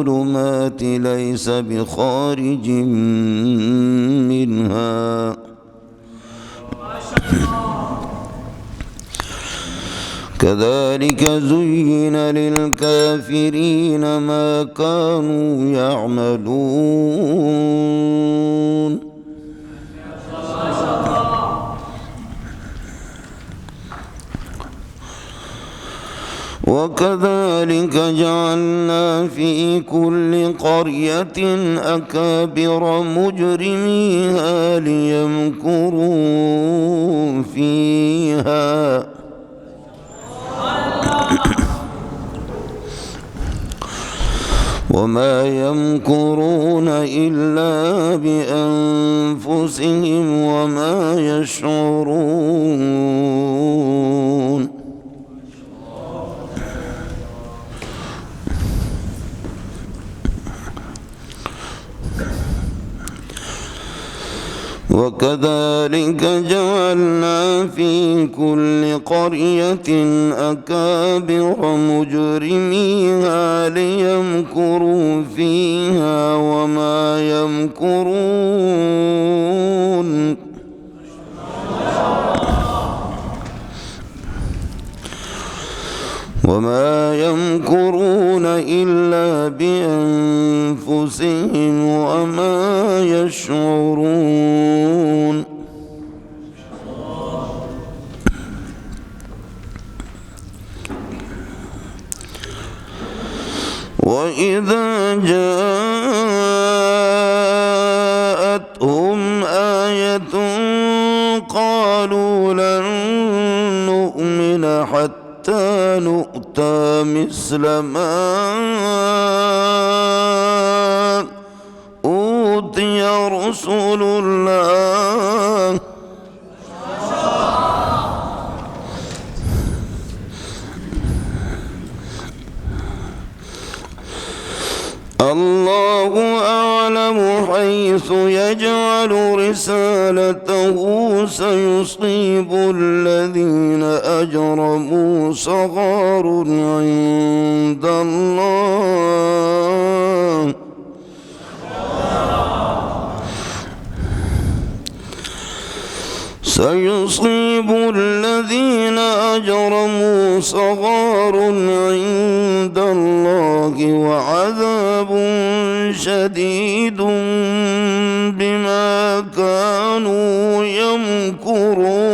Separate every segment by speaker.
Speaker 1: الظلمات ليس بخارج منها. كذلك زين للكافرين ما كانوا يعملون. وكذلك جعلنا في كل قرية أكابر مجرميها ليمكروا فيها وما يمكرون إلا بأنفسهم وما يشعرون. وكذلك جعلنا في كل قرية أكابر مجرميها ليمكروا فيها وما يمكرون إلا بأنفسهم وما يشعرون. وإذا جاءتهم آية قالوا لن نؤمن حتى نؤتى مثل ما أوتي رسل الله الله أعلم حيث يجعل رسالته سيصيب الذين أجرموا صغار عند الله سيصيب الذين أجرموا صغار عند الله وعذاب شديد بما كانوا يمكرون.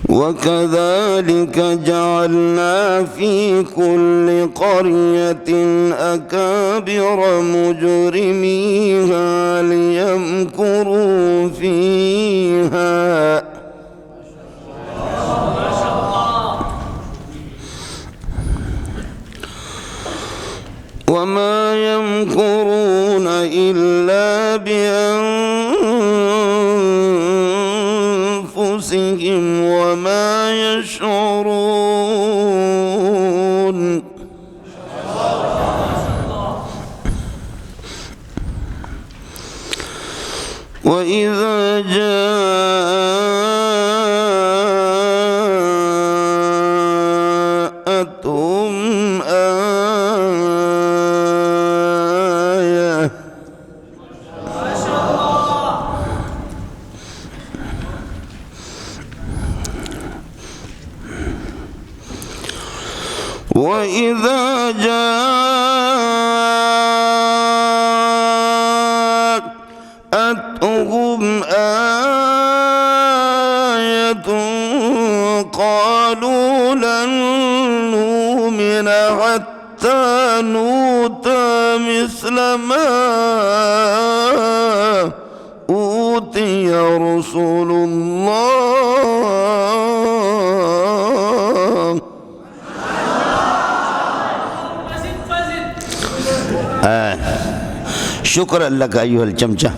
Speaker 1: وكذلك جعلنا في كل قرية أكابر مجرميها ليمكروا فيها وما يمكرون إلا بأنفسهم وما يشعرون. وإذا جاءتهم آية وإذا جاءتهم آية قالوا لن نؤمن حتى نؤتى مثل ما أوتي رسل الله. شكرا لك أيها الجمجة.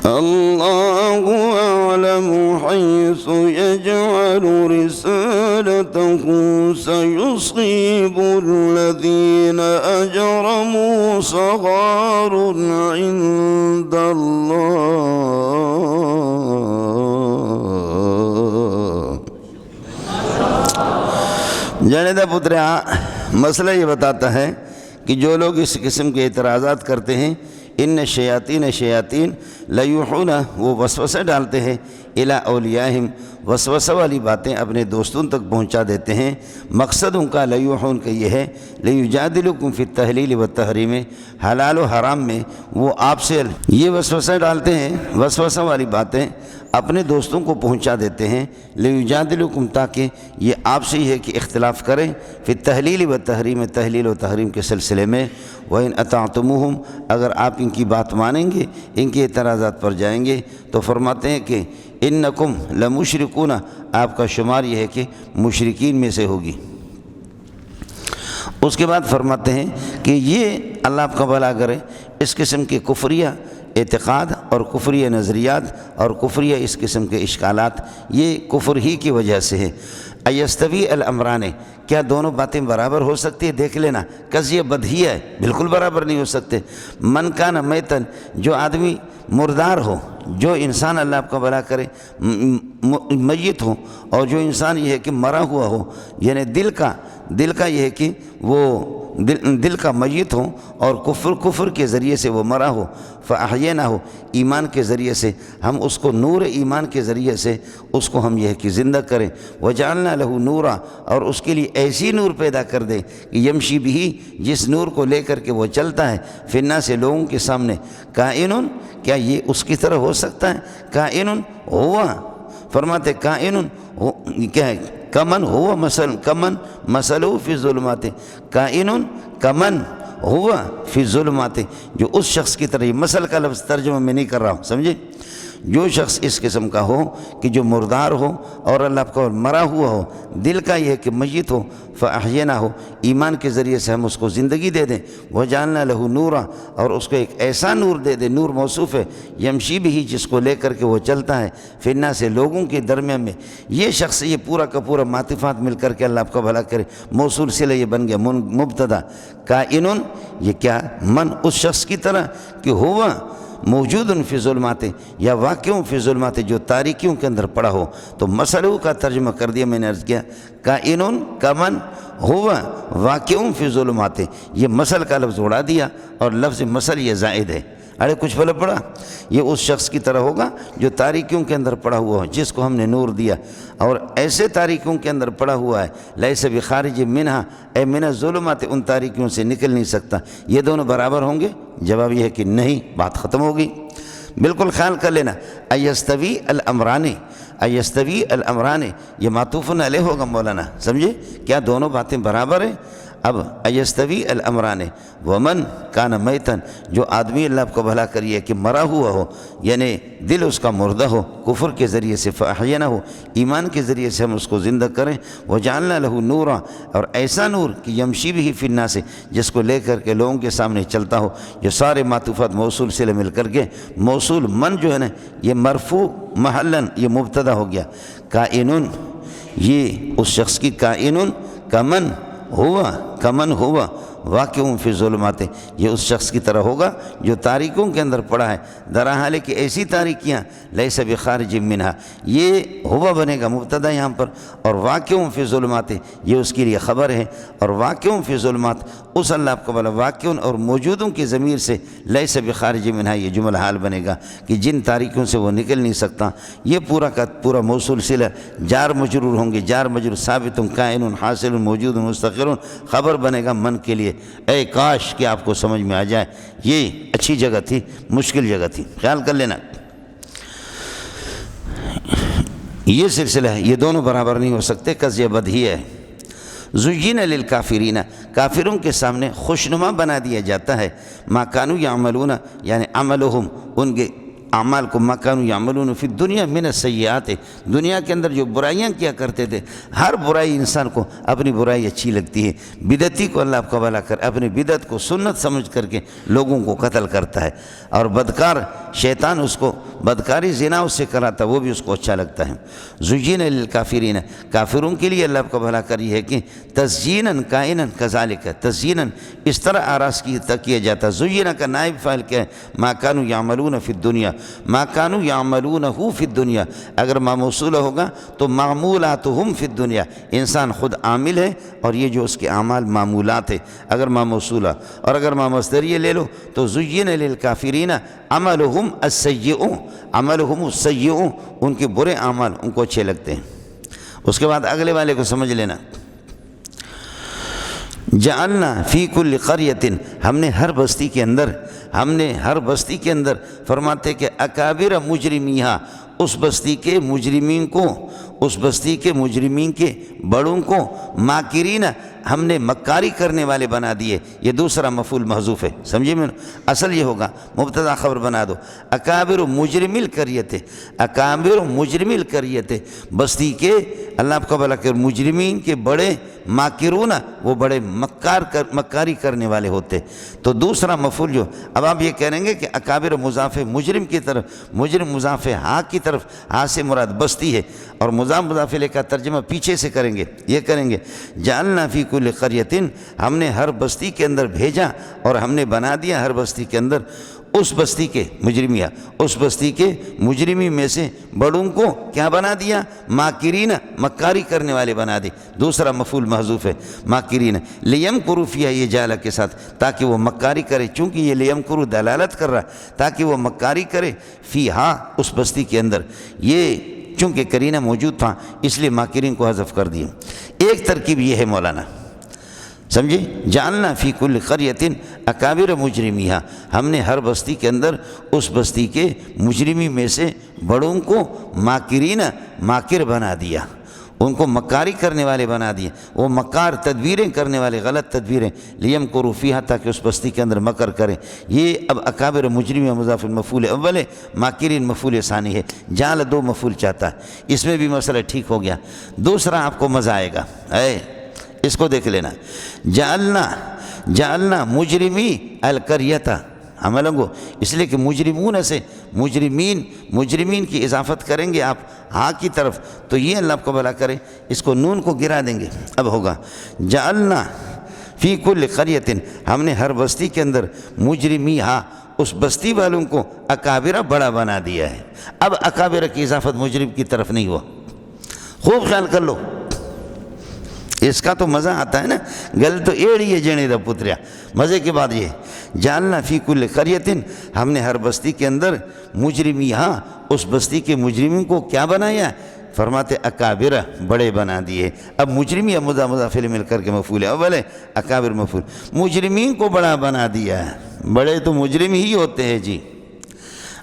Speaker 1: اللہ اعلم حیث یجعل رسالته سیصیب الذین اجرموا صغار عند اللہ۔ جاندہ پتر مسئلہ یہ بتاتا ہے کہ جو لوگ اس قسم کے اعتراضات کرتے ہیں، ان شیاطین لیوحون، وہ وسوسہ ڈالتے ہیں، الی اولیاءہم، وسوسہ والی باتیں اپنے دوستوں تک پہنچا دیتے ہیں۔ مقصد ان کا لیوحون کا یہ ہے لیجادلکم فی التحلیل والتحریم، حلال و حرام میں وہ آپ سے یہ وسوسہ ڈالتے ہیں، وسوسہ والی باتیں اپنے دوستوں کو پہنچا دیتے ہیں، لیجادلکم، تاکہ یہ آپ سے یہ ہے کہ اختلاف کریں، فی التحلیل والتحریم، تحلیل و تحریم کے سلسلے میں۔ وَإِنْ أَطَعْتُمُوهُمْ، اگر آپ ان کی بات مانیں گے، ان کے اعتراضات پر جائیں گے، تو فرماتے ہیں کہ اِنَّكُمْ لَمُشْرِكُونَ، آپ کا شمار یہ ہے کہ مشرکین میں سے ہوگی۔ اس کے بعد فرماتے ہیں کہ یہ اللہ آپ کا بھلا کرے، اس قسم کے کفریہ اعتقاد اور کفریہ نظریات اور کفریہ اس قسم کے اشکالات، یہ کفر ہی کی وجہ سے ہے۔ ایستوی الامران، کیا دونوں باتیں برابر ہو سکتی ہے؟ دیکھ لینا، قضیہ بدہیہ ہے، بالکل برابر نہیں ہو سکتے۔ من کان میتن، جو آدمی مردار ہو، جو انسان اللہ آپ کا بھلا کرے میت ہو، اور جو انسان یہ ہے کہ مرا ہوا ہو، یعنی دل کا یہ ہے کہ وہ دل کا میت ہو اور کفر کے ذریعے سے وہ مرا ہو، فاحیینہ ہو، ایمان کے ذریعے سے ہم اس کو نور ایمان کے ذریعے سے اس کو ہم یہ ہے کہ زندہ کریں، وجعلنا لہ نورا، اور اس کے لیے ایسی نور پیدا کر دیں کہ یمشی بھی، جس نور کو لے کر کے وہ چلتا ہے، فی الناس، لوگوں کے سامنے، کائنن، کیا یہ اس کی طرح ہو سکتا ہے؟ کائنن ہوا، فرماتے کائنن کیا ہے؟ کمن ہوا کمن مثلہ فی ظلمات، کائنن کمن ہوا فی ظلمات، جو اس شخص کی طرح، یہ مثل کا لفظ ترجمہ میں نہیں کر رہا ہوں، سمجھے؟ جو شخص اس قسم کا ہو کہ جو مردار ہو اور اللہ کا مرا ہوا ہو، دل کا یہ ہے کہ میت ہو، فاحیینہ ہو، ایمان کے ذریعے سے ہم اس کو زندگی دے دیں، وجعلنا لہ نورا، اور اس کو ایک ایسا نور دے دیں، نور موصوف ہے، یمشی بھی، جس کو لے کر کے وہ چلتا ہے، فی الناس، من کے درمیان میں، یہ شخص، یہ پورا کا پورا معطوفات مل کر کے اللہ آپ کا بھلا کرے، موصول صلہ یہ بن گیا مبتدا، کائنن، یہ کیا؟ من، اس شخص کی طرح کہ ہوا موجود فی ظلمات، یا واقع فی ظلمات، جو تاریکیوں کے اندر پڑا ہو۔ تو مسئلہ کا ترجمہ کر دیا میں نے عرض کیا، کائنن کمن ہوا واقع فی ظلمات، یہ مثل کا لفظ اڑا دیا اور لفظ مثل یہ زائد ہے۔ ارے کچھ پھل پڑا، یہ اس شخص کی طرح ہوگا جو تاریکیوں کے اندر پڑا ہوا ہو، جس کو ہم نے نور دیا، اور ایسے تاریکیوں کے اندر پڑا ہوا ہے، لیس بخارج منہا، اے من الظلمات، ان تاریکیوں سے نکل نہیں سکتا۔ یہ دونوں برابر ہوں گے؟ جواب یہ ہے کہ نہیں، بات ختم ہوگی۔ بالکل خیال کر لینا، ایستوی الامران، ایستوی الامران، یہ معطوف علیہ ہوگا مولانا، سمجھے؟ کیا دونوں باتیں برابر ہیں؟ اب ایستوی الامران، ومن کان میتن، جو آدمی اللہ کو بھلا کریے کہ مرا ہوا ہو، یعنی دل اس کا مردہ ہو، کفر کے ذریعے سے، فاحیینہ ہو، ایمان کے ذریعے سے ہم اس کو زندہ کریں، وجعلنا لہ نورا، اور ایسا نور کہ یمشی بھی فی الناس، جس کو لے کر کے لوگوں کے سامنے چلتا ہو۔ یہ سارے معطوفات موصول سے مل کر کے، موصول من جو ہے نا، یہ مرفوع محلن، یہ مبتدا ہو گیا، کائنن، یہ اس شخص کی، کائنن کمن ہوا واقع فی ظلمات، یہ اس شخص کی طرح ہوگا جو تاریکوں کے اندر پڑا ہے، درحال کہ ایسی تاریکیاں، لیس بخارج منہا، یہ ہوا بنے گا مبتدا یہاں پر، اور واقع فی ظلمات، یہ اس کے لیے خبر ہے، اور واقع فی ظلمات، اس اللہ آپ کو بلا واقع اور موجودوں کی ضمیر سے، لیس بخارج منہا، یہ جملہ حال بنے گا کہ جن تاریکوں سے وہ نکل نہیں سکتا۔ یہ پورا کا پورا موصول صلہ، جار مجرور ہوں گے، جار مجرور، ثابت، قائن، حاصل، موجود، مستقر، خبر بنے گا من کے لیے۔ اے کاش کہ آپ کو سمجھ میں آ جائے، یہ اچھی جگہ تھی، مشکل جگہ تھی، خیال کر لینا۔ یہ سلسلہ ہے، یہ دونوں برابر نہیں ہو سکتے، قضیہ بدہی ہے۔ زین للکافرین، کافروں کے سامنے خوشنما بنا دیا جاتا ہے، ما کانوا یعملون، یعنی عملہم، ان کے اعمال کو، ما کانوا یعملون فی الدنیا من السیئات، دنیا کے اندر جو برائیاں کیا کرتے تھے، ہر برائی انسان کو اپنی برائی اچھی لگتی ہے، بدعتی کو اللہ آپ کا بھلا کر اپنی بدعت کو سنت سمجھ کر کے لوگوں کو قتل کرتا ہے، اور بدکار شیطان اس کو بدکاری زنا اس سے کراتا وہ بھی اس کو اچھا لگتا ہے۔ زُيِّنَ لِلْكَافِرِينَ، کافروں کے لیے اللہ کا بھلا کری ہے کہ تزییناً کائناً کذالک، تزییناً اس طرح آراز کیا جاتا۔ زُيِّنَ کا نائب فاعل کیا ہے؟ ما كانوا يعملون فی الدنیا، ما كانوا يعملونه فی الدنیا، اگر ما موصول ہوگا تو معمولاتهم فی الدنیا، انسان خود عامل ہے اور یہ جو اس کے اعمال معمولات ہے اگر ما موصولہ، اور اگر ما مصدریہ لے لو تو زُيِّنَ لِلْكَافِرِينَ عملهم السیئ، عملهم السیئ، ان کے برے اعمال ان کو اچھے لگتے ہیں۔ اس کے بعد اگلے والے کو سمجھ لینا، جعلنا فی کل قریۃ، ہم نے ہر بستی کے اندر فرماتے کہ اکابر مجرمیہا، اس بستی کے مجرمین کے بڑوں کو ماکرین، ہم نے مکاری کرنے والے بنا دیے۔ یہ دوسرا مفعول محذوف ہے، سمجھے میں؟ اصل یہ ہوگا مبتدا خبر بنا دو، اکابر مجرم القریۃ، اکابر مجرم القریۃ، بستی کے اللہ آپ کا بھلا کر مجرمین کے بڑے، ماکرون وہ بڑے مکاری کرنے والے ہوتے۔ تو دوسرا مفعول جو اب آپ یہ کہیں گے کہ اکابر مضاف مجرم کی طرف، مجرم مضاف ہا کی طرف، ہا سے مراد بستی ہے، اور مضاف الیہ کا ترجمہ پیچھے سے کریں گے، یہ کریں گے جعلنا فی کل قریۃ، ہم نے ہر بستی کے اندر بھیجا اور ہم نے بنا دیا ہر بستی کے اندر اس بستی کے مجرمیہ، اس بستی کے مجرمی میں سے بڑوں کو کیا بنا دیا؟ ماکرین، مکاری کرنے والے بنا دی۔ دوسرا مفعول محذوف ہے ماکرین، لیمکروا فیہا، یہ جعل کے ساتھ، تاکہ وہ مکاری کرے، چونکہ یہ لیمکروا دلالت کر رہا، تاکہ وہ مکاری کرے فیہا، اس بستی کے اندر، یہ چونکہ قرینہ موجود تھا اس لیے ماکرین کو حذف کر دیا۔ ایک ترکیب یہ ہے مولانا، سمجھے؟ جعلنا فی کل قریۃ اکابر مجرمیہا، ہم نے ہر بستی کے اندر اس بستی کے مجرمی میں سے بڑوں کو ماکرین، ماکر بنا دیا، ان کو مکاری کرنے والے بنا دیے، وہ مکار تدبیریں کرنے والے، غلط تدبیریں، لیمکروا فیہا، تاکہ اس بستی کے اندر مکر کریں۔ یہ اب اکابر مجرم مضاف مفعول اول ہے، ماکرین مفعول ثانی ہے، جعل دو مفعول چاہتا ہے، اس میں بھی مسئلہ ٹھیک ہو گیا۔ دوسرا آپ کو مزہ آئے گا، اس کو دیکھ لینا، جعلنا مجرمی القریۃ، عملنگو، اس لیے کہ مجرمون سے مجرمین کی اضافت کریں گے آپ ہاں کی طرف، تو یہ اللہ آپ کو بھلا کرے اس کو نون کو گرا دیں گے، اب ہوگا جعلنا فی کل قریۃ، ہم نے ہر بستی کے اندر مجرمیہا، اس بستی والوں کو اکابرہ بڑا بنا دیا ہے۔ اب اکابرہ کی اضافت مجرم کی طرف نہیں ہوا، خوب خیال کر لو، اس کا تو مزہ آتا ہے نا، گل تو ایڑی ہے جنے دا پتریا۔ مزے کے بعد یہ جعلنا فی کل قریۃ، ہم نے ہر بستی کے اندر مجرمیہا، اس بستی کے مجرمین کو کیا بنایا؟ فرماتے اکابرہ، بڑے بنا دیے۔ اب مجرمی مضاف الیہ مل کر کے مفعول اول ہے، اکابر مفعول، مجرمین کو بڑا بنا دیا ہے، بڑے تو مجرم ہی ہوتے ہیں جی۔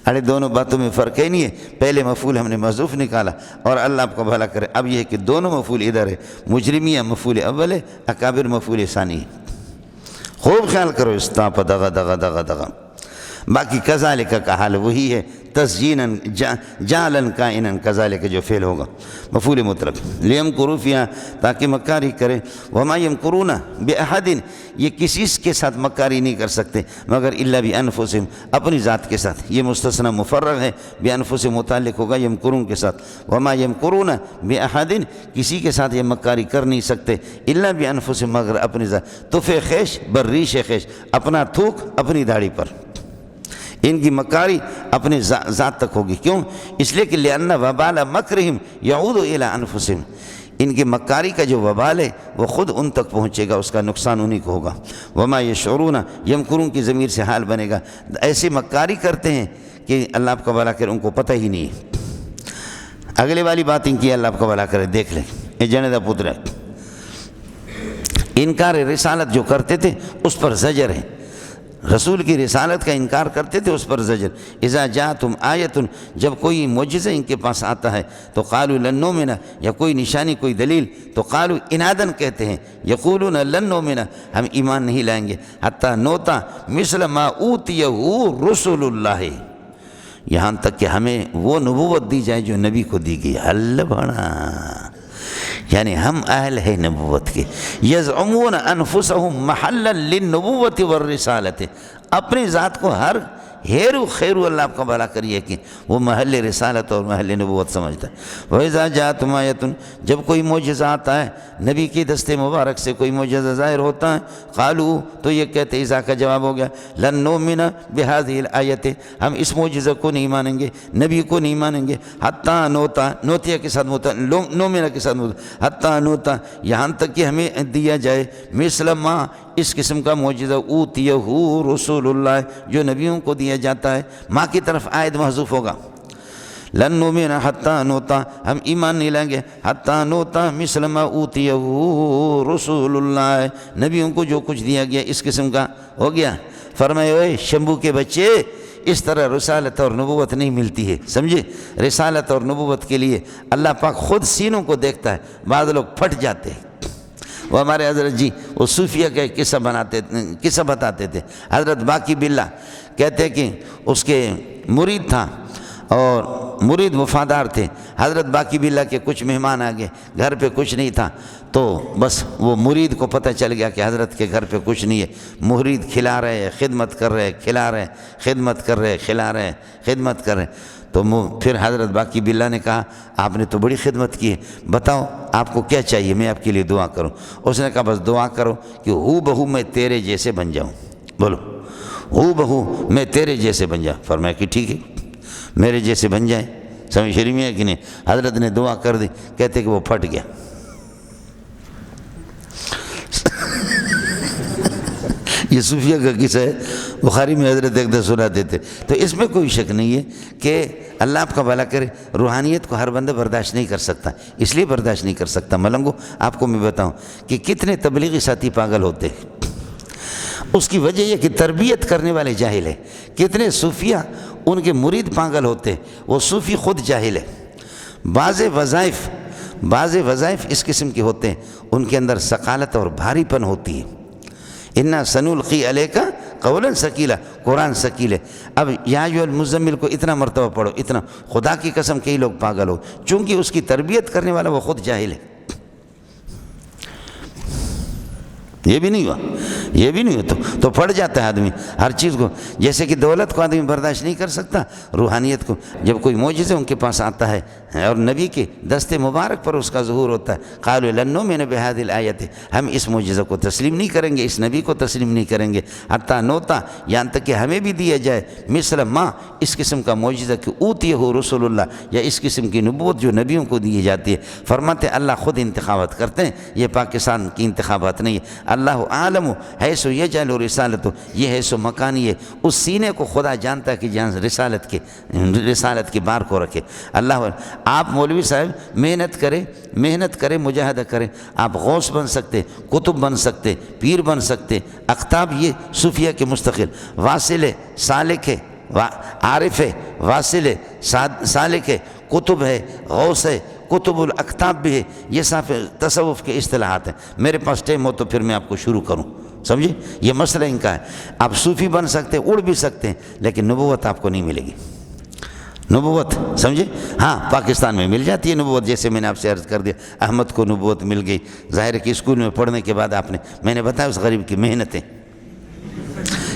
Speaker 1: ارے دونوں باتوں میں فرق ہے نہیں ہے، پہلے مفعول ہم نے محذوف نکالا اور اللہ آپ کو بھلا کرے، اب یہ ہے کہ دونوں مفعول ادھر ہے، مجرمیہ مفعول اول ہے، اکابر مفعول ثانی ہے۔ خوب خیال کرو، استاپ دغا دغا دغا دغا۔ باقی کذالک کا حال وہی ہے، تزییناً جعلن کائناً، کذالک جو فعل ہوگا مفعول مطلق، لیمکروا فیہا، تاکہ مکاری کرے، وما یمکرون باحد، یہ کسی کے ساتھ مکاری نہیں کر سکتے مگر الا بانفسہم، اپنی ذات کے ساتھ، یہ مستثنی مفرغ ہے، بانفسہم متعلق ہوگا یمکرون کے ساتھ، وما یمکرون باحد، کسی کے ساتھ یہ مکاری کر نہیں سکتے الا بانفسہم، مگر اپنی ذات، طف خیش بر ریش خیش، اپنا تھوک اپنی داڑھی پر، ان کی مکاری اپنے ذات تک ہوگی۔ کیوں؟ اس لیے کہ لأن وبال مکرہم یعود الی انفسہم، ان کی مکاری کا جو وبال ہے وہ خود ان تک پہنچے گا، اس کا نقصان انہی کو ہوگا۔ وما یشعرون، یمکرون کی ضمیر سے حال بنے گا، ایسی مکاری کرتے ہیں کہ اللہ آپ کا بھلا کرے ان کو پتہ ہی نہیں ہے۔ اگلے والی بات ان کی اللہ آپ کا بھلا کرے، دیکھ لیں، یہ جنے دا پتر ہے، انکار رسالت جو کرتے تھے اس پر زجر ہے، رسول کی رسالت کا انکار کرتے تھے اس پر زجر۔ اذا جاءتم آیۃ، جب کوئی معجزہ ان کے پاس آتا ہے تو قالوا لن نؤمن، یا کوئی نشانی کوئی دلیل تو قالوا انادن کہتے ہیں، یقولون لن نؤمن، ہم ایمان نہیں لائیں گے، حتی نوتا مثل ما اوتیہ رسول اللہ، یہاں تک کہ ہمیں وہ نبوت دی جائے جو نبی کو دی گئی۔ اللہ بڑا، یعنی ہم اہل ہیں نبوت کے۔ یزعمون انفسہم محلا للنبوت والرسالت، اپنی ذات کو ہر ہیرو خیرو اللہ آپ کا بھلا کریے کہ وہ محل رسالت اور محل نبوت سمجھتا ہے۔ وَإِذَا جَاءَتْهُمْ آیَةٌ جب کوئی معجزہ آتا ہے، نبی کی دست مبارک سے کوئی معجزہ ظاہر ہوتا ہے، قالوا تو یہ کہتے، اذا کا جواب ہو گیا، لن نؤمن بهذه الآیۃ ہم اس معجزہ کو نہیں مانیں گے، نبی کو نہیں مانیں گے، حتیٰ نوتا نوتیہ کے ساتھ نومنہ کے ساتھ حتیٰ نوتا یہاں تک کہ ہمیں دیا جائے مثل ما اس قسم کا معجزہ اوتیہ رسول اللہ جو نبیوں کو دیا جاتا ہے۔ ماں کی طرف آیت محذوف ہوگا، لن نؤمن حتیٰ نوتا ہم ایمان نہیں لائیں گے حتیٰ نوتا مثل ما اوتیہ رسول اللہ نبیوں کو جو کچھ دیا گیا اس قسم کا ہو گیا۔ فرمائے اوے شمبو کے بچے، اس طرح رسالت اور نبوت نہیں ملتی ہے، سمجھے؟ رسالت اور نبوت کے لیے اللہ پاک خود سینوں کو دیکھتا ہے، بعض لوگ پھٹ جاتے ہیں۔ وہ ہمارے حضرت جی وہ صوفیہ کا قصہ بتاتے تھے۔ حضرت باقی باللہ کہتے کہ اس کے مرید تھا اور مرید وفادار تھے۔ حضرت باقی باللہ کے کچھ مہمان آ گئے، گھر پہ کچھ نہیں تھا، تو بس وہ مرید کو پتہ چل گیا کہ حضرت کے گھر پہ کچھ نہیں ہے۔ مرید کھلا رہے، خدمت کر رہے، کھلا رہے، خدمت کر رہے، کھلا رہے، خدمت کر رہے۔ تو پھر حضرت باقی باللہ نے کہا آپ نے تو بڑی خدمت کی ہے، بتاؤ آپ کو کیا چاہیے، میں آپ کے لیے دعا کروں۔ اس نے کہا بس دعا کرو کہ ہو بہو میں تیرے جیسے بن جاؤں۔ بولو ہو بہو میں تیرے جیسے بن جاؤں۔ فرمایا کہ ٹھیک ہے میرے جیسے بن جائے۔ سمجھ شریف میں ہے کہ نہیں؟ حضرت نے دعا کر دی، کہتے کہ وہ پھٹ گیا۔ یہ صوفیہ کا قصہ ہے، بخاری میں حضرت ایک دفعہ سناتے تھے۔ تو اس میں کوئی شک نہیں ہے کہ اللہ آپ کا بھلا کرے، روحانیت کو ہر بندہ برداشت نہیں کر سکتا، اس لیے برداشت نہیں کر سکتا ملنگو آپ کو میں بتاؤں کہ کتنے تبلیغی ساتھی پاگل ہوتے ہیں۔ اس کی وجہ یہ کہ تربیت کرنے والے جاہل ہیں۔ کتنے صوفیہ ان کے مرید پاگل ہوتے ہیں، وہ صوفی خود جاہل ہے۔ بعض وظائف اس قسم کے ہوتے ہیں، ان کے اندر ثقالت اور بھاری پن ہوتی ہے۔ انا سنلقی علیک قولا ثقیلا، قرآن ثقیل ہے۔ اب یا ایھا المزمل کو اتنا مرتبہ پڑھو، اتنا، خدا کی قسم کئی لوگ پاگل ہو، چونکہ اس کی تربیت کرنے والا وہ خود جاہل ہے۔ یہ بھی نہیں ہوا تو پڑ جاتا ہے آدمی ہر چیز کو۔ جیسے کہ دولت کو آدمی برداشت نہیں کر سکتا، روحانیت کو جب کوئی معجزہ ان کے پاس آتا ہے اور نبی کے دست مبارک پر اس کا ظہور ہوتا ہے، قالوا لن نؤمن بهذه الآیۃ ہم اس معجزہ کو تسلیم نہیں کریں گے، اس نبی کو تسلیم نہیں کریں گے، حتیٰ نوتا یہاں تک کہ ہمیں بھی دیا جائے مثل ما اس قسم کا معجزہ کہ اوتیہ رسول اللہ یا اس قسم کی نبوت جو نبیوں کو دی جاتی ہے۔ فرماتے اللہ خود انتخابات کرتے ہیں، یہ پاکستان کی انتخابات نہیں ہے۔ اللہ عالم حیث یجعل رسالت، یہ حیث مکانی ہے، اس سینے کو خدا جانتا ہے کہ جہاں رسالت کی بار کو رکھے۔ اللہ آپ مولوی صاحب محنت کرے مجاہدہ کریں، آپ غوث بن سکتے، کتب بن سکتے، پیر بن سکتے، اقطاب یہ صوفیہ کے مستقل، واصل ہے، سالک ہے، عارف ہے، واصل ہے، سالک ہے، کتب ہے، غوث ہے، کتب الاقطاب بھی ہے، یہ صاف تصوف کے اصطلاحات ہیں۔ میرے پاس ٹائم ہو تو پھر میں آپ کو شروع کروں، سمجھے؟ یہ مسئلہ ان کا ہے۔ آپ صوفی بن سکتے، اڑ بھی سکتے ہیں، لیکن نبوت آپ کو نہیں ملے گی۔ نبوت سمجھے؟ ہاں پاکستان میں مل جاتی ہے نبوت، جیسے میں نے آپ سے عرض کر دیا احمد کو نبوت مل گئی، ظاہر ہے کہ اسکول میں پڑھنے کے بعد میں نے بتایا اس غریب کی محنتیں،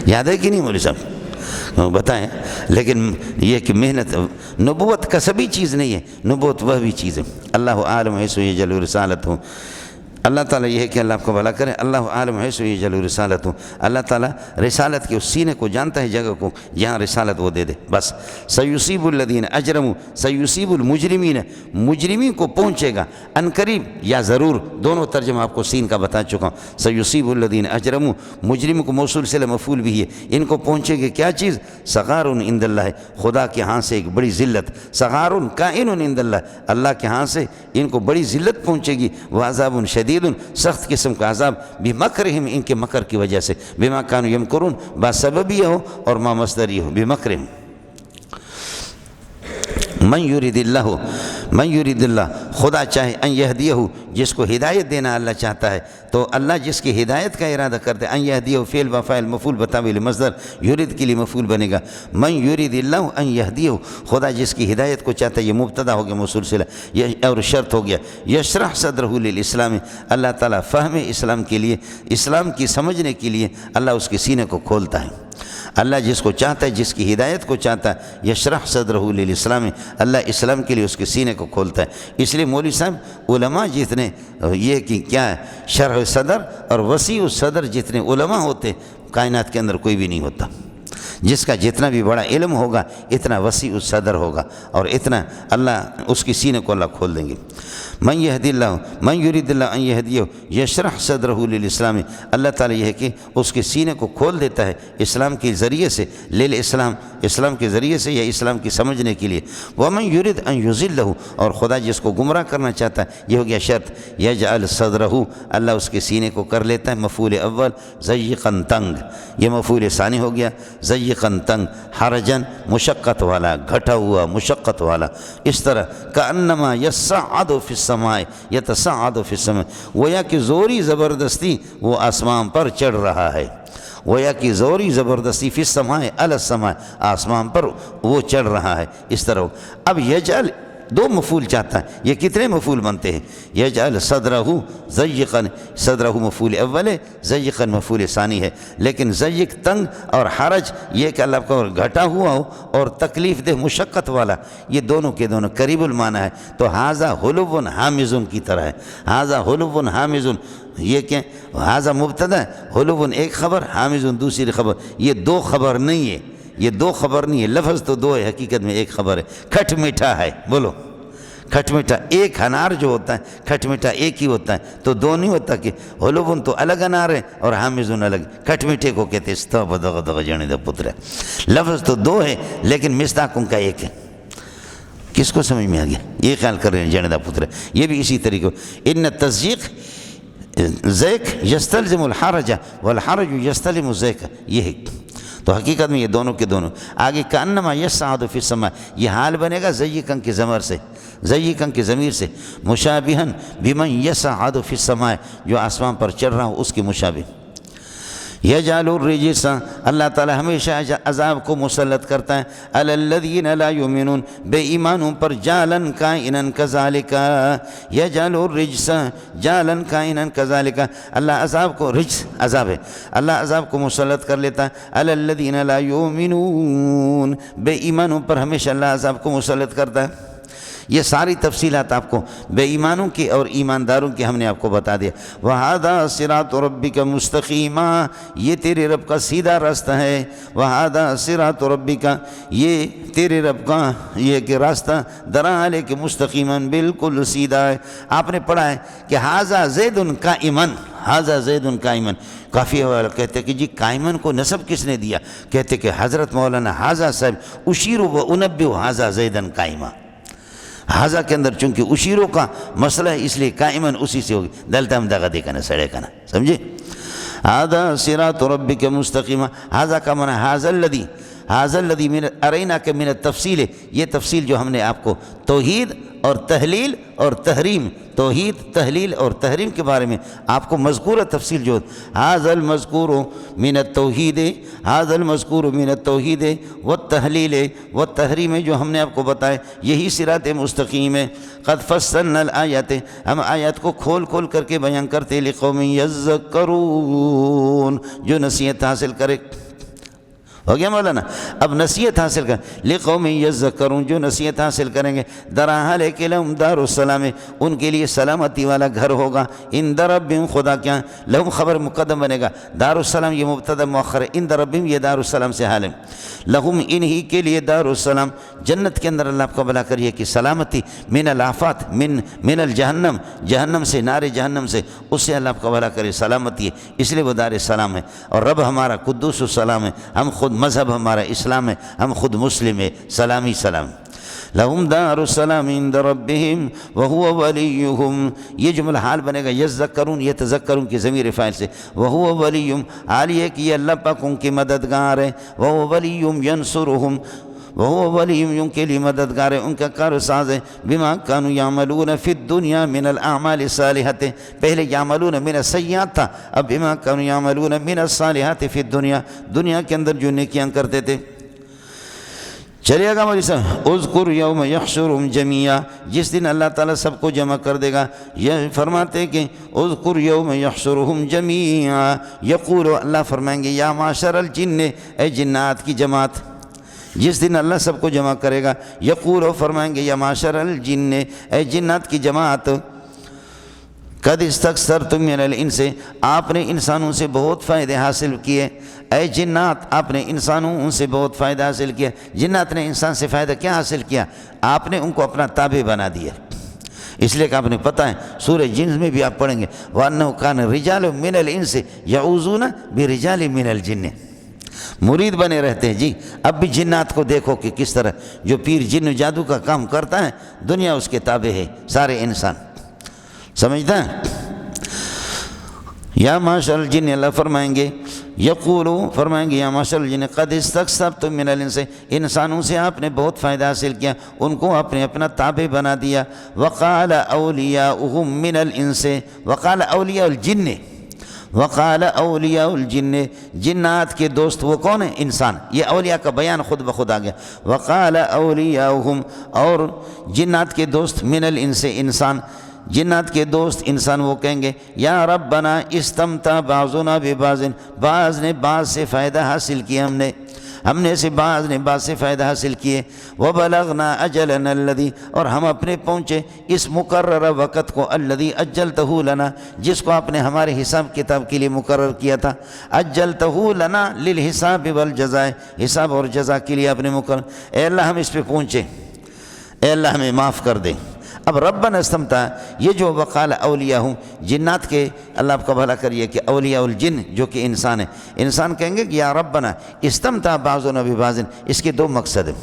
Speaker 1: یاد ہے کہ نہیں مولوی صاحب؟ بتائیں، لیکن یہ کہ محنت، نبوت کسبی چیز نہیں ہے، نبوت وہ بھی چیز ہے۔ اللہ عالم حیث یجعل رسالتہ، اللہ تعالیٰ یہ ہے کہ اللہ آپ کو بھلا کرے۔ اللہ عالم حیث یجعل رسالتہ، اللہ تعالیٰ رسالت کے اس سینے کو جانتا ہے، جگہ کو جہاں رسالت وہ دے دے بس۔ سیصیب الذین اجرموا سیصیب المجرمین، مجرمین کو پہنچے گا ان قریب یا ضرور، دونوں ترجمہ آپ کو سین کا بتا چکا ہوں۔ سیصیب الذین اجرموا، مجرم کو موصول سے مفعول بھی ہے، ان کو پہنچے گی کیا چیز؟ صغار عند اللہ، خدا کے ہاں سے ایک بڑی ذلت، صغار کائن عند اللہ، اللہ کے ہاں سے ان کو بڑی ذلت پہنچے گی، وعذاب شدید، سخت قسم کا عذاب، بمکرہم، ان کے مکر کی وجہ سے، بما کانوا یمکرون، با سبب یہ ہو اور ما مصدر یہ ہو، بمکرہم۔ من یرید اللہ، خدا چاہے ان یہدیہ، جس کو ہدایت دینا اللہ چاہتا ہے، تو اللہ جس کی ہدایت کا ارادہ کرتے ان یہدیہ، فعل و فاعل مفعول بتاویل مصدر، یرید کے لیے مفعول بنے گا۔ من یرید اللہ ان یہدیہ، خدا جس کی ہدایت کو چاہتا ہے، یہ مبتدا ہو گیا موصول صلہ اور شرط ہو گیا۔ یشرح صدرہ للاسلام، اللہ تعالیٰ فہم اسلام کے لیے، اسلام کی سمجھنے کے لیے اللہ اس کے سینے کو کھولتا ہے۔ اللہ جس کو چاہتا ہے، جس کی ہدایت کو چاہتا ہے، یشرح صدرہ للاسلام، اللہ اسلام کے لیے اس کے سینے کو کھولتا ہے۔ اس لیے مولوی صاحب علماء جتنے یہ کہ کیا ہے شرح صدر اور وسیع الصدر جتنے علماء ہوتے کائنات کے اندر کوئی بھی نہیں ہوتا۔ جس کا جتنا بھی بڑا علم ہوگا اتنا وسیع الصدر ہوگا اور اتنا اللہ اس کی سینے کو اللہ کھول دیں گے۔ من یہدی اللہ من یرید اللہ ان یہدیہ یشرح صدرہ للاسلام، اللہ تعالیٰ یہ ہے کہ اس کے سینے کو کھول دیتا ہے اسلام کے ذریعے سے، اسلام اسلام کے ذریعے سے یا اسلام کی سمجھنے کے لیے۔ ومن یرید ان یضلہ، اور خدا جس کو گمراہ کرنا چاہتا ہے یہ ہو گیا شرط، یجعل صدرہ، اللہ اس کے سینے کو کر لیتا ہے مفعول اول ضیقاً تنگ، یہ مفعول ثانی ہو گیا ضیقاً تنگ، حرجاً مشقت والا، گھٹا ہوا مشقت والا، اس طرح کأنما یصعد فی السماء یتصعد فی السماء، گویا کہ زوری زبردستی وہ آسمان پر چڑھ رہا ہے، گویا کہ زوری زبردستی فی السماء علی السماء، آسمان پر وہ چڑھ رہا ہے، اس طرح۔ اب یجعل دو مفعول چاہتا ہے، یہ کتنے مفعول بنتے ہیں؟ یجعل صدرہ ضیقاً، صدرہ مفعول اول ہے، ضیقاً مفعول ثانی ہے، لیکن ضیق تنگ اور حرج یہ کہ اللہ کو گھٹا ہوا ہو اور تکلیف دہ مشقت والا، یہ دونوں کے دونوں قریب المعنی ہے۔ تو ھذا حلو حامض کی طرح ہے، ھذا حلو حامض، یہ کہ ھذا مبتدا ہے، حلو ایک خبر، حامض دوسری خبر، یہ دو خبر نہیں ہے، یہ دو خبر نہیں ہے، لفظ تو دو ہے، حقیقت میں ایک خبر ہے۔ کھٹ میٹھا ہے، بولو کھٹ میٹھا، ایک انار جو ہوتا ہے کھٹ میٹھا ایک ہی ہوتا ہے، تو دو نہیں ہوتا کہ حلوون تو الگ انار ہے اور حامضون الگ، کھٹ میٹھے کو کہتے ہیں استغ دغ دغ جنے دا پتر ہے، لفظ تو دو ہے لیکن مصداق ان کا ایک ہے۔ کس کو سمجھ میں آ گیا؟ یہ خیال کر رہے ہیں جنے دا پتر ہے، یہ بھی اسی طریقے ان التضییق ضیق یستلزم الحرج والحرج یستلزم الضیق، یہ ہے۔ تو حقیقت میں یہ دونوں کے دونوں آگے کأنما یصعد فی السماء، یہ حال بنے گا ضیقاً کے ضمیر سے، ضیقاً کے ضمیر سے، مشابہاً بمن یصعد فی السماء، جو آسمان پر چڑھ رہا ہو اس کے مشابہ۔ یجعل الرجس، اللہ تعالیٰ ہمیشہ عذاب کو مسلط کرتا ہے علی الذین لا یؤمنون، بے ایمانوں پر، جعلن کائنا کذالک، یجعل الرجس جعلن کائنا کذالک، اللہ عذاب کو، رجس عذاب ہے، اللہ عذاب کو مسلط کر لیتا ہے علی الذین لا یؤمنون، بے ایمانوں پر ہمیشہ اللہ عذاب کو مسلط کرتا ہے۔ یہ ساری تفصیلات آپ کو بے ایمانوں کی اور ایمانداروں کی ہم نے آپ کو بتا دیا۔ وَهَذَا صِرَاطُ رَبِّكَ مُسْتَقِيمًا، یہ تیرے رب کا سیدھا راستہ ہے۔ وَهَذَا صِرَاطُ رَبِّكَ، یہ تیرے رب کا یہ کہ راستہ درالے کہ مستقیماً بالکل سیدھا ہے۔ آپ نے پڑھا ہے کہ هَذَا زَيْدٌ قَائِمًا، هَذَا زَيْدٌ قَائِمًا، کافی والا کہتے ہیں کہ جی قائمن کو نسب کس نے دیا؟ کہتے کہ حضرت مولانا هَذَا صاحب اشیر و انبئ هَذَا زَيْدًا قَائِمًا، حاضہ کے اندر چونکہ اشیروں کا مسئلہ ہے اس لیے قائمن اسی سے ہوگی، دلتا ہم دغا دے کنا سڑے کنا، سمجھے؟ هذا صراط ربک مستقیما، حاضہ کا معنی حاضہ الذی من ارینا کے من التفصیل ہے، یہ تفصیل جو ہم نے آپ کو توحید اور تحلیل اور تحریم، توحید تحلیل اور تحریم کے بارے میں آپ کو مذکورہ تفصیل جو حاضہ المذکور من التوحید، حاضہ المذکور من التوحید والتحلیل والتحریم جو ہم نے آپ کو بتایا، یہی صراط مستقیم ہے۔ قد فصلنا الآیات، ہم آیات کو کھول کھول کر کے بیان کرتے، لقوم یذکرون، جو نصیحت حاصل کرے۔ ہو گیا مولانا؟ اب نصیحت حاصل کر، لقوم یذکرون، جو نصیحت حاصل کریں گے، درحال کہ لہم دار السلام، ان کے لیے سلامتی والا گھر ہوگا، عند ربہم، خدا کیا لہم خبر مقدم بنے گا، دار السلام یہ مبتدا مؤخر ہے، عند ربہم یہ دار السلام سے حال ہے، لہم انہی کے لیے دار السلام، جنت کے اندر اللہ آپ کو بلا کریے کہ سلامتی من الآفات، من الجہنم، جہنم سے، نار جہنم سے، اس سے اللہ آپ کو بلا کرے سلامتی ہے، اس لیے وہ دار السلام ہے۔ اور رب ہمارا قدوس السلام ہے، ہم خود مذہب ہمارا اسلام ہے، ہم خود مسلم ہے، سلامی سلام۔ لہم دار السلام عند ربہم وہو ولیہم، یہ جملہ حال بنے گا یذکرون، یتذکرون کی ضمیر فاعل سے، وہو ولیہم، حال یہ کہ یہ اللہ پاک ان کے مددگار ہے، وہو ولیہم ینصرہم، وہ ولی ان کے لیے مددگار ہے، ان کا کار ساز ہے، بما کانوا یعملون فی الدنیا من الاعمال الصالحات، پہلے یعملون من السیئات تھا، اب بما کانوا یعملون من الصالحات فی الدنیا، دنیا کے اندر جو نیکیاں کرتے تھے، چلیے گا مولوی صاحب، اذکر یوم یحشرہم جمیعا، جس دن اللہ تعالیٰ سب کو جمع کر دے گا، یہ فرماتے ہیں کہ اذکر یوم یحشرہم جمیعا، یقول، اللہ فرمائیں گے یا معشر الجن، اے جنات کی جماعت، جس دن اللہ سب کو جمع کرے گا، یقول فرمائیں گے یا معشر الجن، اے جنات کی جماعت، قد استکثرتم من الانس، آپ نے انسانوں سے بہت فائدے حاصل کیے، اے جنات آپ نے انسانوں سے بہت فائدہ حاصل کیا۔ جنات نے انسان سے فائدہ کیا حاصل کیا؟ آپ نے ان کو اپنا تابع بنا دیا، اس لیے کہ آپ نے پتہ ہے سورہ جن میں بھی آپ پڑھیں گے وَأَنَّهُ كَانَ رِجَالٌ مِّنَ الْإِنسِ يَعُوذُونَ بِرِجَالٍ مِّنَ الْجِنِّ، مرید بنے رہتے ہیں جی۔ اب بھی جنات کو دیکھو کہ کس طرح جو پیر جن و جادو کا کام کرتا ہے دنیا اس کے تابع ہے، سارے انسان، سمجھتا ہے؟ یا معاشر الجن، اللہ فرمائیں گے، یقولو فرمائیں گے یا معاشر الجن قد استکثرتم من الانس، انسانوں سے آپ نے بہت فائدہ حاصل کیا، ان کو آپ نے اپنا تابع بنا دیا۔ وقال اولیاؤہم من الانس، وقال اولیاء الجن، وقال اولیاء الجن، جنات کے دوست وہ کون ہیں؟ انسان، یہ اولیاء کا بیان خود بخود آ گیا۔ وقال اولیاؤہم، اور جنات کے دوست، من الانس انسان، جنات کے دوست انسان وہ کہیں گے یا ربنا استمتع بعضنا ببعض، بعض نے بعض سے فائدہ حاصل کیا، ہم نے سے بعض نے بعض سے فائدہ حاصل کیے، وبلغنا اجلنا الذی، اور ہم اپنے پہنچے اس مقررہ وقت کو، الذی اجلتہ لنا، جس کو آپ نے ہمارے حساب کتاب کے لیے مقرر کیا تھا، اجلتہ لنا للحساب والجزاء، حساب اور جزا کے لیے آپ نے مقرر، اے اللہ ہم اس پہ پہنچے، اے اللہ ہمیں معاف کر دے۔ اب ربنا استمتع، یہ جو وقال اولیاء ہوں جنات کے، اللہ آپ کا بھلا کریے کہ اولیاء الجن جو کہ انسان ہے، انسان کہیں گے کہ یا ربنا استمتع بعضنا ببعض، اس کے دو مقصد ہیں،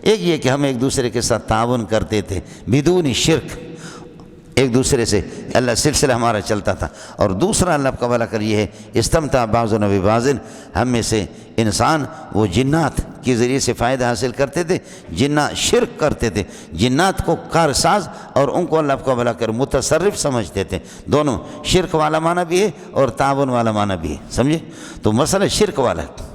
Speaker 1: ایک یہ کہ ہم ایک دوسرے کے ساتھ تعاون کرتے تھے بدون شرک، ایک دوسرے سے اللہ سلسلہ ہمارا چلتا تھا، اور دوسرا اللہ کا بھلا کر یہ ہے استمتع بعضنا ببعض، ہم میں سے انسان وہ جنات کے ذریعے سے فائدہ حاصل کرتے تھے، جنات شرک کرتے تھے، جنات کو کارساز اور ان کو اللہ کا بھلا کر متصرف سمجھتے تھے، دونوں شرک والا معنی بھی ہے اور تعاون والا معنی بھی ہے، سمجھے؟ تو مسئلہ شرک والا ہے،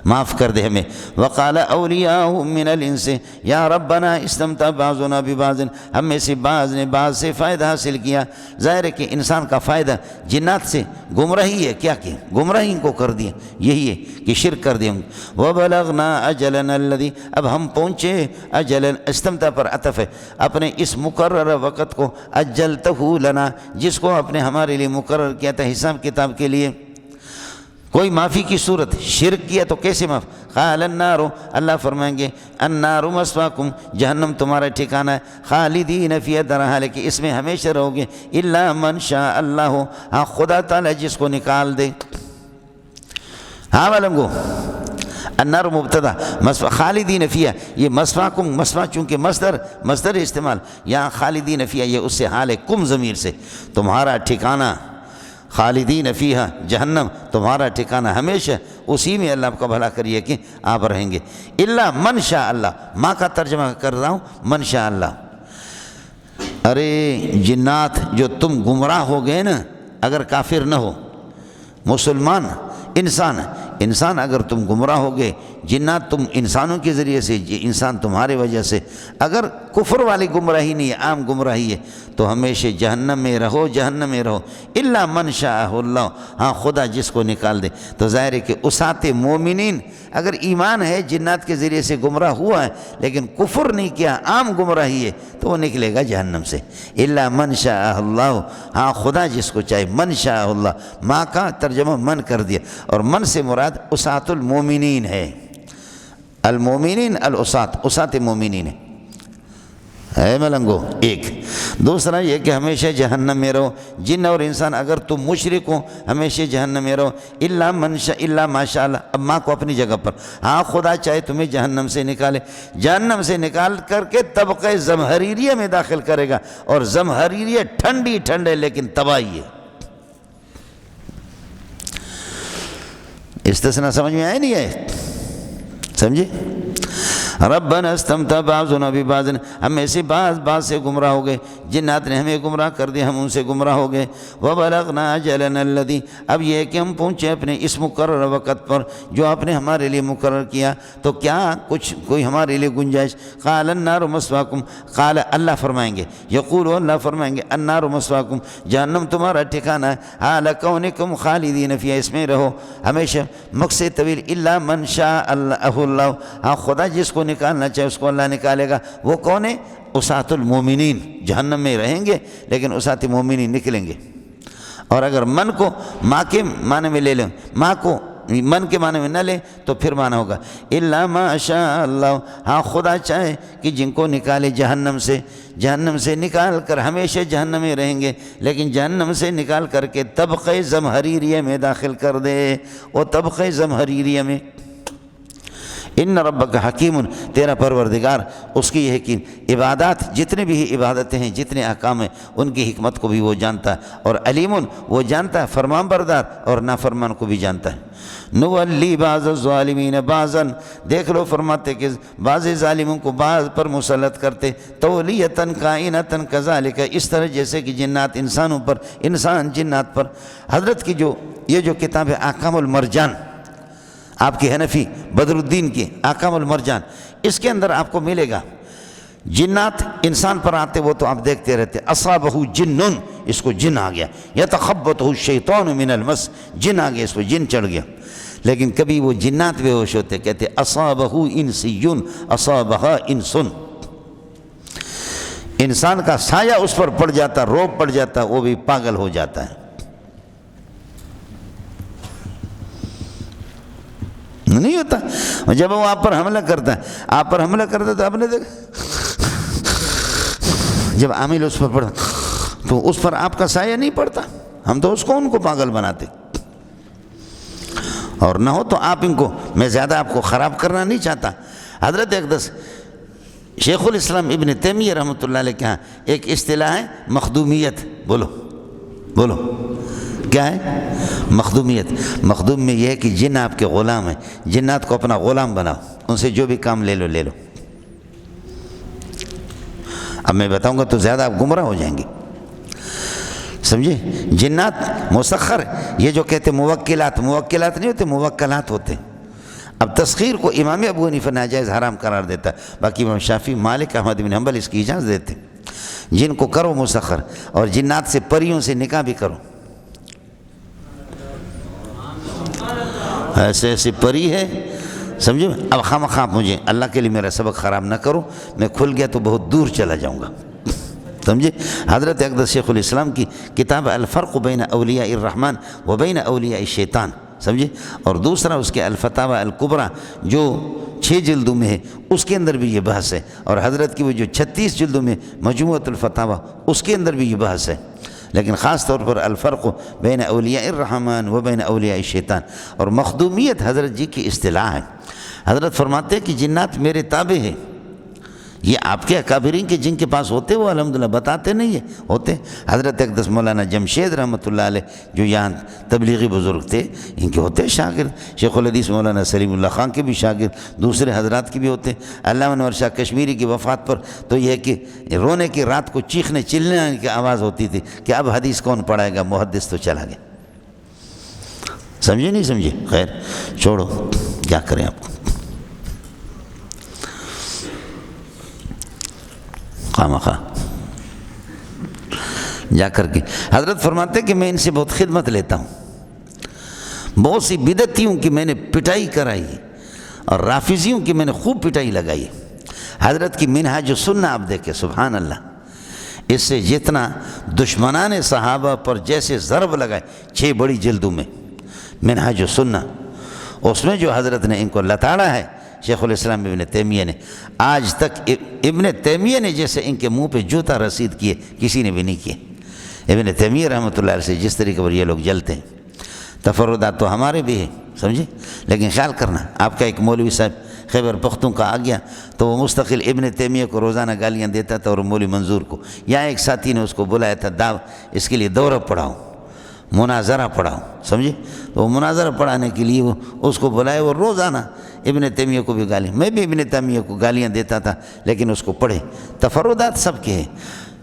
Speaker 1: معاف کر دے ہمیں۔ وقال اولیاؤہم من الانس یا ربنا استمتع بعضنا ببعض، ہم میں سے بعض نے بعض سے فائدہ حاصل کیا، ظاہر ہے کہ انسان کا فائدہ جنات سے گمراہی ہے، کیا کہ گمراہی ان کو کر دیا، یہی ہے کہ شرک کر دیا۔ وبلغنا اجلنا الذی، اب ہم پہنچے، اجلن استمتع پر عطف ہے، اپنے اس مقررہ وقت کو، اجلتہ لنا، جس کو آپ نے ہمارے لیے مقرر کیا تھا حساب کتاب کے لیے۔ کوئی معافی کی صورت، شرک کیا تو کیسے معاف؟ قال النار، اللہ فرمائیں گے النار مسواکم، جہنم تمہارا ٹھکانہ ہے، خالدین فیہا، درحال کہ اس میں ہمیشہ رہو گے، الا من شاء اللہ، ہاں خدا تعالی جس کو نکال دے۔ ہاں معلوم گو النار مبتدا، خالدین فیہا، یہ مسواکم، مسوا چونکہ مصدر استعمال، یہاں خالدین فیہا یہ اس سے حال ہے، کم ضمیر سے، تمہارا ٹھکانہ، خالدین فیہا جہنم تمہارا ٹھکانہ ہمیشہ اسی میں، اللہ آپ کا بھلا کریے کہ آپ رہیں گے۔ الا من شاء اللہ، ماں کا ترجمہ کر رہا ہوں، من شاء اللہ۔ ارے جنات جو تم گمراہ ہو گئے نا، اگر کافر نہ ہو، مسلمان انسان اگر تم گمراہ ہو گئے، جنات تم انسانوں کے ذریعے سے، انسان تمہارے وجہ سے، اگر کفر والی گمراہی نہیں ہے، عام گمراہی ہے، تو ہمیشہ جہنم میں رہو، جہنم میں رہو۔ الا من شاء اللہ، ہاں خدا جس کو نکال دے۔ تو ظاہر ہے کہ اسات مومنین اگر ایمان ہے، جنات کے ذریعے سے گمراہ ہوا ہے لیکن کفر نہیں کیا، عام گمراہی ہے، تو وہ نکلے گا جہنم سے۔ الا من شاء اللہ، ہاں خدا جس کو چاہے، من شاء اللہ، ماں کا ترجمہ من کر دیا، اور من سے مراد اسات المومنین ہے، المومنین اسات مومنین ہے ملنگو۔ ایک دوسرا یہ کہ ہمیشہ جہنم میں رہو، جن اور انسان اگر تم مشرک ہو ہمیشہ جہنم میں رہو۔ الا من شاء، الا ماشاء اللہ، اب ماں کو اپنی جگہ پر، ہاں خدا چاہے تمہیں جہنم سے نکالے، جہنم سے نکال کر کے طبقہ زمہریریہ میں داخل کرے گا، اور زمہریریہ ٹھنڈے لیکن تباہی ہے۔ استثناء سمجھ میں آئے نہیں آئے؟ سمجھے؟ ربنا استمتع بعضنا ببعض، ہم میں سے بعض سے گمراہ ہو گئے، جنات نے ہمیں گمراہ کر دیا، ہم ان سے گمراہ ہو گئے۔ وبلغنا اجلنا الذی، اب یہ ہے کہ ہم پہنچے اپنے اس مقرر وقت پر جو آپ نے ہمارے لیے مقرر کیا، تو کیا کچھ کوئی ہمارے لیے گنجائش؟ قال النار مسواکم، قال اللہ فرمائیں گے، یقول اللہ فرمائیں گے، النار مسواکم، جہنم تمہارا ٹھکانہ ہے، حال کونکم خالدین فیہا، اس میں رہو ہمیشہ، مقصد طویل، الا من شاء اللہ، ہاں خدا جس کو نکالنا چاہے اس کو اللہ نکالے گا۔ وہ کون ہے؟ اسات المومنین، جہنم میں رہیں گے لیکن اسات مومنین نکلیں گے۔ اور اگر من کو ماں کے معنی میں لے لیں، ماں کو من کے معنی میں نہ لیں تو پھر معنی ہوگا الا ما شاء اللہ، ہاں خدا چاہے کہ جن کو نکالے جہنم سے نکال کر ہمیشہ جہنم میں رہیں گے، لیکن جہنم سے نکال کر کے طبقہ زمہریریہ میں داخل کر دے، وہ طبقہ زمہریریہ میں۔ ان ربک حکیم، تیرا پروردگار اس کی یہ کہ عبادات جتنے بھی عبادتیں ہیں، جتنے احکام ہیں، ان کی حکمت کو بھی وہ جانتا ہے، اور علیم وہ جانتا ہے فرمان بردار اور نافرمان کو بھی جانتا ہے۔ نولی بعض الظالمین بعضا، دیکھ لو فرماتے کہ بعض ظالموں کو بعض پر مسلط کرتے، تولیتاً کائنتاً کذالک، اس طرح جیسے کہ جنات انسانوں پر، انسان جنات پر۔ حضرت کی یہ جو کتاب ہے احکام المرجان، آپ کی حنفی بدر الدین کی احکام المرجان، اس کے اندر آپ کو ملے گا جنات انسان پر آتے، وہ تو آپ دیکھتے رہتے، اصابہ جنن، اس کو جن آ گیا، یتخبطہ الشیطان من المس، جن آ گیا، اس کو جن چڑھ گیا۔ لیکن کبھی وہ جنات بے ہوش ہوتے، کہتے اصابہ انسیون اصابہ انسن، انسان کا سایہ اس پر پڑ جاتا، روب پڑ جاتا، وہ بھی پاگل ہو جاتا ہے۔ نہیں ہوتا جب وہ آپ پر حملہ کرتا ہے، تو آپ نے دیکھا جب عامل اس پر پڑا تو اس پر آپ کا سایہ نہیں پڑتا، ہم تو ان کو پاگل بناتے، اور نہ ہو تو آپ ان کو، میں زیادہ آپ کو خراب کرنا نہیں چاہتا۔ حضرت اقدس شیخ الاسلام ابن تیمیہ رحمۃ اللہ علیہ کے ہاں ایک اصطلاح ہے مخدومیت، بولو کیا ہے؟ مخدومیت۔ مخدوم میں یہ ہے کہ جن آپ کے غلام ہیں، جنات کو اپنا غلام بناؤ، ان سے جو بھی کام لے لو۔ اب میں بتاؤں گا تو زیادہ آپ گمراہ ہو جائیں گے، سمجھے؟ جنات مسخر، یہ جو کہتے موکلات نہیں ہوتے، موکلات ہوتے۔ اب تسخیر کو امام ابو حنیفہ ناجائز حرام قرار دیتا ہے، باقی امام شافعی، مالک، احمد بن حنبل اس کی اجازت دیتے، جن کو کرو مسخر، اور جنات سے پریوں سے نکاح بھی کرو۔ ایسے پری ہے، سمجھو؟ اب خواہ مجھے اللہ کے لیے میرا سبق خراب نہ کرو، میں کھل گیا تو بہت دور چلا جاؤں گا، سمجھے؟ حضرت اقدس شیخ الاسلام کی کتاب الفرق بین اولیاء الرحمن و بین اولیاء الشیطان، سمجھے؟ اور دوسرا اس کے الفتاوی الکبریٰ جو 6 جلدوں میں ہے، اس کے اندر بھی یہ بحث ہے، اور حضرت کی وہ جو 36 جلدوں میں مجموعۃ الفتاوی، اس کے اندر بھی یہ بحث ہے۔ لیکن خاص طور پر الفرق بین اولیاء الرحمن و بین اولیاء الشیطان، اور مخدومیت حضرت جی کی اصطلاح ہے۔ حضرت فرماتے ہیں کہ جنات میرے تابع ہیں، یہ آپ کے اکابرین کے جن کے پاس ہوتے وہ الحمدللہ بتاتے نہیں ہیں، ہوتے۔ حضرت اقدس مولانا جمشید رحمۃ اللہ علیہ جو یہاں تبلیغی بزرگ تھے، ان کے ہوتے شاگرد، شیخ الحدیث مولانا سلیم اللہ خان کے بھی شاگرد، دوسرے حضرات کے بھی ہوتے۔ علامہ انور شاہ کشمیری کی وفات پر تو یہ کہ رونے کی رات کو چیخنے چلنے کی آواز ہوتی تھی کہ اب حدیث کون پڑھائے گا، محدث تو چلا گیا۔ سمجھے نہیں سمجھے؟ خیر چھوڑو، کیا کریں آپ کو، خواہ جا کر کے۔ حضرت فرماتے کہ میں ان سے بہت خدمت لیتا ہوں، بہت سی بدعتیوں کی میں نے پٹائی کرائی ہے، اور رافضیوں کی میں نے خوب پٹائی لگائی ہے۔ حضرت کی منہاج السنہ آپ دیکھیں، سبحان اللہ، اس سے جتنا دشمنان صحابہ پر جیسے ضرب لگائے 6 بڑی جلدوں میں منہاج السنہ، اس میں جو حضرت نے ان کو لتاڑا ہے، شیخ الاسلام ابن تیمیہ نے، آج تک ابن تیمیہ نے جیسے ان کے منہ پہ جوتا رسید کیے کسی نے بھی نہیں کیے۔ ابن تیمیہ رحمۃ اللہ علیہ سے جس طریقے پر یہ لوگ جلتے ہیں، تفردات تو ہمارے بھی ہیں، سمجھے؟ لیکن خیال کرنا، آپ کا ایک مولوی صاحب خیبر پختونخوا آ گیا تو وہ مستقل ابن تیمیہ کو روزانہ گالیاں دیتا تھا، اور مولوی منظور کو، یا ایک ساتھی نے اس کو بلایا تھا اس کے لیے دورہ پڑھاؤ، مناظرہ پڑھاؤ، سمجھے؟ تو وہ مناظرہ پڑھانے کے لیے وہ اس کو بلائے، وہ روزانہ ابن تیمیہ کو بھی گالی، میں بھی ابن تیمیہ کو گالیاں دیتا تھا، لیکن اس کو پڑھے۔ تفردات سب کے ہیں،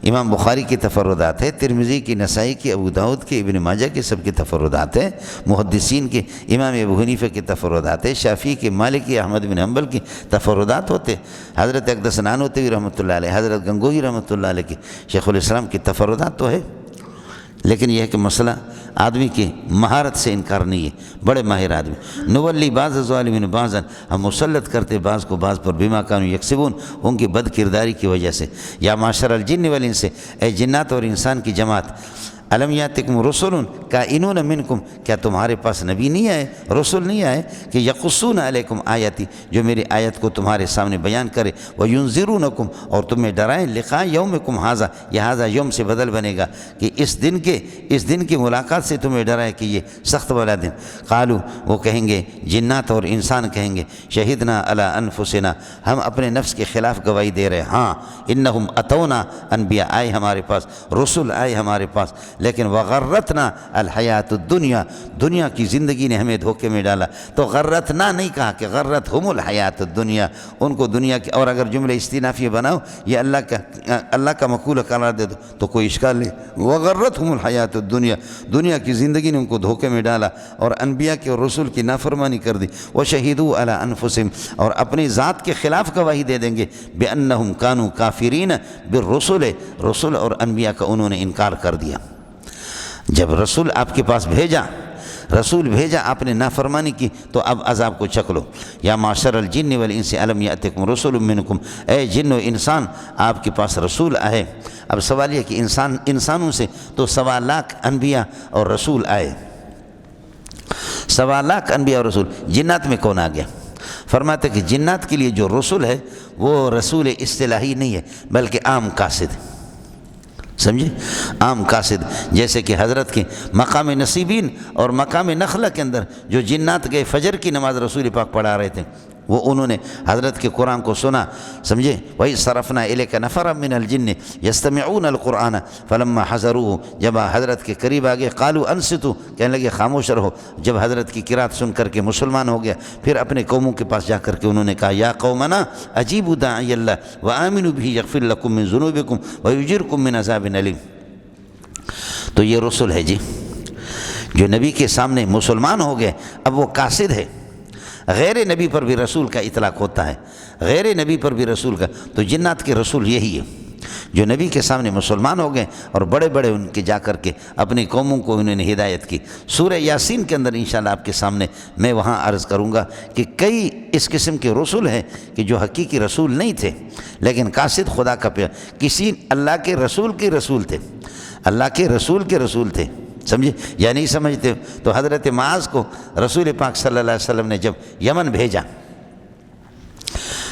Speaker 1: امام بخاری کی تفردات ہے، ترمذی کی، نسائی کی، ابو داؤد کی، ابن ماجہ کی، سب کی تفردات ہے، محدثین کے امام ابو حنیفہ کی تفردات ہے، شافعی کے، مالکی، احمد بن حنبل کی تفردات ہوتے، حضرت اقدس نانوتوی رحمۃ اللہ علیہ، حضرت گنگوہی رحمۃ اللہ علیہ کی، شیخ الاسلام کی تفردات تو ہے۔ لیکن یہ ہے کہ مسئلہ آدمی کی مہارت سے انکار نہیں ہے، بڑے ماہر آدمی۔ نولی بعض الظالمین بعضا، ہم مسلط کرتے بعض کو بعض پر، بما کانوا یکسبون، ان کی بد کرداری کی وجہ سے۔ یا معشر الجن والانس، اے جنات اور انسان کی جماعت، الم یاتکم رسل کائنون منکم، کیا تمہارے پاس نبی نہیں آئے، رسول نہیں آئے کہ یقصون علیکم آیاتی، جو میری آیت کو تمہارے سامنے بیان کرے، وینذرونکم، اور تمہیں ڈرائیں، لقاء یومکم ھذا، یہ ھذا یوم سے بدل بنے گا کہ اس دن کی ملاقات سے تمہیں ڈرائے کہ یہ سخت والا دن۔ قالوا، وہ کہیں گے، جنات اور انسان کہیں گے، شہدنا علی انفسنا، ہم اپنے نفس کے خلاف گواہی دے رہے ہیں، ہاں انہم اتونا، انبیاء آئے ہمارے پاس، رسول آئے ہمارے پاس، لیکن وغرتنا الحیات الدنیا، دنیا کی زندگی نے ہمیں دھوکے میں ڈالا۔ تو غرتنا نہیں کہا کہ غرتہم الحیات الدنیا، ان کو دنیا کی، اور اگر جملہ استئنافیہ بناؤ یہ اللہ کا مقولہ قرار دے دو تو کوئی اشکال نہیں۔ وغرتہم الحیات الدنیا، دنیا کی زندگی نے ان کو دھوکے میں ڈالا اور انبیاء کے اور رسول کی نافرمانی کر دی۔ وشہدوا علی انفسہم، اور اپنی ذات کے خلاف گواہی دے دیں گے، بانہم کانوا کافرین بالرسل، رسول اور انبیاء کا انہوں نے انکار کر دیا۔ جب رسول آپ کے پاس رسول بھیجا، آپ نے نافرمانی کی، تو اب عذاب کو چکھ لو۔ یا معشر الجن والانس الم یاتکم رسول منکم، اے جن و انسان، آپ کے پاس رسول آئے۔ اب سوال یہ کہ انسانوں سے تو 1.25 لاکھ انبیاء اور رسول آئے، 1.25 لاکھ انبیاء اور رسول، جنات میں کون آ گیا؟ فرماتے کہ جنات کے لیے جو رسول ہے وہ رسول اصطلاحی نہیں ہے بلکہ عام قاصد، سمجھے، عام قاصد، جیسے کہ حضرت کے مقام نصیبین اور مقام نخلہ کے اندر جو جنات گئے فجر کی نماز رسول پاک پڑھا رہے تھے، وہ انہوں نے حضرت کے قرآن کو سنا، سمجھے، وَإِذْ صَرَفْنَا إِلَيْكَ نَفَرًا مِّنَ الْجِنِّ يَسْتَمِعُونَ الْقُرْآنَ فَلَمَّا حَضَرُوهُ، جب حضرت کے قریب آگے، قَالُوا أَنصِتُوا، کہنے لگے خاموش رہو۔ جب حضرت کی قرات سن کر کے مسلمان ہو گیا، پھر اپنے قوموں کے پاس جا کر کے انہوں نے کہا، یا قومنا اجیبوا داعی اللہ وآمنوا به یغفر لکم من ذنوبکم ویجرکم من عذاب علیم۔ تو یہ رسول ہے جی، جو نبی کے سامنے مسلمان ہو گئے، اب وہ قاصد ہے۔ غیر نبی پر بھی رسول کا اطلاق ہوتا ہے، غیر نبی پر بھی رسول کا، تو جنات کے رسول یہی ہے جو نبی کے سامنے مسلمان ہو گئے اور بڑے بڑے ان کے جا کر کے اپنی قوموں کو انہوں نے ہدایت کی۔ سورہ یاسین کے اندر انشاءاللہ آپ کے سامنے میں وہاں عرض کروں گا کہ کئی اس قسم کے رسول ہیں کہ جو حقیقی رسول نہیں تھے لیکن قاصد خدا کا کسی اللہ کے رسول کے رسول تھے، اللہ کے رسول کے رسول تھے، سمجھے یا نہیں سمجھتے؟ تو حضرت معاذ کو رسول پاک صلی اللہ علیہ وسلم نے جب یمن بھیجا،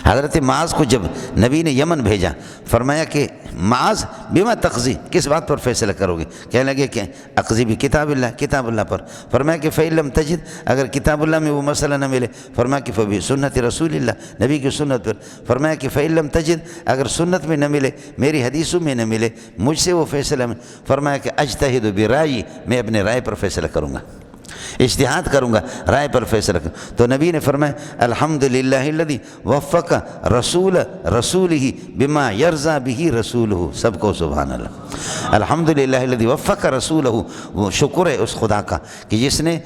Speaker 1: حضرت معاذ کو جب نبی نے یمن بھیجا، فرمایا کہ معاذ بما تقضی، کس بات پر فیصلہ کرو گے؟ کہنے لگے کہ اقضی بھی کتاب اللہ پر۔ فرمایا کہ فإن لم تجد، اگر کتاب اللہ میں وہ مسئلہ نہ ملے، فرمایا کہ فبی سنت رسول اللہ، نبی کی سنت پر۔ فرمایا کہ فإن لم تجد، اگر سنت میں نہ ملے، میری حدیثوں میں نہ ملے، مجھ سے وہ فیصلہ میں، فرمایا کہ اجتہد برائي، میں اپنے رائے پر فیصلہ کروں گا، اجتہاد کروں گا، رائے پر فیصلہ کروں۔ تو نبی نے فرمایا الحمدللہ الذی وفق رسولہ بما یرضی بہ رسولہ، سب کو سبحان اللہ، الحمدللہ الذی وفق رسولہ، وہ شکر ہے اس خدا کا کہ جس نے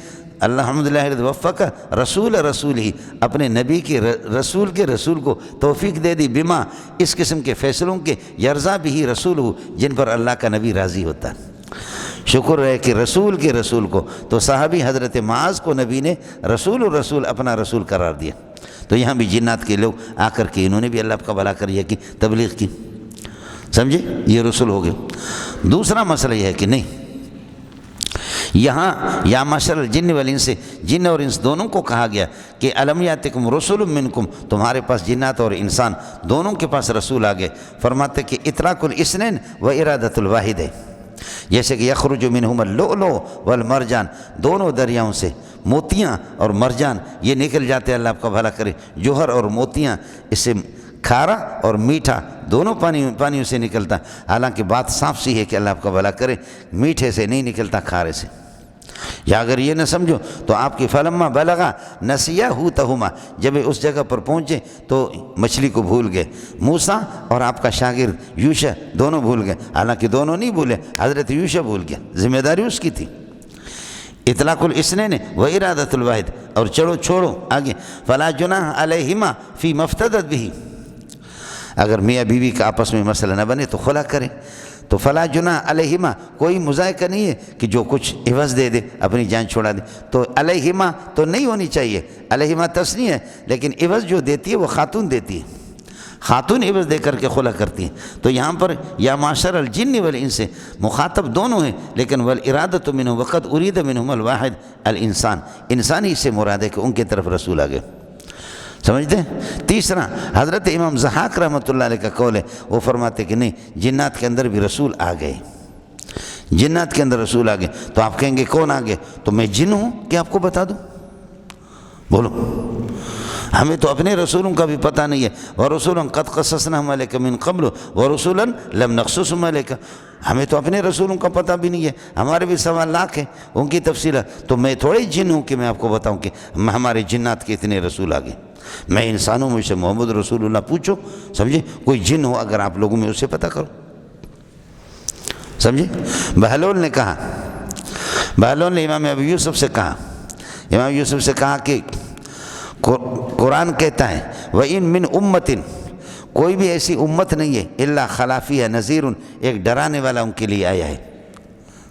Speaker 1: الحمدللہ الذی وفق رسولہ، اپنے نبی کے رسول کو توفیق دے دی، بما، اس قسم کے فیصلوں کے، یرضی بہ رسولہ، جن پر اللہ کا نبی راضی ہوتا ہے۔ شکر ہے کہ رسول کے رسول کو، تو صحابی حضرت معاذ کو نبی نے رسول اپنا رسول قرار دیا۔ تو یہاں بھی جنات کے لوگ آ کر کے انہوں نے بھی اللہ کا بھلا کیا کی، تبلیغ کی، سمجھے، یہ رسول ہو گئے۔ دوسرا مسئلہ یہ ہے کہ نہیں، یہاں یا معشر الجن والانس، جن اور انس دونوں کو کہا گیا کہ الم یاتکم رسول منکم، تمہارے پاس جنات اور انسان دونوں کے پاس رسول آ گئے۔ فرماتے کہ اطلاق الاثنین و ارادۃ الواحد ہے، جیسے کہ یخرج منہم اللؤلؤ والمرجان، دونوں دریاؤں سے موتیاں اور مرجان یہ نکل جاتے ہیں، اللہ آپ کا بھلا کرے۔ جوہر اور موتیاں، اس سے کھارا اور میٹھا دونوں پانیوں سے نکلتا، حالانکہ بات صاف سی ہے کہ اللہ آپ کا بھلا کرے، میٹھے سے نہیں نکلتا، کھارے سے، یا اگر یہ نہ سمجھو تو آپ کی فلما بلغا نسیا حوتہما، جب اس جگہ پر پہنچے تو مچھلی کو بھول گئے۔ موسیٰ اور آپ کا شاگرد یوشع دونوں بھول گئے، حالانکہ دونوں نہیں بھولے، حضرت یوشع بھول گیا، ذمہ داری اس کی تھی۔ اطلاق الاسنین و ارادۃ الواحد، اور چلو چھوڑو آگے، فلا جناح علیہما فی مفتدت بھی، اگر میاں بیوی کا آپس میں مسئلہ نہ بنے تو خلا کریں، تو فلا جناح علیہما، کوئی مذائقہ نہیں ہے کہ جو کچھ عوض دے دے اپنی جان چھوڑا دے، تو علیہما تو نہیں ہونی چاہیے، علیہما تثنیہ ہے، لیکن عوض جو دیتی ہے وہ خاتون دیتی ہے، خاتون عوض دے کر کے خلا کرتی ہیں۔ تو یہاں پر یا معاشر الجن والانس مخاطب دونوں ہیں، لیکن والارادۃ منہ وقد ارید منہم الواحد الانسان، انسانی سے مراد ہے کہ ان کی طرف رسول آ گئے، سمجھتے ہیں؟ تیسرا حضرت امام ضحاک رحمۃ اللہ علیہ کا قول ہے، وہ فرماتے کہ نہیں، جنات کے اندر بھی رسول آ گئے، جنات کے اندر رسول آ گئے۔ تو آپ کہیں گے کون آ گئے؟ تو میں جن ہوں کہ آپ کو بتا دوں؟ بولو، ہمیں تو اپنے رسولوں کا بھی پتہ نہیں ہے، وَرُسُولًا قَدْ قَصَصْنَاهُمْ عَلَيْكَ مِن قَبْلُ وَرُسُولًا لَمْ نَقْصُصْهُمْ عَلَيْكَ، ہمیں تو اپنے رسولوں کا پتہ بھی نہیں ہے، ہمارے بھی 1.25 لاکھ ہیں، ان کی تفصیلات، تو میں تھوڑے جن ہوں کہ میں آپ کو بتاؤں کہ ہمارے جنات کے اتنے رسول آ گئے۔ میں انسانوں میں سے محمد رسول اللہ پوچھو، سمجھے؟ کوئی جن ہو اگر آپ لوگوں میں، اسے پتہ کرو، سمجھے؟ بہلول نے کہا، بہلول نے امام ابو یوسف سے کہا، امام یوسف سے کہا کہ قرآن کہتا ہے وَإِن مِّن أُمَّةٍ، کوئی بھی ایسی امت نہیں ہے الا خلا فیہا نذیر، ایک ڈرانے والا ان کے لیے آیا ہے،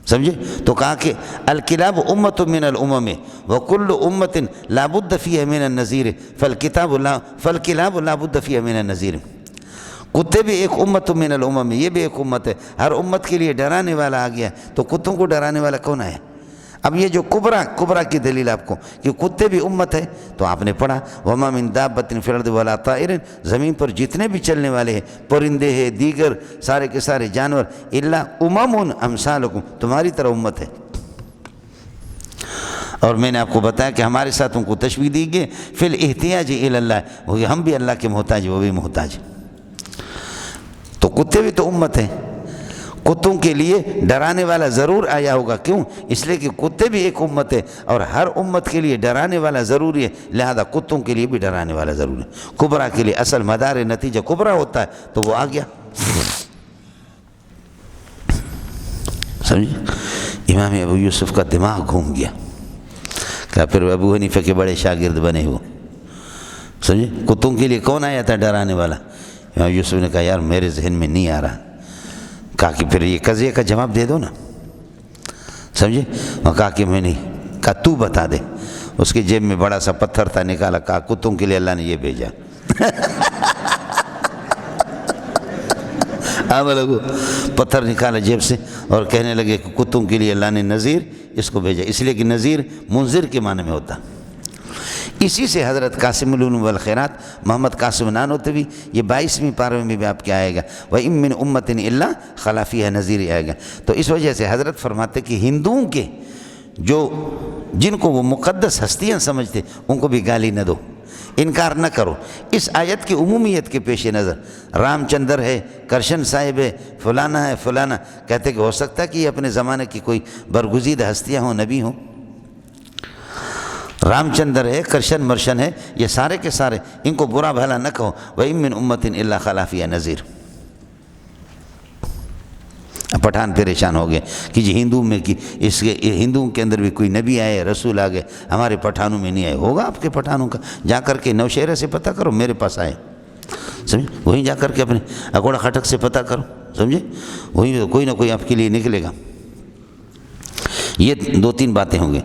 Speaker 1: سمجھے؟ تو کہا کہ الکلاب امت من الامم وکل امت لا بد فیہا من النذیر فالکلاب لا بد فیہا من النذیر، کتے بھی ایک امت من الامم، یہ بھی ایک امت ہے، ہر امت کے لیے ڈرانے والا آ گیا، تو کتوں کو ڈرانے والا کون ہے؟ اب یہ جو کبرا کی دلیل آپ کو کہ کتے بھی امت ہے، تو آپ نے پڑھا وما من دابۃ فی الارض ولا طائر، زمین پر جتنے بھی چلنے والے ہیں، پرندے ہیں، دیگر سارے کے سارے جانور، الا امم امثالکم، تمہاری طرح امت ہے۔ اور میں نے آپ کو بتایا کہ ہمارے ساتھ ان کو تشبیہ دی گئی فی الاحتیاج الی اللہ، وہ ہم بھی اللہ کے محتاج، وہ بھی محتاج، تو کتے بھی تو امت ہیں، کتوں کے لیے ڈرانے والا ضرور آیا ہوگا، کیوں؟ اس لیے کہ کتے بھی ایک امت ہے، اور ہر امت کے لیے ڈرانے والا ضروری ہے، لہذا کتوں کے لیے بھی ڈرانے والا ضروری ہے۔ کبرا کے لیے اصل مدار نتیجہ کبرا ہوتا ہے، تو وہ آ گیا، سمجھے؟ امام ابو یوسف کا دماغ گھوم گیا، کہ پھر ابو حنیفہ کے بڑے شاگرد بنے ہو، سمجھے؟ کتوں کے لیے کون آیا تھا ڈرانے والا؟ امام یوسف نے کہا یار میرے ذہن میں نہیں آ رہا، کہا کہ پھر یہ قضیے کا جواب دے دو نا، سمجھے؟ وہ کہا کہ میں نہیں، کہا تو بتا دے، اس کی جیب میں بڑا سا پتھر تھا، نکالا، کہا کتوں کے لیے اللہ نے یہ بھیجا۔ لوگوں پتھر نکالا جیب سے اور کہنے لگے کہ کتوں کے لیے اللہ نے نذیر اس کو بھیجا، اس لیے کہ نذیر منذر کے معنی میں ہوتا۔ اسی سے حضرت قاسم العلوم والخیرات محمد قاسم نانوتوی، یہ 22ویں پارے میں بھی آپ کیا آئے گا وَإِن مِّن أُمَّةٍ إِلَّا خَلَا فِيهَا نَذِيرٌ آئے گا۔ تو اس وجہ سے حضرت فرماتے کہ ہندوؤں کے جو جن کو وہ مقدس ہستیاں سمجھتے ان کو بھی گالی نہ دو، انکار نہ کرو، اس آیت کی عمومیت کے پیش نظر، رام چندر ہے، کرشن صاحب ہے، فلانا ہے، فلانا، کہتے کہ ہو سکتا ہے کہ یہ اپنے زمانے کی کوئی برگزیدہ ہستیاں ہوں، نبی ہوں، رام چندر ہے، کرشن مرشن ہے، یہ سارے کے سارے، ان کو برا بھلا نہ کہو، وَإِن مِّن أُمَّةٍ إِلَّا خَلَا فِيهَا نَذِيرٌ۔ پٹھان پریشان ہو گئے کہ جی ہندو میں کی اس کے ہندوؤں کے اندر بھی کوئی نبی آئے، رسول آ گئے، ہمارے پٹھانوں میں نہیں آئے، ہوگا آپ کے پٹھانوں کا، جا کر کے نوشہرہ سے پتہ کرو، میرے پاس آئے، سمجھے؟ وہیں جا کر کے اپنے اکوڑا خٹک سے پتہ کرو، سمجھے؟ وہیں کوئی نہ کوئی آپ کے لیے نکلے گا۔ یہ 2-3 باتیں ہوں گے،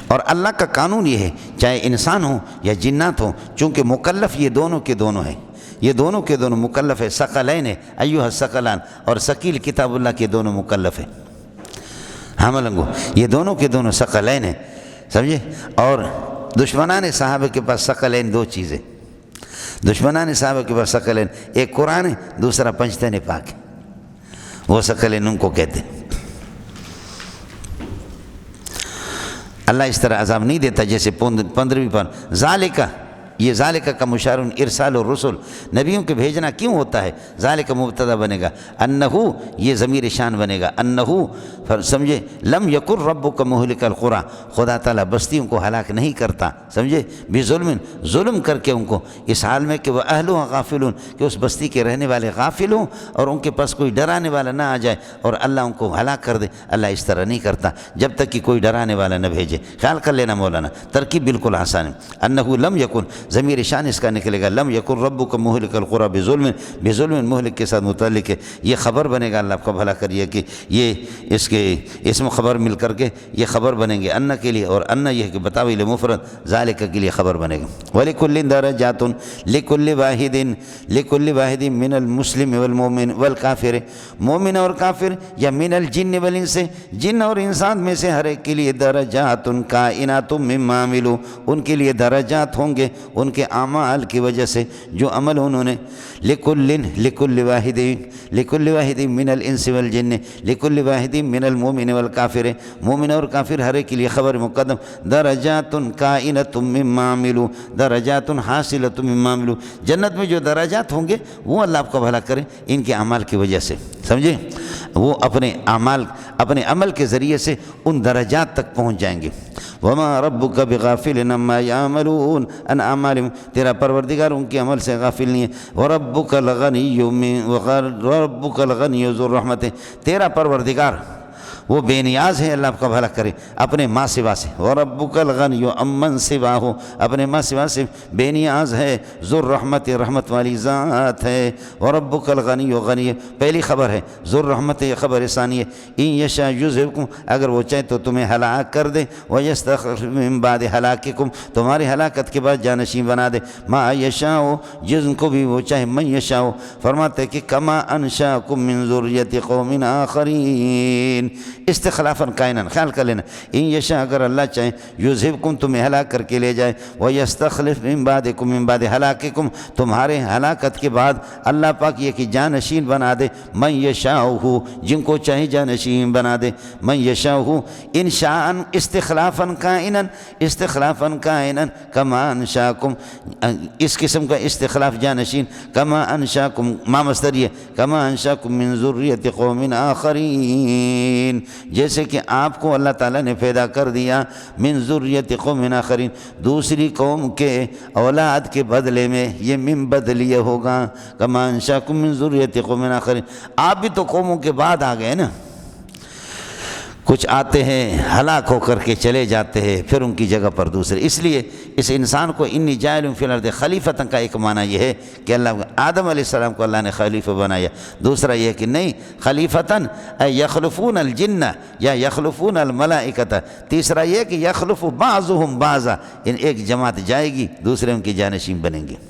Speaker 1: اور اللہ کا قانون یہ ہے چاہے انسان ہوں یا جنات ہوں، چونکہ مکلف یہ دونوں کے دونوں ہیں، یہ دونوں کے دونوں مکلف ہے، ثقلین ہے، ایھا الثقلان، اور ثقیل کتاب اللہ کے دونوں مکلف ہیں، حملنگو، یہ دونوں کے دونوں ثقلین ہیں، سمجھے؟ اور دشمنان صحابہ کے پاس ثقلین 2 چیزیں، دشمنان صحابہ کے پاس ثقلین، ایک قرآن ہے، دوسرا پنجتن پاک ہے، وہ ثقلین ان کو کہتے ہیں۔ اللہ اس طرح عذاب نہیں دیتا جیسے 15ویں پر ذالکہ، یہ ذالک کا مشار ارسال الرسل، نبیوں کے بھیجنا کیوں ہوتا ہے؟ ذالک مبتدا بنے گا، انہو یہ ضمیر شان بنے گا، انہو سمجھے، لم یکن ربک مہلک القری، خدا تعالیٰ بستیوں کو ہلاک نہیں کرتا، سمجھے، بظلم، ظلم کر کے ان کو، اس حال میں کہ وہ اہلها غافلون، کہ اس بستی کے رہنے والے غافل ہوں اور ان کے پاس کوئی ڈرانے والا نہ آ جائے اور اللہ ان کو ہلاک کر دے۔ اللہ اس طرح نہیں کرتا جب تک کہ کوئی ڈرانے والا نہ بھیجے۔ خیال کر لینا مولانا، ترکیب بالکل آسان ہے۔ انہو لم یکن، ضمیر شان اس کا نکلے گا، لم یکن ربک مہلک القری بظلم، بظلم مہلک کے ساتھ متعلق ہے، یہ خبر بنے گا، اللہ آپ کا بھلا کریے کہ یہ اس کے اسم خبر مل کر کے یہ خبر بنیں گے ان کے لیے، اور ان یہ کہ بتاویل مفرد ذالک کے لیے خبر بنے گا۔ وَلِكُلٍّ دَرَجَاتٌ لِكُلِّ وَاحِدٍ من المسلم والمومن والکافر، مومن اور کافر، یا من الجن والانس، جن اور انسان میں سے ہر ایک کے لیے درجات کائنات مما عملوا، ان کے لیے درجات ہوں گے ان کے اعمال کی وجہ سے جو عمل انہوں نے۔ لِكُلِّ واحد من الانس والجن لِكُلِّ واحد من المؤمن والکافر، مومن اور کافر ہر ایک کے لیے خبر مقدم، درجات کائنات مما عملوا، درجات حاصلۃ مما عملوا، جنت میں جو درجات ہوں گے وہ اللہ آپ کو بھلا کرے ان کے اعمال کی وجہ سے، سمجھے، وہ اپنے اعمال، اپنے عمل کے ذریعے سے ان درجات تک پہنچ جائیں گے۔ وما ربک بغافل عما یعملون ان اعمالہم، تیرا پروردگار ان کے عمل سے غافل نہیں ہے۔ وربک الغنی ذو الرحمت، تیرا پروردگار وہ بے نیاز ہے، اللہ آپ کا بھلا کرے، اپنے ماں سوا سے۔ وَرَبُّكَ الْغَنِيُّ عَمَّن سِوَاهُ، اپنے ماں سوا سے بے نیاز ہے، ذو الرحمت، رحمت والی ذات ہے۔ وَرَبُّكَ الْغَنِيُّ، غنی پہلی خبر ہے، ذو الرحمت یہ خبر ثانی ہے۔ إِن يَشَأْ يُذْهِبْكُمْ، اگر وہ چاہے تو تمہیں ہلاک کر دے، وَيَسْتَخْلِفْ مِن بَعْدِ هَلَاكِكُمْ، تمہاری ہلاکت کے بعد جانشین بنا دے، مَا يَشَاءُ، جن کو بھی وہ چاہے، مَن يَشَاءُ، فرماتے کہ كَمَا أَنشَأَكُم مِّن ذُرِّيَّةِ قَوْمٍ آخَرِينَ، استخلافاً کائناً، خیال کر لینا، ان یشاء، اگر اللہ چاہے، یذہبکم، تمہیں ہلاک کر کے لے جائے، ویستخلف من بعدکم، من بعد ہلاککم، تمہارے ہلاکت کے بعد اللہ پاک یہ کہ جانشین بنا دے، من یشاء، جن کو چاہے جانشین بنا دے، من یشاء انشاء استخلافاً کائناً، استخلافاً کائناً، کما انشاکم، اس قسم کا استخلاف جانشین، کما انشاکم، ما مصدریہ، کما انشاکم من ذریت قوم آخرین، جیسے کہ آپ کو اللہ تعالیٰ نے پیدا کر دیا من ذریت قوم آخرین، دوسری قوم کے اولاد کے بدلے میں، یہ من بدلیہ ہوگا، کما انشاکم من ذریت قوم آخرین، آپ بھی تو قوموں کے بعد آ گئے نا، کچھ آتے ہیں ہلاک ہو کر کے چلے جاتے ہیں، پھر ان کی جگہ پر دوسرے، اس لیے اس انسان کو انی جاعل فی الارض خلیفۃ کا ایک معنی یہ ہے کہ اللہ آدم علیہ السلام کو اللہ نے خلیفہ بنایا، دوسرا یہ کہ نہیں خلیفتاً یخلفون الجن یا یخلفون الملائکۃ، تیسرا یہ کہ یخلف بعضهم بعضا، ان ایک جماعت جائے گی دوسرے ان کی جانشین بنیں گے،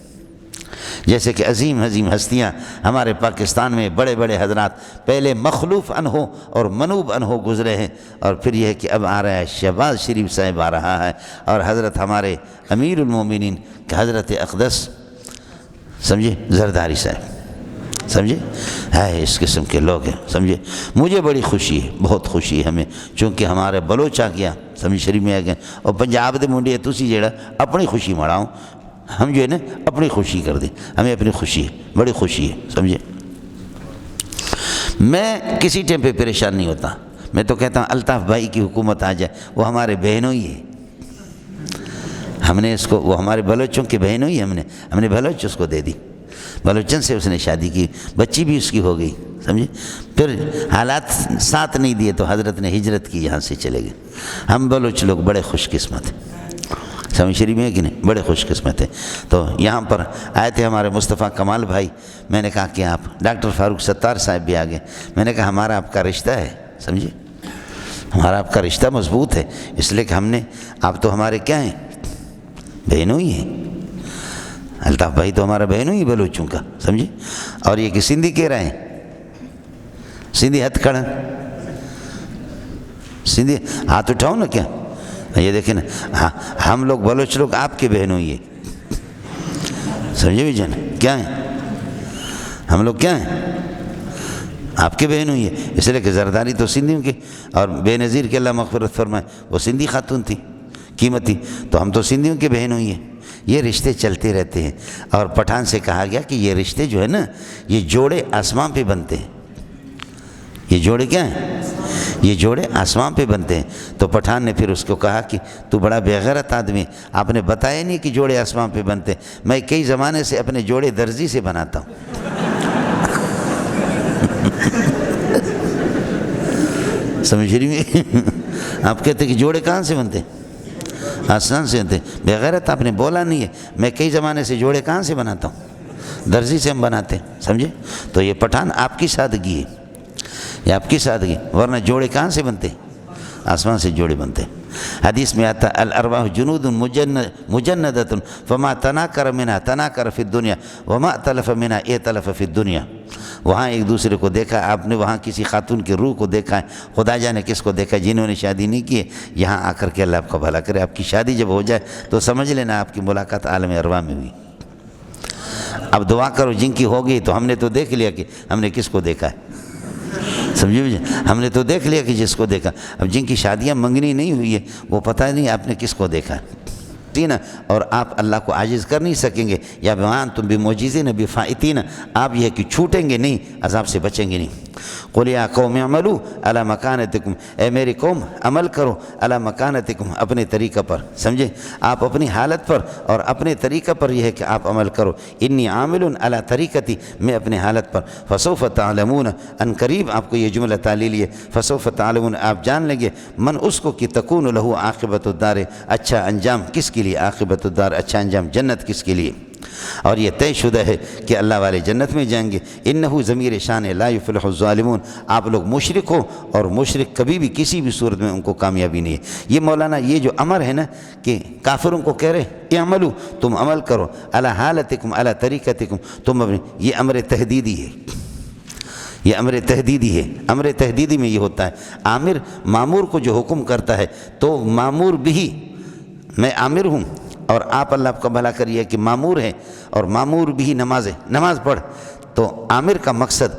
Speaker 1: جیسے کہ عظیم عظیم ہستیاں ہمارے پاکستان میں بڑے بڑے حضرات پہلے مخلوف انہو اور منوب انہو گزرے ہیں، اور پھر یہ ہے کہ اب آ رہا ہے شہباز شریف صاحب آ رہا ہے، اور حضرت ہمارے امیر المومنین کہ حضرت اقدس، سمجھے، زرداری صاحب، سمجھے، ہے اس قسم کے لوگ ہیں، سمجھے، مجھے بڑی خوشی ہے، بہت خوشی ہے ہمیں، چونکہ ہمارے بلوچ آ گیا، سمجھ شریف میں آ گئے، اور پنجاب دے منڈی ہے، تسی جیڑا اپنی خوشی مڑاؤں، ہم جو ہے نا اپنی خوشی کر دیں، ہمیں اپنی خوشی ہے، بڑی خوشی ہے، سمجھے۔ میں کسی ٹائم پہ پریشان نہیں ہوتا، میں تو کہتا ہوں الطاف بھائی کی حکومت آ جائے، وہ ہمارے بہنوں ہی ہے، ہم نے اس کو، وہ ہمارے بلوچوں کے بہنوں ہی، ہم نے بلوچ اس کو دے دی، بلوچن سے اس نے شادی کی، بچی بھی اس کی ہو گئی، سمجھے، پھر حالات ساتھ نہیں دیے تو حضرت نے ہجرت کی، یہاں سے چلے گئے۔ ہم بلوچ لوگ بڑے خوش قسمت ہیں، سمجھ شریف میں کہ نہیں، بڑے خوش قسمت ہیں۔ تو یہاں پر آئے تھے ہمارے مصطفیٰ کمال بھائی، میں نے کہا کہ آپ، ڈاکٹر فاروق ستار صاحب بھی آگے، میں نے کہا ہمارا آپ کا رشتہ ہے، سمجھے، ہمارا آپ کا رشتہ مضبوط ہے، اس لیے کہ ہم نے، آپ تو ہمارے کیا ہیں، بہنوں ہی ہیں، الطاف بھائی تو ہمارا بہنوں ہی بلوچوں کا، سمجھے، اور یہ کہ سندھی کہہ رہے ہیں، سندھی ہتھ کھڑا، سندھی ہاتھ اٹھاؤ نا، کیا یہ دیکھیں نا، ہاں ہم لوگ بلوچ لوگ آپ کے بہنوں ہی ہیں، سمجھے بھی جان، کیا ہیں ہم لوگ، کیا ہیں آپ کے بہنوں ہی ہیں، اس لیے کہ زرداری تو سندھیوں کی، اور بے نظیر کے اللہ مغفرت فرمائے وہ سندھی خاتون تھی قیمتی، تو ہم تو سندھیوں کے بہنوں ہی ہیں، یہ رشتے چلتے رہتے ہیں، اور پٹھان سے کہا گیا کہ یہ رشتے جو ہے نا یہ جوڑے آسمان پہ بنتے ہیں۔ یہ جوڑے کیا ہیں؟ یہ جوڑے آسمان پہ بنتے ہیں۔ تو پٹھان نے پھر اس کو کہا کہ تو بڑا بے غیرت آدمی، آپ نے بتایا نہیں کہ جوڑے آسمان پہ بنتے ہیں، میں کئی زمانے سے اپنے جوڑے درزی سے بناتا ہوں۔ سمجھ رہی ہیں؟ آپ کہتے ہیں کہ جوڑے کہاں سے بنتے ہیں؟ آسمان سے بنتے ہیں۔ بے غیرت، آپ نے بولا نہیں ہے، میں کئی زمانے سے جوڑے کہاں سے بناتا ہوں؟ درزی سے ہم بناتے ہیں، سمجھے؟ تو یہ پٹھان آپ کی سادگی ہے، یہ آپ کی سادگی، ورنہ جوڑے کہاں سے بنتے ہیں؟ آسمان سے جوڑے بنتے ہیں۔ حدیث میں آتا الارواح جنود مجندۃ فما تناکر منها تناکر فی الدنیا وما ائتلف منها ائتلف فی الدنیا۔ وہاں ایک دوسرے کو دیکھا، آپ نے وہاں کسی خاتون کی روح کو دیکھا ہے، خدا جانے کس کو دیکھا جنہوں نے شادی نہیں کی ہے، یہاں آ کر کے اللہ آپ کا بھلا کرے، آپ کی شادی جب ہو جائے تو سمجھ لینا آپ کی ملاقات عالم ارواح میں ہوئی۔ اب دعا کرو جن کی ہو گئی، تو ہم نے تو دیکھ لیا کہ ہم نے کس کو دیکھا ہے، سمجھے مجھے؟ ہم نے تو دیکھ لیا کہ جس کو دیکھا۔ اب جن کی شادیاں منگنی نہیں ہوئی ہے وہ پتہ نہیں آپ نے کس کو دیکھا ہے نا، اور آپ اللہ کو عاجز کر نہیں سکیں گے، یا بیان تم بھی معجزین بھی فائتین، آپ یہ کہ چھوٹیں گے نہیں، عذاب سے بچیں گے نہیں۔ قل یا قوم اعملوا علی مکانتکم، اے میری قوم عمل کرو علی مکانتکم، اپنے طریقہ پر، سمجھے؟ آپ اپنی حالت پر اور اپنے طریقہ پر یہ ہے کہ آپ عمل کرو۔ انی عامل علی طریقتی، میں اپنے حالت پر، فسوف تعلمون، ان قریب آپ کو یہ جملہ تعلیلی ہے، فسوف تعلمون، آپ جان لیں گے، من اس کو کہ تکون لہ عاقبۃ الدار، اچھا انجام کس کے لیے، عاقبۃ الدار اچھا انجام جنت کس کے لیے، اور یہ طے شدہ ہے کہ اللہ والے جنت میں جائیں گے۔ انہو ضمیر شان ہے، لا یفلح الظالمون، آپ لوگ مشرک ہو اور مشرک کبھی بھی کسی بھی صورت میں ان کو کامیابی نہیں ہے۔ یہ مولانا یہ جو امر ہے نا کہ کافروں کو کہہ رہے اعملوا، تم عمل کرو، علی حالتکم علی طریقتکم، تم اپنی، یہ امر تحدیدی ہے، یہ امر تحدیدی ہے۔ امر تحدیدی میں یہ ہوتا ہے عامر مامور کو جو حکم کرتا ہے تو مامور بھی، میں عامر ہوں اور آپ اللہ کا بھلا کریے کہ مامور ہیں، اور مامور بھی نماز پڑھ، تو عامر کا مقصد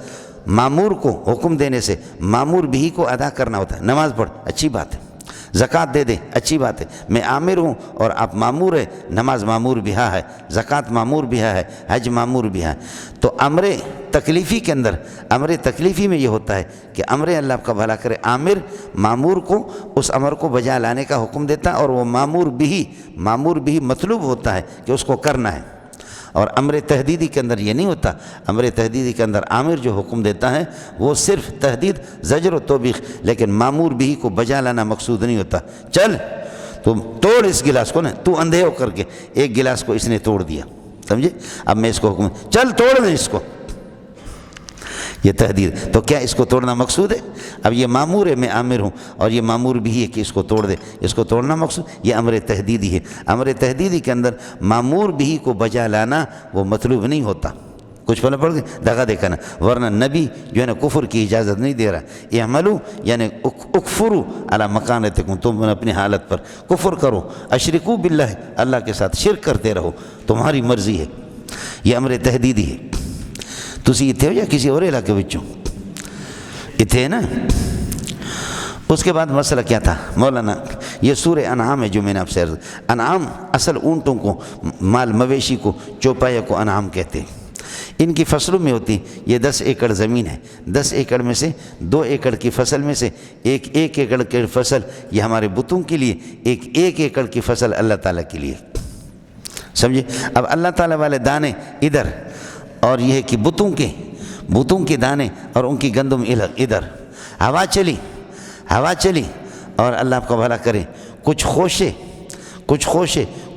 Speaker 1: مامور کو حکم دینے سے مامور بھی کو ادا کرنا ہوتا ہے۔ نماز پڑھ اچھی بات ہے، زکوٰۃ دے دے اچھی بات ہے، میں عامر ہوں اور آپ مامور ہے، نماز مامور بہا ہے، زکوٰۃ مامور بہا ہے، حج مامور بہا ہے۔ تو امر تکلیفی کے اندر، امر تکلیفی میں یہ ہوتا ہے کہ امر اللہ کا بھلا کرے، عامر مامور کو اس امر کو بجا لانے کا حکم دیتا ہے، اور وہ مامور بھی مطلوب ہوتا ہے کہ اس کو کرنا ہے۔ اور امر تحدیدی کے اندر یہ نہیں ہوتا، امر تحدیدی کے اندر عامر جو حکم دیتا ہے وہ صرف تحدید، زجر و توبیخ، لیکن مامور بھی کو بجا لانا مقصود نہیں ہوتا۔ چل تم توڑ اس گلاس کو نا، تو اندھے ہو کر کے ایک گلاس کو اس نے توڑ دیا، سمجھے؟ اب میں اس کو حکم، چل توڑ دیں اس کو، یہ تحدید۔ تو کیا اس کو توڑنا مقصود ہے؟ اب یہ مامور ہے، میں عامر ہوں، اور یہ مامور بھی ہے کہ اس کو توڑ دے، اس کو توڑنا مقصود، یہ امر تحدیدی ہے۔ امر تحدیدی کے اندر مامور بھی کو بجا لانا وہ مطلوب نہیں ہوتا۔ کچھ پہلے پڑھ کے دھگا دیکھا نا، ورنہ نبی جو ہے نا کفر کی اجازت نہیں دے رہا۔ اعملوا یعنی اکفروا علی مکانتکم، تم اپنی حالت پر کفر کرو، اشرکوا باللہ، اللہ کے ساتھ شرک کرتے رہو، تمہاری مرضی ہے، یہ امر تحدیدی ہے۔ تسی اتنے ہو یا کسی اور علاقے بچوں اتنے ہے نا۔ اس کے بعد مسئلہ کیا تھا مولانا؟ یہ سورہ انعام ہے جو میں نے آپ سے عرض، انعام اصل اونٹوں کو، مال مویشی کو، چوپایا کو انعام کہتے ہیں۔ ان کی فصلوں میں ہوتی، یہ 10 ایکڑ زمین ہے، 10 ایکڑ میں سے 2 ایکڑ کی فصل میں سے ایک ایکڑ کی فصل یہ ہمارے بتوں کے لیے، ایک ایکڑ کی فصل اللہ تعالیٰ کے لیے، سمجھے؟ اب اللہ تعالیٰ والے دانے ادھر، اور یہ ہے کہ بتوں کے دانے اور ان کی گندم ادھر، ہوا چلی اور اللہ آپ کا بھلا کرے، کچھ خوشے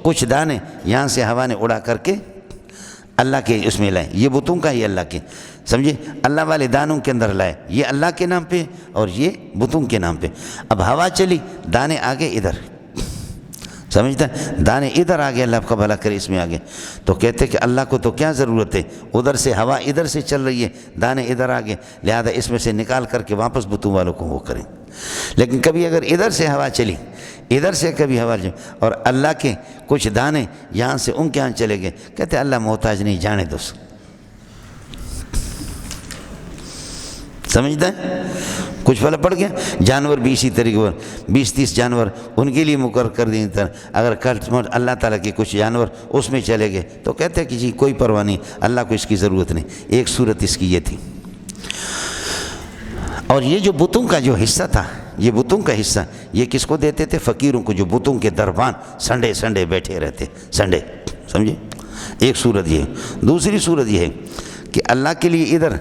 Speaker 1: کچھ دانے یہاں سے ہوا نے اڑا کر کے اللہ کے اس میں لائے، یہ بتوں کا ہی اللہ کے، سمجھے؟ اللہ والے دانوں کے اندر لائے، یہ اللہ کے نام پہ اور یہ بتوں کے نام پہ۔ اب ہوا چلی، دانے آگے ادھر، سمجھتا ہے؟ دانے ادھر آگے، اللہ آپ کا بھلا کرے اس میں آگے، تو کہتے کہ اللہ کو تو کیا ضرورت ہے، ادھر سے ہوا ادھر سے چل رہی ہے، دانے ادھر آگے، لہذا اس میں سے نکال کر کے واپس بتوں والوں کو وہ کریں۔ لیکن کبھی اگر ادھر سے ہوا چلی، ادھر سے کبھی ہوا چلی، اور اللہ کے کچھ دانے یہاں سے ان کے یہاں چلے گئے، کہتے اللہ محتاج نہیں، جانے دو، سمجھتا ہے؟ کچھ فرق پڑ گیا؟ جانور بھی اسی طریقے پر 20-30 جانور ان کے لیے مقرر کر دیں. اگر کل اللہ تعالیٰ کے کچھ جانور اس میں چلے گئے تو کہتے ہیں کہ جی کوئی پرواہ نہیں، اللہ کو اس کی ضرورت نہیں. ایک صورت اس کی یہ تھی. اور یہ جو بتوں کا جو حصہ تھا، یہ بتوں کا حصہ یہ کس کو دیتے تھے؟ فقیروں کو، جو بتوں کے دربان سنڈے بیٹھے رہتے سنڈے. سمجھے؟ ایک صورت یہ. دوسری صورت یہ ہے کہ اللہ کے لیے ادھر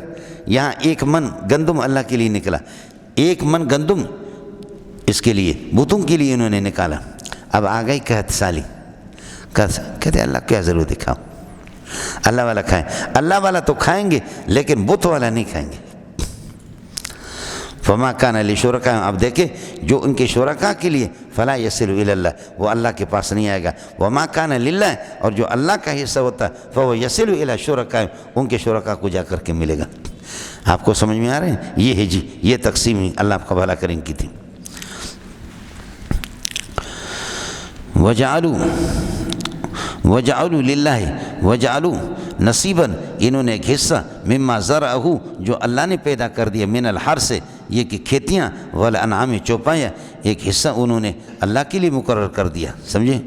Speaker 1: یہاں 1 من گندم اللہ کے لیے نکلا. 1 من گندم اس کے لیے بتوں کے لیے انہوں نے نکالا. اب آ گئی قحط سالی. کہتے اللہ کیا ضرورت ہے، کھاؤ، اللہ والا کھائیں. اللہ والا تو کھائیں گے لیکن بت والا نہیں کھائیں گے. فما کان لشرکاء، اب دیکھیں جو ان کے شرکاء کے لیے فلا یصل الی اللہ، وہ اللہ کے پاس نہیں آئے گا. وما کان للہ، اور جو اللہ کا حصہ ہوتا ہے فهو یصل الی شرکاء، ان کے شرکاء کو جا کر کے ملے گا. آپ کو سمجھ میں آ رہے ہیں؟ یہ ہے جی، یہ تقسیم اللہ آپ کا بھلا کریں کی تھی. وجعلوا للہ وجعلوا نصیباً، انہوں نے ایک حصہ مما زرعہ، جو اللہ نے پیدا کر دیا، من الحرث، یہ کہ کھیتیاں، والانعام، چوپایاں، ایک حصہ انہوں نے اللہ کے لیے مقرر کر دیا. سمجھے؟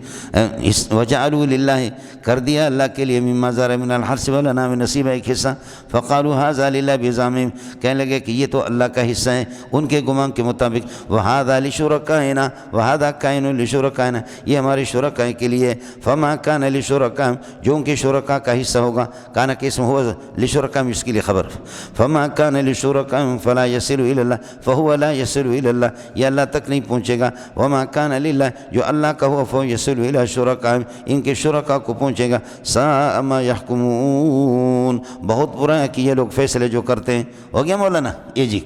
Speaker 1: وجعلوا للہ، کر دیا اللہ کے لیے، مما زرع من الحرث والانعام نصیبا، ایک حصہ. فقالوا ھذا للہ بزعمہم، کہنے لگے کہ یہ تو اللہ کا حصہ ہے ان کے گمان کے مطابق. وھذا لشرکائنا وھذا کائن لشرکائنا، یہ ہمارے شرکاء کے لیے. فما کان لشرکائہم، جو ان کے شرکاء کا حصہ ہوگا، کانا کے اسم ہوا لشرکائہم، اس کے لیے خبر. فما کان لشرکائہم فلا یصل الی اللہ فهو لا یصل الی اللہ، یہ اللہ تک نہیں پہنچے گا. وما کان للہ، جو اللہ کا ہوا فهو یصل الی شرکائہم، ان کے شرکاء کو پہنچے گا. ساء ما یحکمون، بہت برا ہے کہ یہ لوگ فیصلے جو کرتے ہیں. ہو گیا مولانا؟ یہ جی.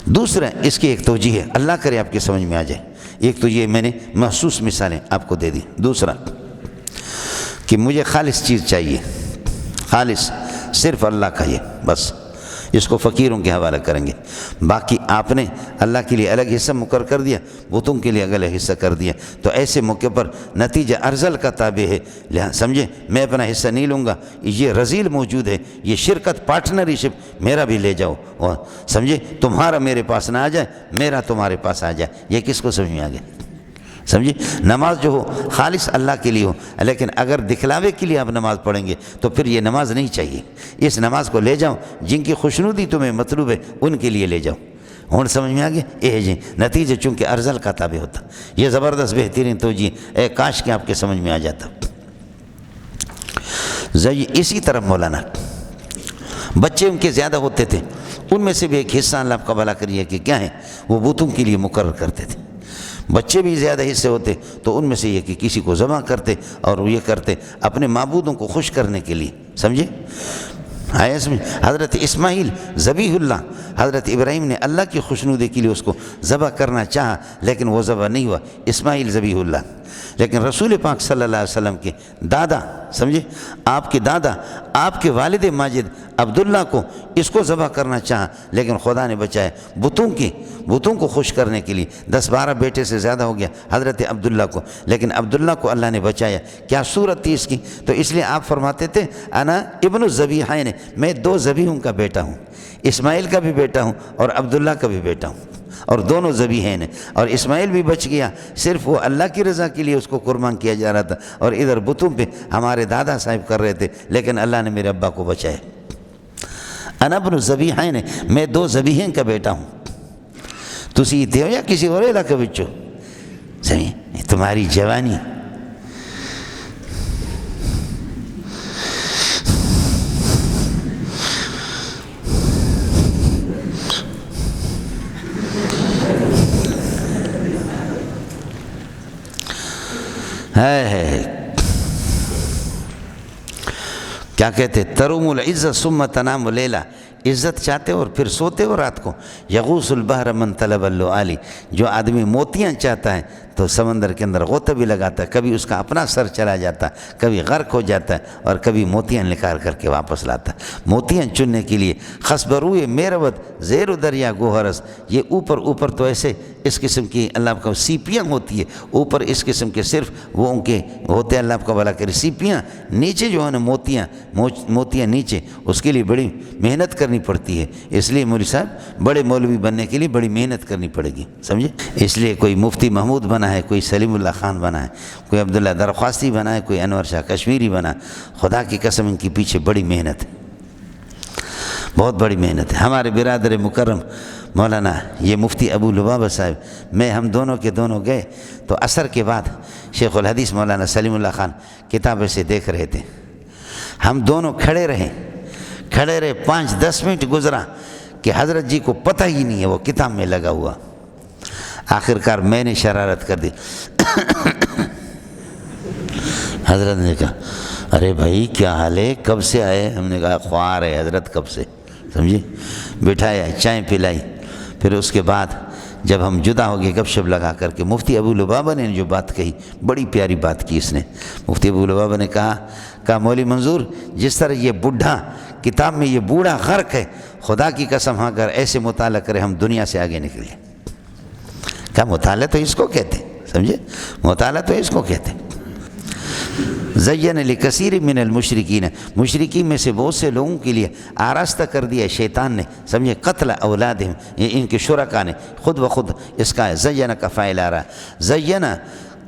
Speaker 1: دوسرا اس کی ایک توجیہ ہے، اللہ کرے آپ کے سمجھ میں آ جائے. ایک تو یہ میں نے محسوس مثالیں آپ کو دے دی. دوسرا کہ مجھے خالص چیز چاہیے، خالص صرف اللہ کا، یہ بس، اس کو فقیروں کے حوالہ کریں گے. باقی آپ نے اللہ کے لیے الگ حصہ مقرر کر دیا، بتوں کے لیے الگ حصہ کر دیا. تو ایسے موقع پر نتیجہ ارذل کا تابع ہے. سمجھے؟ میں اپنا حصہ نہیں لوں گا، یہ رذیل موجود ہے، یہ شرکت، پارٹنرشپ، میرا بھی لے جاؤ. اور سمجھے؟ تمہارا میرے پاس نہ آ جائے، میرا تمہارے پاس آ جائے. یہ کس کو سمجھ میں آ گیا؟ سمجھے؟ نماز جو ہو خالص اللہ کے لیے ہو، لیکن اگر دکھلاوے کے لیے آپ نماز پڑھیں گے تو پھر یہ نماز نہیں چاہیے. اس نماز کو لے جاؤ، جن کی خوشنودی تمہیں مطلوب ہے ان کے لیے لے جاؤ. ہوں سمجھ میں آ گیا؟ یہ جی نتیجہ چونکہ ارذل کا تابع ہوتا. یہ زبردست بہترین توجیہ، اے کاش کہ آپ کے سمجھ میں آ جاتا. اسی طرح مولانا بچے ان کے زیادہ ہوتے تھے، ان میں سے بھی ایک حصہ اللہ آپ کا بھلا کریے کہ کیا ہے، وہ بتوں کے لیے مقرر کرتے تھے. بچے بھی زیادہ حصے ہوتے تو ان میں سے یہ کہ کسی کو ذبح کرتے، اور وہ یہ کرتے اپنے معبودوں کو خوش کرنے کے لیے. سمجھے؟ حضرت اسماعیل ذبیح اللہ، حضرت ابراہیم نے اللہ کی خوشنودی کے لیے اس کو ذبح کرنا چاہا لیکن وہ ذبح نہیں ہوا. اسماعیل ذبیح اللہ. لیکن رسول پاک صلی اللہ علیہ وسلم کے دادا، سمجھے، آپ کے دادا، آپ کے والد ماجد عبداللہ کو اس کو ذبح کرنا چاہا لیکن خدا نے بچایا. بتوں کو خوش کرنے کے لیے 10-12 بیٹے سے زیادہ ہو گیا حضرت عبداللہ کو، لیکن عبداللہ کو اللہ نے بچایا. کیا صورت تھی اس کی؟ تو اس لیے آپ فرماتے تھے انا ابن الذبیحین، میں 2 ذبیحوں کا بیٹا ہوں، اسماعیل کا بھی بیٹا ہوں اور عبداللہ کا بھی بیٹا ہوں، اور دونوں ذبیحین ہیں. اور اسماعیل بھی بچ گیا، صرف وہ اللہ کی رضا کے لیے اس کو قربان کیا جا رہا تھا، اور ادھر بتوں پہ ہمارے دادا صاحب کر رہے تھے، لیکن اللہ نے میرے ابا کو بچایا. انا ابن الذبیحین، میں 2 ذبیحین کا بیٹا ہوں. تسی تے ہو یا کسی اور علاقے بچو؟ سمجھے؟ تمہاری جوانی ہے کیا کہتے؟ تروم العزت ثم تنام لیلا، عزت چاہتے اور پھر سوتے ہو رات کو. یغوث البحر من طلب اللؤلی، جو آدمی موتیاں چاہتا ہے تو سمندر کے اندر غوطہ بھی لگاتا ہے، کبھی اس کا اپنا سر چلا جاتا ہے، کبھی غرق ہو جاتا ہے، اور کبھی موتیاں نکال کر کے واپس لاتا ہے. موتیاں چننے کے لیے خسبروئے میروت زیر دریا گوہرس، یہ اوپر تو ایسے اس قسم کی اللہ کا سیپیاں ہوتی ہے، اوپر اس قسم کے صرف وہ ان کے ہوتے ہیں، اللہ کا بھلا کرے، سیپیاں. نیچے جو ہے نا موتیاں نیچے، اس کے لیے بڑی محنت کرنی کرنی پڑتی ہے، اس لیے مولوی صاحب بڑے مولوی بننے کے لیے بڑی محنت کرنی پڑے گی، سمجھے؟ اس لیے کوئی مفتی محمود بنا ہے، کوئی سلیم اللہ خان بنا ہے، کوئی عبداللہ درخواستی بنا ہے، کوئی انور شاہ کشمیری بنا ہے، خدا کی قسم ان کے پیچھے بڑی محنت ہے، بہت بڑی محنت ہے۔ ہمارے برادر مکرم مولانا یہ مفتی ابو لبابہ صاحب، میں ہم دونوں کے دونوں گئے تو عصر کے بعد شیخ الحدیث مولانا سلیم اللہ خان کتابیں سے دیکھ رہے تھے، ہم دونوں کھڑے رہے 5-10 منٹ گزرا کہ حضرت جی کو پتہ ہی نہیں ہے وہ کتاب میں لگا ہوا۔ آخر کار میں نے شرارت کر دی، حضرت نے کہا ارے بھائی کیا حال ہے، کب سے آئے؟ ہم نے کہا خوار ہے حضرت کب سے، سمجھے؟ بٹھایا، چائے پلائی، پھر اس کے بعد جب ہم جدا ہو گئے گپ شپ لگا کر کے مفتی ابو لبابہ نے جو بات کہی بڑی پیاری بات کی اس نے۔ مفتی ابو لبابہ نے کہا مولوی منظور جس طرح یہ بڈھا کتاب میں یہ بوڑھا غرق ہے، خدا کی قسم اگر ایسے مطالعہ کرے ہم دنیا سے آگے نکلیں۔ کہا مطالعہ تو اس کو کہتے ہیں، سمجھے؟ مطالعہ تو اس کو کہتے ہیں۔ زین لکثیر من المشرکین، مشرکین میں سے بہت سے لوگوں کے لیے آراستہ کر دیا شیطان نے، سمجھے؟ قتل اولادہم، ان کے شرکا نے، خود بخود اس کا زین کا فاعل آ رہا ہے، زین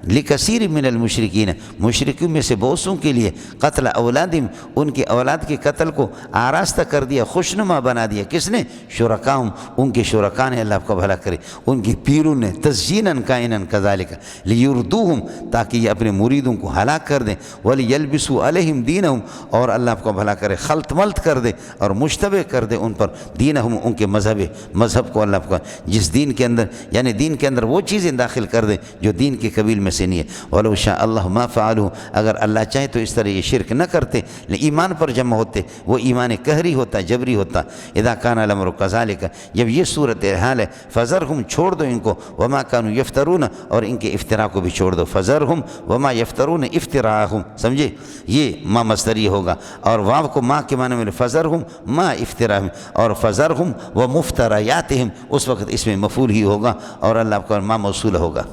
Speaker 1: لکثیر من المشرکین، مشرکین میں سے بہت سوں کے لیے قتل اولادہم، ان کی اولاد کے قتل کو آراستہ کر دیا، خوشنما بنا دیا، کس نے؟ شرکاہم، ان کے شرکا نے، اللہ آپ کو بھلا کرے، ان کی پیروں نے، تزییناً کائناً کذالک لیردوہم، تاکہ یہ اپنے مریدوں کو ہلاک کر دیں، ولیلبسوا علیہم دینہم، اور اللہ آپ کو بھلا کرے خلط ملط کر دے اور مشتبہ کر دے ان پر دینہم، ان کے مذہب کو، اللہ آپ کو جس دین کے اندر، یعنی دین کے اندر وہ چیزیں داخل کر دے جو دین کے قبیل میں سے نہیں ہے۔ وَلَوْ شَاءَ اللَّهُ مَا فَعَلُوا، اگر اللہ چاہے تو اس طرح یہ شرک نہ کرتے، ایمان پر جمع ہوتے، وہ ایمان قہری ہوتا، جبری ہوتا۔ اذا كان الامر كذلك، جب یہ صورت حال ہے، فذرهم، چھوڑ دو ان کو، وما كانوا يفترون، اور ان کے افتراء کو بھی چھوڑ دو، فذرهم وما يفترون افتراءهم، سمجھے؟ یہ ما مصدری ہوگا، اور واو کو ما کے معنی میں فذرهم ما افتراءهم، اور فذرهم ومفترياتهم اس وقت اس میں مفعول ہی ہوگا اور اللہ کا ما موصول ہوگا۔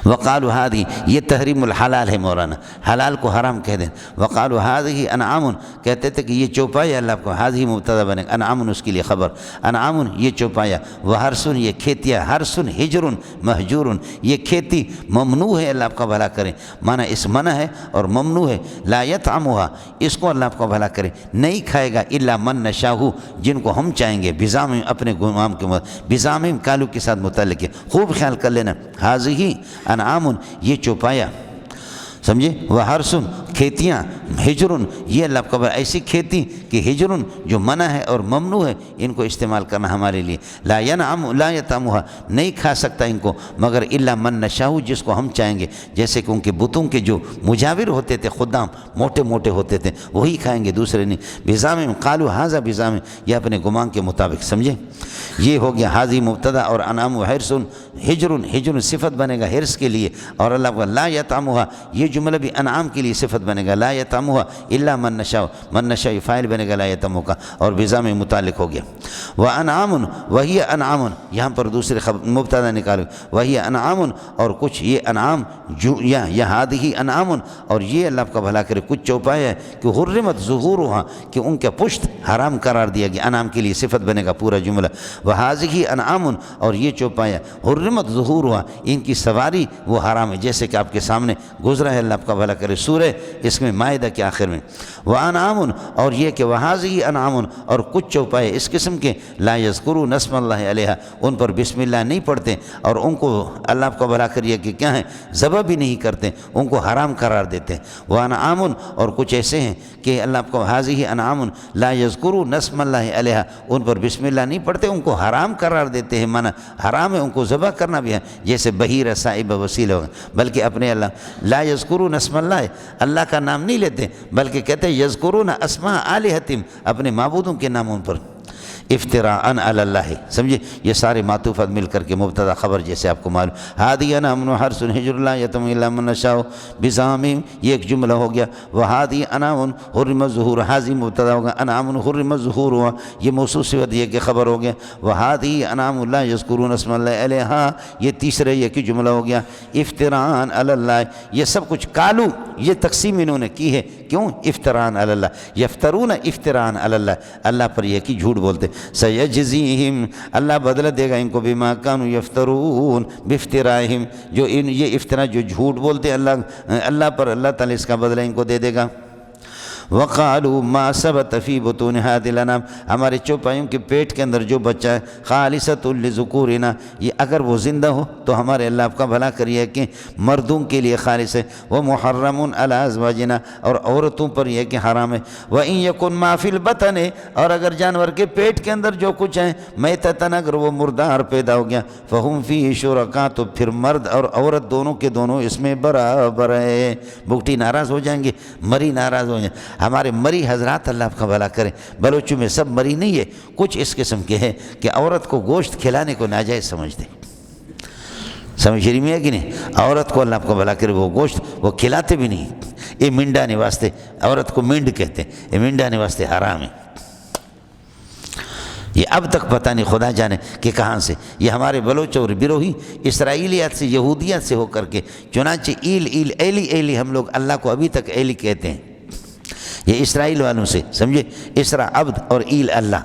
Speaker 1: وقالوا هذه، یہ تحریم الحلال ہے مولانا، حلال کو حرام کہہ دیں۔ وقالوا هذه انعام، کہتے تھے کہ یہ چوپایا، اللہ کو هذه مبتدا بنے گا، انعام اس کے لیے خبر، انعام یہ چوپایا، وحرسن یہ کھیتیاں، حرسن ہجر مہجور، یہ کھیتی ممنوع ہے، اللہ آپ کا بھلا کرے، مانا اس منع ہے اور ممنوع ہے، لا یطعمها، اس کو اللہ آپ کا بھلا کرے نہیں کھائے گا، الا من نشاء، جن کو ہم چاہیں گے، بزام اپنے گمان کے بزام کالو کے ساتھ متعلق ہے، خوب خیال کر لینا، هذه انعام یہ چوپایا، سمجھے؟ وحرسن کھیتیاں، ہجرن یہ اللہ کا ایسی کھیتی کہ ہجرن جو منع ہے اور ممنوع ہے، ان کو استعمال کرنا ہمارے لیے، لا ینعم لا یطعمها، نہیں کھا سکتا ان کو مگر الا من نشاء، جس کو ہم چاہیں گے، جیسے کہ ان کے بتوں کے جو مجاور ہوتے تھے، خدام موٹے موٹے ہوتے تھے، وہی کھائیں گے، دوسرے نہیں۔ بزام قالوا هذا بزام، یہ اپنے گمان کے مطابق، سمجھے؟ یہ ہو گیا حاضی مبتدا، اور انعام حرسن ہجرن، ہجرن صفت بنے گا حرس کے لیے، اور اللہ کا لا یطعمها، یہ جملہ بھی انعام کے لیے صفت بنے گا، لا یطعمها الا من نشاء، من نشاء فاعل بنے گا لا یطعمها کا، اور بزام متعلق ہو گیا۔ وانعام وہی انعام، یہاں پر دوسرے مبتدا نکالو، وہی انعام، اور کچھ یہ انعام جو یا هذه انعام، اور یہ اللہ کا بھلا کرے کچھ چوپایا ہے کہ حرمت ظہورها، کہ ان کا پشت حرام قرار دیا گیا، انعام کے لیے صفت بنے گا پورا جملہ، وهذه انعام، اور یہ چوپایا حرمت ظہورها، ان کی سواری وہ حرام ہے، جیسے کہ آپ کے سامنے گزرا ہے، اللہ آپ کا بھلا کرے سورہ اس میں مائدہ کے آخر میں، وانعام، اور یہ کہ وهذه انعام، اور کچھ چوپائے اس قسم کے لا یذکرون اسم اللہ علیہا، ان پر بسم اللہ نہیں پڑھتے، اور ان کو اللہ آپ کا بھلا کریے کہ کیا ہے ذبح بھی نہیں کرتے، ان کو حرام قرار دیتے ہیں۔ وانعام، اور کچھ ایسے ہیں کہ اللہ آپ کو هذه انعام لا یذکرون اسم اللہ علیہا، ان پر بسم اللہ نہیں پڑھتے، ان کو حرام قرار دیتے ہیں، مانا حرام ہے ان کو ذبح کرنا بھی ہے، جیسے بحیرہ صائبہ وسیلہ، بلکہ اپنے اللہ لا یذکرون اسم اللہ، اللہ کا نام نہیں لیتے، بلکہ کہتے ہیں یذکرون اسماء آلہتہم، اپنے معبودوں کے ناموں پر۔ افتراءً علی اللہ، سمجھے؟ یہ سارے معطوفات مل کر کے مبتدا خبر جیسے آپ کو معلوم. ہادی انعام حرث حجر لا یتم الا من نشاء بزعمہم، یہ ایک جملہ ہو گیا. وہادی انعام حرم الظہور، حاضی مبتدا ہوگا، انعام حرم الظہور ہوا، یہ موصوف صفت یہ کہ خبر ہو گیا. وہادی انعام لا یذکرون اسم اللہ علیہا، یہ تیسرے یہ کہ جملہ ہو گیا. افتراءً علی اللہ، یہ سب کچھ کالو، یہ تقسیم انہوں نے کی ہے. کیوں؟ افتراءً علی اللہ، یفترون افتراءً علی اللہ، اللہ پر یہ کہ جھوٹ بولتے. سیجزیہم، اللہ بدلہ دے گا ان کو بما کانوا یفترون بافترائہم، جو یہ افطرا جو جھوٹ بولتے اللہ پر، اللہ تعالیٰ اس کا بدلہ ان کو دے دے گا. وقالوا ما ثبت فی بطون هذه الانام، ہمارے چوپایوں کے پیٹ کے اندر جو بچہ ہے، خالصۃ لذکورنا، یہ اگر وہ زندہ ہو تو ہمارے اللہ آپ کا بھلا کریے کہ مردوں کے لیے خالص ہے. وہ محرم علی ازواجنا، اور عورتوں پر یہ کہ حرام ہے. وان یکن ما فی البطن، اور اگر جانور کے پیٹ کے اندر جو کچھ ہے میتۃ، اگر وہ مردار پیدا ہو گیا، فہم فیہ شرکاء، تو پھر مرد اور عورت دونوں کے دونوں اس میں برابر ہے. بگٹی ناراض ہو جائیں گے، مری ناراض ہو جائیں. ہمارے مری حضرات اللہ آپ کا بھلا کریں، بلوچوں میں سب مری نہیں ہے، کچھ اس قسم کے ہیں کہ عورت کو گوشت کھلانے کو ناجائز سمجھتے. سمجھ رہی میں ہے کہ نہیں؟ عورت کو اللہ آپ کا بھلا کرے وہ گوشت وہ کھلاتے بھی نہیں. یہ منڈانے واسطے، عورت کو منڈ کہتے ہیں، یہ منڈانے واسطے حرام ہے. یہ اب تک پتہ نہیں خدا جانے کہ کہاں سے یہ ہمارے بلوچ اور بروہی اسرائیلیات سے، یہودیات سے ہو کر کے، چنانچہ ایل ایلی ہم لوگ اللہ کو ابھی تک ایلی کہتے ہیں. یہ اسرائیل والوں سے، سمجھے؟ اسرا عبد اور ایل اللہ،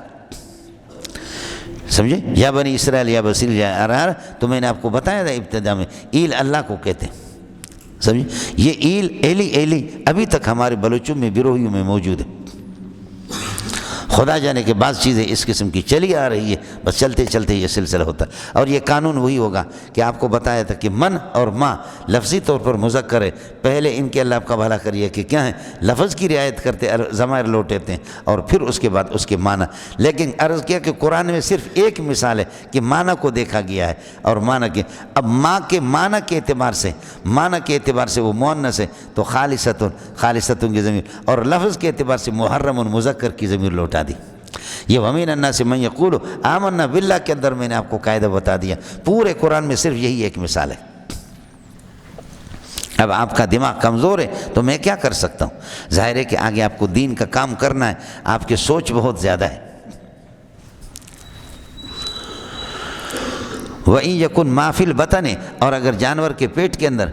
Speaker 1: سمجھے؟ یا بنی اسرائیل یا بسیل یا ارار، تو میں نے آپ کو بتایا تھا ابتدا میں، ایل اللہ کو کہتے ہیں. سمجھے؟ یہ ایلی ابھی تک ہمارے بلوچوں میں، بروہیوں میں موجود ہے. خدا جانے کے بعض چیزیں اس قسم کی چلی آ رہی ہے، بس چلتے چلتے یہ سلسلہ ہوتا ہے. اور یہ قانون وہی ہوگا کہ آپ کو بتایا تھا کہ من اور ماں لفظی طور پر مذکر ہے، پہلے ان کے اللہ آپ کا بھلا کریے کہ کیا ہے، لفظ کی رعایت کرتے، ضمائر لوٹتے ہیں، اور پھر اس کے بعد اس کے معنی. لیکن عرض کیا کہ قرآن میں صرف ایک مثال ہے کہ معنی کو دیکھا گیا ہے، اور معنی کے اب ماں کے معنی کے اعتبار سے وہ مؤنث ہے تو خالصۃ کی ضمیر، اور لفظ کے اعتبار سے محرم مذکر کی ضمیر لوٹا دی. یہ وَمِنَ النَّاسِ مَن يَقُولُ آمَنَّا بِاللَّهِ کے اندر میں نے آپ کو قاعدہ بتا دیا. پورے قرآن میں صرف یہی ایک مثال ہے. اب آپ کا دماغ کمزور ہے تو میں کیا کر سکتا ہوں؟ ظاہر ہے کہ آگے آپ کو دین کا کام کرنا ہے، آپ کی سوچ بہت زیادہ ہے. وَإِن يَكُن مَا فِي الْبَطَنِ، اور اگر جانور کے پیٹ کے اندر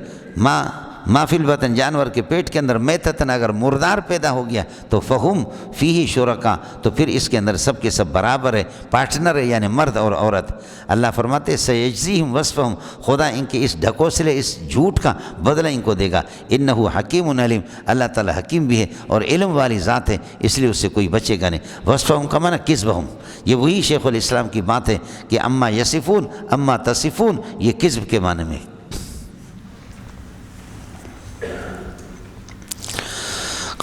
Speaker 1: ما فی البطن، جانور کے پیٹ کے اندر میتتن، اگر مردار پیدا ہو گیا تو فہم فیہ شرکاء، تو پھر اس کے اندر سب کے سب برابر ہے، پارٹنر ہے، یعنی مرد اور عورت. اللہ فرماتے سیجزیہم وصفہم، خدا ان کے اس ڈھکوسلے، اس جھوٹ کا بدلہ ان کو دے گا. انہ حکیم علیم، اللہ تعالیٰ حکیم بھی ہے اور علم والی ذات ہے، اس لیے اس سے کوئی بچے گا نہیں. وصفہم کا معنی کذبہم، یہ وہی شیخ الاسلام کی بات ہے کہ اما یصفون اما تصفون، یہ کذب کے معنی میں.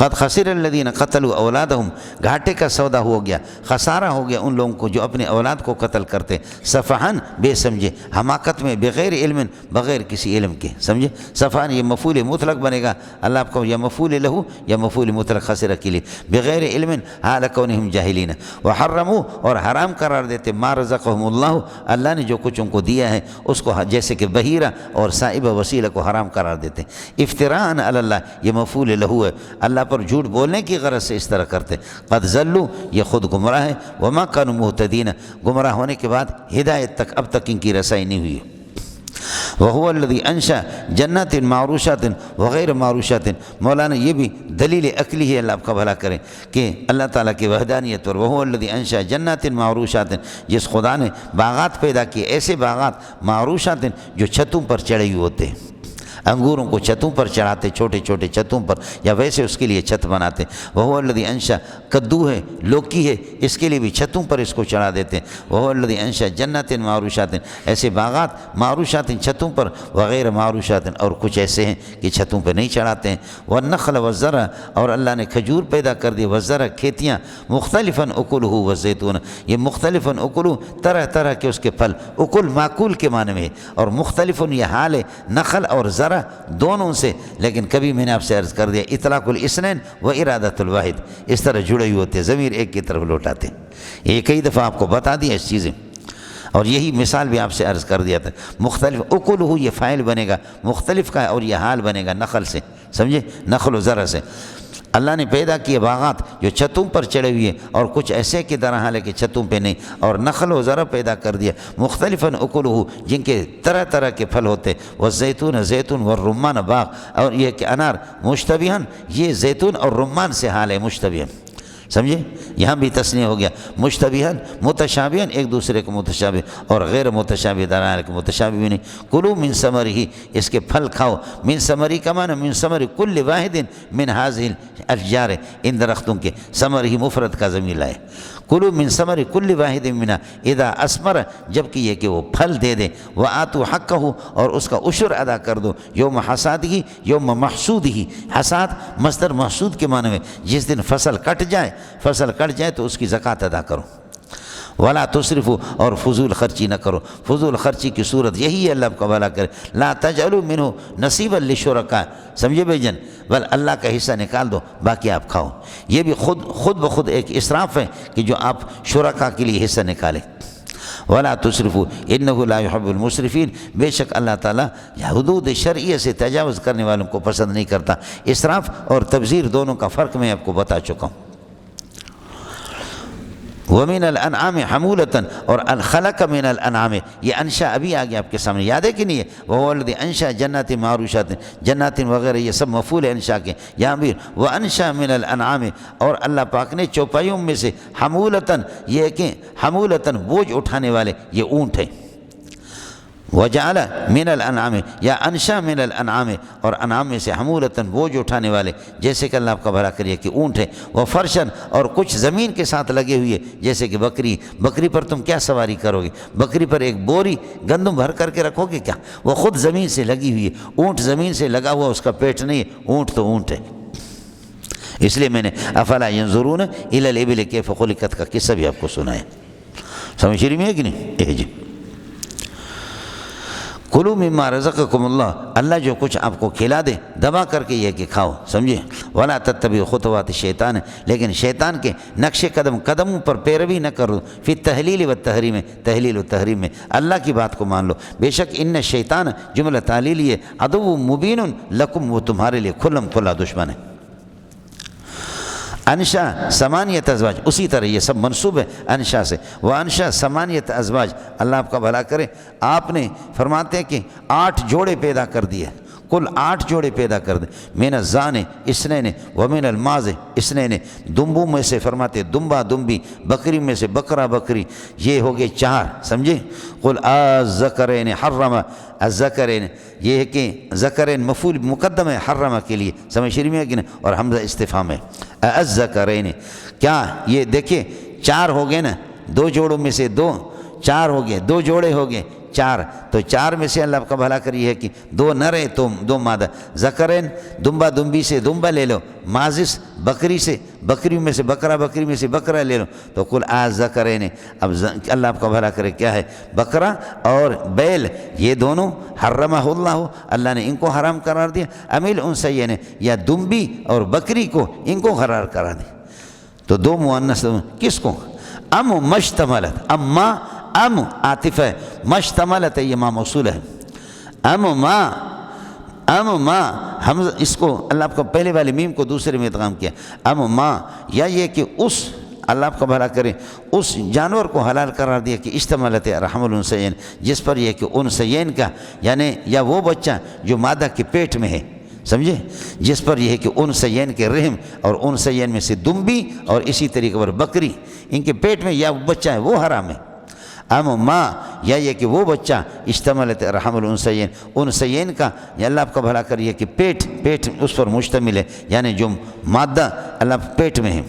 Speaker 1: قد خسر الذین قتلوا اولادہم، گھاٹے کا سودا ہو گیا، خسارہ ہو گیا ان لوگوں کو جو اپنے اولاد کو قتل کرتے، سفہن، بے سمجھے، حماقت میں، بغیر علم، بغیر کسی علم کے. سمجھے؟ سفہن یہ مفعول مطلق بنے گا، اللہ آپ کو یا مفعول لہو یا مفعول مطلق خسرہ کے لیے، بغیر علم حال کونہم جاہلین. وحرموا، اور حرام قرار دیتے، ما رزقہم اللہ، اللہ نے جو کچھ ان کو دیا ہے اس کو، جیسے کہ بحیرہ اور صائبہ وسیلہ کو حرام قرار دیتے. افتراء علی اللہ، یہ مفعول لہو ہے، اللہ پر جھوٹ بولنے کی غرض سے اس طرح کرتے. قد ضلوا، یہ خود گمراہ ہے، وما كانوا مہتدین، گمراہ ہونے کے بعد ہدایت تک اب تک ان کی رسائی نہیں ہوئی. وهو الذي انشا جنات معروشات وغیر معروشات، مولانا یہ بھی دلیل عقلی ہے، اللہ آپ کا بھلا کرے کہ اللہ تعالیٰ کی وحدانیت پر. وهو الذي انشا جنات معروشات، جس خدا نے باغات پیدا کیے، ایسے باغات معروشات جو چھتوں پر چڑھے ہوئے ہوتے ہیں، انگوروں کو چھتوں پر چڑھاتے، چھوٹے چھوٹے چھتوں پر، یا ویسے اس کے لیے چھت بناتے. وہو الذی انشا، کدو ہے، لوکی ہے، اس کے لیے بھی چھتوں پر اس کو چڑھا دیتے. وہو الذی انشا جنات معروشات، ایسے باغات معروشات چھتوں پر، وغیر معروشات، اور کچھ ایسے ہیں کہ چھتوں پہ نہیں چڑھاتے ہیں. والنخل والزرع، اور اللہ نے کھجور پیدا کر دی، والزرع کھیتیاں، مختلفاً اکلہ والزیتون، یہ مختلفاً اکلہ طرح طرح کے اس کے پھل، اکل معقول کے معنی میں ہے، اور مختلفاً یہ حال ہے، نخل اور زرع اسمرہ دونوں سے، لیکن کبھی میں نے آپ سے عرض کر دیا اطلاق الاسنین و ارادۃ الواحد اس طرح جڑے ہوئے ہوتے، ضمیر ایک کی طرف لوٹاتے. یہ کئی دفعہ آپ کو بتا دیا اس چیزیں، اور یہی مثال بھی آپ سے عرض کر دیا تھا. مختلف اکلہ یہ فاعل بنے گا مختلف کا، اور یہ حال بنے گا نخل سے، سمجھے، نخل و زرع سے. اللہ نے پیدا کیے باغات جو چھتوں پر چڑھے ہوئے اور کچھ ایسے کی طرح حال ہے کہ چھتوں پہ نہیں، اور نخل و زرع پیدا کر دیا مختلفاً اکلہ جن کے طرح طرح کے پھل ہوتے. والزیتون زیتون والرمان باغ، اور یہ کہ انار مشتبہاً یہ زیتون اور رمان سے حال ہے مشتبہاً، سمجھے، یہاں بھی تسنیہ ہو گیا. مشتبہاً متشابہاً ایک دوسرے کو متشابہ، اور غیر متشابہ دران کے متشابہ بھی نہیں. کلوا من ثمرہ اس کے پھل کھاؤ. من ثمرہ کا معنی من ثمر کل واحد من هذه الاشجار، ان درختوں کے، ثمرہ مفرد کا ضمیر لائے. کلوا من ثمر کل واحد منها اذا اثمر، جب کہ یہ کہ وہ پھل دے دے. وآتوا حقہ، اور اس کا عشر ادا کر دو. یوم حصادہ یوم محصودہ، حصاد مصدر محصود کے معنی میں جس دن فصل کٹ جائے تو اس کی زکوٰۃ ادا کرو. ولا تسرفوا، اور فضول خرچی نہ کرو. فضول خرچی کی صورت یہی ہے، اللہ آپ کا بھلا کرے. لا تجعلوا منہ نصیبا للشرکاء، سمجھے بھائی جان، بل اللہ کا حصہ نکال دو باقی آپ کھاؤ. یہ بھی خود بخود ایک اسراف ہے کہ جو آپ شرکاء کے لیے حصہ نکالیں. ولا تسرفوا انہ لا يحب المسرفین، بے شک اللہ تعالیٰ حدود شرعیہ سے تجاوز کرنے والوں کو پسند نہیں کرتا. اسراف اور تبذیر دونوں کا فرق میں آپ کو بتا چکا ہوں. ومن الانعام حمولۃ، اور خلق من الانعام، یہ انشا ابھی آگے آپ کے سامنے، یاد ہے کہ نہیں ہے؟ وهو الذی انشا جنات معروشات، جنات وغیرہ یہ سب مفعول ہے انشا کے. یہاں بھی وانشا من الانعام، اور اللہ پاک نے چوپایوں میں سے حمولۃ، یہ کہ حمولۃ بوجھ اٹھانے والے، یہ اونٹ ہے. وجعل من الانعام، یا انشا من الانعام، اور انعام میں سے حمولۃ بوجھ اٹھانے والے، جیسے کہ اللہ آپ کا بھلا کریے کہ اونٹ ہے. وہ فرشن، اور کچھ زمین کے ساتھ لگے ہوئے، جیسے کہ بکری پر تم کیا سواری کرو گے؟ بکری پر ایک بوری گندم بھر کر کے رکھو گے کیا؟ وہ خود زمین سے لگی ہوئی ہے. اونٹ زمین سے لگا ہوا، اس کا پیٹ نہیں ہے، اونٹ تو اونٹ ہے. اس لیے میں نے افلا ینظرون الی الابل کیف خلقت کا قصہ بھی آپ کو سنایا. سمجھ رہی ہے کہ نہیں؟ جی. کلوا مما رزقکم اللہ، اللہ جو کچھ آپ کو کھلا دے دبا کر کے یہ کہ کھاؤ، سمجھے. ولا تتبعوا خطوات الشیطان، لیکن شیطان کے نقش قدموں پر پیروی نہ کرو. فی التحلیل والتحریم، تحلیل و تحریم میں اللہ کی بات کو مان لو. بے شک ان الشیطان جملہ تعلیلی ہے، عدو مبین لکم، وہ تمہارے لیے کھلم کھلا دشمن ہے. انشا ثمانیت ازواج، اسی طرح یہ سب منسوب ہے انشا سے. وہ انشا ثمانیت ازواج، اللہ آپ کا بھلا کرے، آپ نے فرماتے ہیں کہ 8 جوڑے پیدا کر دیے، کل 8 جوڑے پیدا کر دے. من الزان اثنین ومن الماز اثنین، دمبوں میں سے فرماتے دمبا دمبی، بکری میں سے بکرا بکری، یہ ہو گئے 4، سمجھے. قل الذکرین حرم الذکرین، یہ ہے کہ ذکرین مفعول مقدم ہے حرمہ کے لیے، سمجھ شریف میں کہ نہیں، اور حمزہ استفہام ہے. الذکرین، کیا یہ دیکھیں 4 ہو گئے نا، 2 جوڑوں میں سے 2، 4 ہو گئے، 2 جوڑے ہو گئے 4، تو 4 میں سے اللہ آپ کا بھلا کری ہے کہ 2 نر ہے تو 2 مادہ. ذکرین دمبا دمبی سے دمبا لے لو، مازس بکری سے، بکری میں سے بکرا، بکری میں سے بکرا لے لو. تو کل ذکرین، اب اللہ آپ کا بھلا کرے کیا ہے، بکرا اور بیل، یہ دونوں حرمہ اللہ، اللہ نے ان کو حرام قرار دیا. امیل انثیین، یا دمبی اور بکری کو ان کو قرار کرا دیا. تو 2 مؤنث کس کو؟ ام مشتملت، اما ام عاطف ہے، مشتملت ہے یہ ما موصول ہے. ام ما ہم اس کو اللہ آپ کو پہلے والے میم کو دوسرے میں ادغام کیا. ام ما، یا یہ کہ اس اللہ آپ کا بھلا کرے اس جانور کو حلال قرار دیا کہ اشتملت رحم الانثیین، جس پر یہ کہ انثیین کا، یعنی یا وہ بچہ جو مادہ کے پیٹ میں ہے، سمجھے، جس پر یہ ہے کہ انثیین کے رحم، اور انثیین میں سے دمبی اور اسی طریقے پر بکری، ان کے پیٹ میں یا بچہ ہے وہ حرام ہے. ام ما، یا یہ کہ وہ بچہ اشتملت رحم الانثیین، انثیین کا، یا اللہ آپ کا بھلا کریے کہ پیٹ اس پر مشتمل ہے، یعنی جو مادہ اللہ پیٹ میں ہے.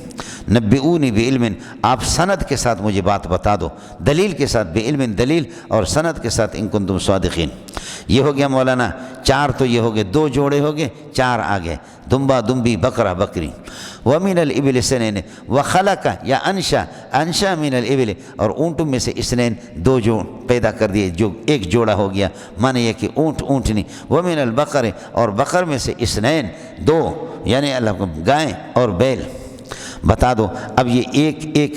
Speaker 1: نبئونی بعلم، آپ سند کے ساتھ مجھے بات بتا دو، دلیل کے ساتھ، بعلم دلیل اور سند کے ساتھ، ان کنتم صادقین. یہ ہو گیا مولانا 4 تو یہ ہو گئے، 2 جوڑے ہو گئے، 4 آگے، دمبا دمبی بکرا بکری۔ ومن الابل اثنین وخلق یا انشا من الابل، اور اونٹوں میں سے اثنین 2 جوڑ پیدا کر دیے، جو 1 جوڑا ہو گیا، معنی یہ کہ اونٹنی۔ ومن البقر، اور بقر میں سے اثنین 2، یعنی اللہ کو گائیں اور بیل۔ بتا دو اب یہ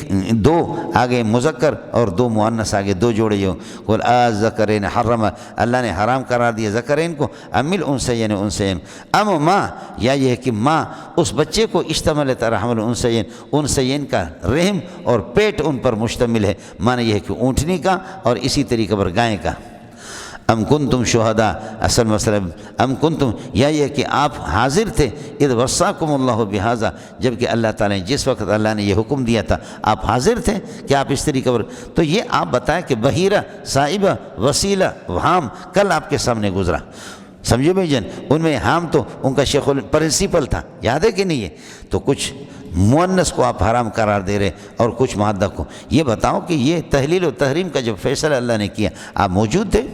Speaker 1: 2 آگے مذکر اور 2 مؤنث آگے، 2 جوڑے جو قل الذکرین حرم، اللہ نے حرام قرار دیا ذکرین کو، ام الانثیین انثیین، ام ماں، یا یہ ہے کہ ماں اس بچے کو اشتملت رحم الانثیین، انثیین کا رحم اور پیٹ ان پر مشتمل ہے، معنی یہ ہے کہ اونٹنی کا اور اسی طریقے پر گائے کا۔ ام کنتم شہداء، اصل مسئلہ ام کنتم، یا یہ کہ آپ حاضر تھے، اذ وصاکم اللہ بہذا، جب کہ اللہ تعالیٰ نے جس وقت اللہ نے یہ حکم دیا تھا آپ حاضر تھے کہ آپ اس طریقے پر، تو یہ آپ بتائیں کہ بحیرہ، صائبہ، وسیلہ، حام کل آپ کے سامنے گزرا، سمجھے بھائی جان، ان میں حام تو ان کا شیخ پرنسپل تھا، یاد ہے کہ نہیں ہے؟ تو کچھ مؤنث کو آپ حرام قرار دے رہے اور کچھ مادہ کو۔ یہ بتاؤ کہ یہ تحلیل و تحریم کا جب فیصلہ اللہ نے کیا آپ موجود تھے؟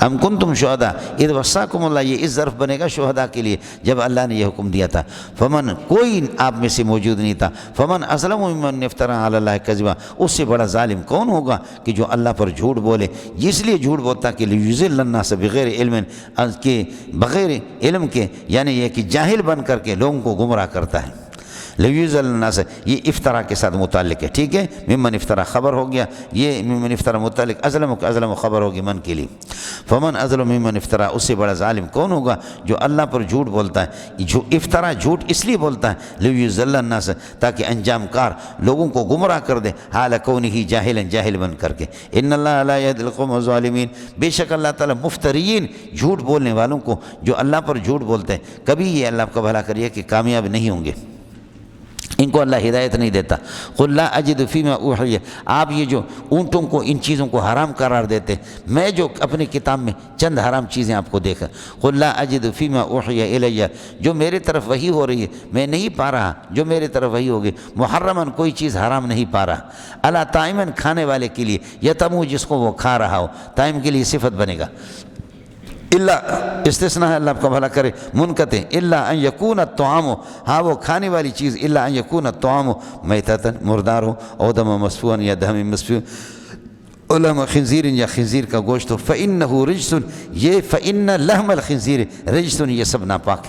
Speaker 1: ام کنتم شہداء اذ وصاکم اللہ، یہ اس ظرف بنے گا شہداء کے لیے جب اللہ نے یہ حکم دیا تھا۔ فمن، کوئی آپ میں سے موجود نہیں تھا، فمن اظلم ممن افترى علی اللہ کذبا، اس سے بڑا ظالم کون ہوگا کہ جو اللہ پر جھوٹ بولے، اس لیے جھوٹ بولتا کہ لیضل الناس بغیر علم، کہ بغیر علم کے، یعنی یہ کہ جاہل بن کر کے لوگوں کو گمراہ کرتا ہے۔ لیضل الناس، یہ افطرا کے ساتھ متعلق ہے، ٹھیک ہے، ممن افطرا خبر ہو گیا، یہ ممن افطرا متعلق ازلم خبر ہوگی من کے لیے۔ فمن ازلم ممن افطرا، اس سے بڑا ظالم کون ہوگا جو اللہ پر جھوٹ بولتا ہے۔ جو افطرا جھوٹ اس لیے بولتا ہے لیضل الناس، تاکہ انجام کار لوگوں کو گمراہ کر دے، حال کونہ جاہلا، جاہل بن کر کے۔ ان اللہ لا یہدی القوم الظالمین، بے شک اللہ تعالیٰ مفترین، جھوٹ بولنے والوں کو جو اللہ پر جھوٹ بولتے ہیں، کبھی یہ اللہ کا بھلا کریے کہ کامیاب نہیں ہوں گے، ان کو اللہ ہدایت نہیں دیتا۔ قل لا اجد فیما اوحی، آپ یہ جو اونٹوں کو ان چیزوں کو حرام قرار دیتے، میں جو اپنی کتاب میں چند حرام چیزیں آپ کو دیکھا، قل لا اجد فیما اوحی الی، جو میرے طرف وحی ہو رہی ہے میں نہیں پا رہا، جو میرے طرف وحی ہوگی، محرمن، کوئی چیز حرام نہیں پا رہا، الا طائمن، کھانے والے کے لیے، یتمو، جس کو وہ کھا رہا ہو، طائم کے لیے صفت بنے گا، اللہ استثناء ہے، اللہ آپ کا بھلا کرے، منقطع، الا ان یکون الطعام، ہاں وہ کھانے والی چیز، الا ان یکون الطعام میتۃ، مردار ہو، او دم مسفوعا، یا دم مسفوع، او لحم خنزیر، یا خنزیر کا گوشت ہو، فإنہ رجس، یہ فإن لحم الخنزیر رجس، یہ سب ناپاک،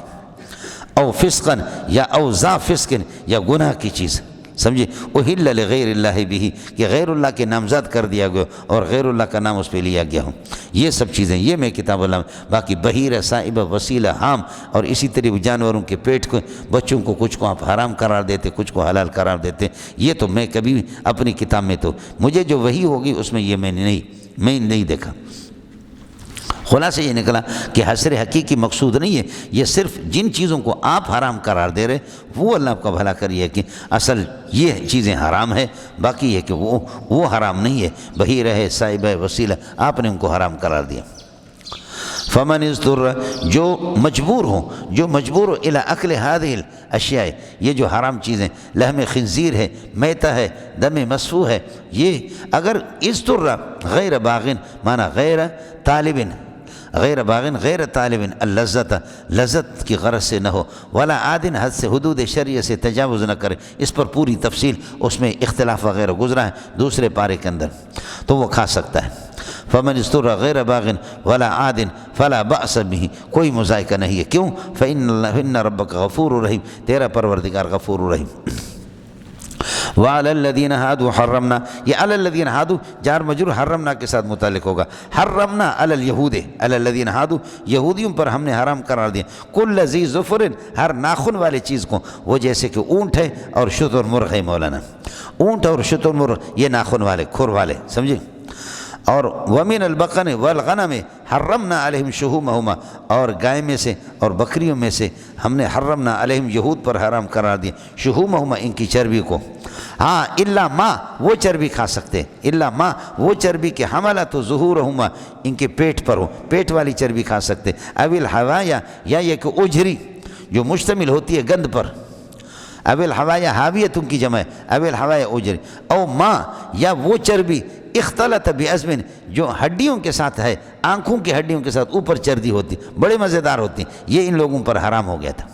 Speaker 1: او فسقا، یا او ذا فسق، یا گناہ کی چیز، سمجھے، احل لغیر اللہ بھی، کہ غیر اللہ کے نامزاد کر دیا گیا اور غیر اللہ کا نام اس پہ لیا گیا ہو، یہ سب چیزیں یہ میں کتاب اللہ میں۔ باقی بحیرہ، صائبہ، وسیلہ، حام، اور اسی طرح جانوروں کے پیٹ کو، بچوں کو کچھ کو آپ حرام قرار دیتے، کچھ کو حلال قرار دیتے، یہ تو میں کبھی اپنی کتاب میں، تو مجھے جو وحی ہوگی اس میں یہ میں نہیں دیکھا۔ خلاصہ یہ نکلا کہ حصر حقیقی مقصود نہیں ہے، یہ صرف جن چیزوں کو آپ حرام قرار دے رہے وہ اللہ آپ کا بھلا کریے کہ اصل یہ چیزیں حرام ہے، باقی ہے کہ وہ حرام نہیں ہے، بحیرہ ہے، صائبہ، وسیلہ، آپ نے ان کو حرام قرار دیا۔ فمن اضطر، جو مجبور ہو الی اکل هذه الاشیاء، یہ جو حرام چیزیں، لحم خنزیر ہے، میتہ ہے، دم مسفوح ہے، یہ اگر اضطر غیر باغن، معنی غیر باغن غیر طالب لذت کی غرض سے نہ ہو، ولا عادن، حد سے، حدود شریعہ سے تجاوز نہ کرے، اس پر پوری تفصیل اس میں اختلاف وغیرہ گزرا ہے دوسرے پارے کے اندر، تو وہ کھا سکتا ہے۔ فمن اضطر غیر باغ ولا عاد فلا بأس به، کوئی مذائقہ نہیں ہے، کیوں؟ فإن ربک غفور رحیم، تیرا پروردگار غفور رحیم۔ وعلی الذین ہادوا حرمنا، یہ علی الذین ہادوا جار مجرور حرمنا کے ساتھ متعلق ہوگا، حرمنا علی الیہود، علی الذین ہادوا، یہودیوں پر ہم نے حرام قرار دیا، کل ذی ظفر، ہر ناخن والے چیز کو، وہ جیسے کہ اونٹ ہے اور شتر مرغ ہے مولانا، اونٹ اور شتر مرغ یہ ناخن والے، کھر والے، سمجھے؟ اور ومن البقر والغنم حرمنا علیہم شحومہما، اور گائے میں سے اور بکریوں میں سے ہم نے حرمنا علیہم، یہود پر حرام قرار دیا، شحومہما، ان کی چربی کو، ہاں الا ما، وہ چربی کھا سکتے، الا ما، وہ چربی کے حملۃ ظہورہما، ان کے پیٹ پر ہو، پیٹ والی چربی کھا سکتے، او الحوایا، یا یہ کہ اجری جو مشتمل ہوتی ہے گند پر، اب الحوایا حاویتن کی جمع ہے، اب الحوایا اجری، او ماں یا وہ چربی اختلط بعظم جو ہڈیوں کے ساتھ ہے، آنکھوں کی ہڈیوں کے ساتھ اوپر چربی ہوتی، بڑے مزیدار ہوتی، یہ ان لوگوں پر حرام ہو گیا تھا۔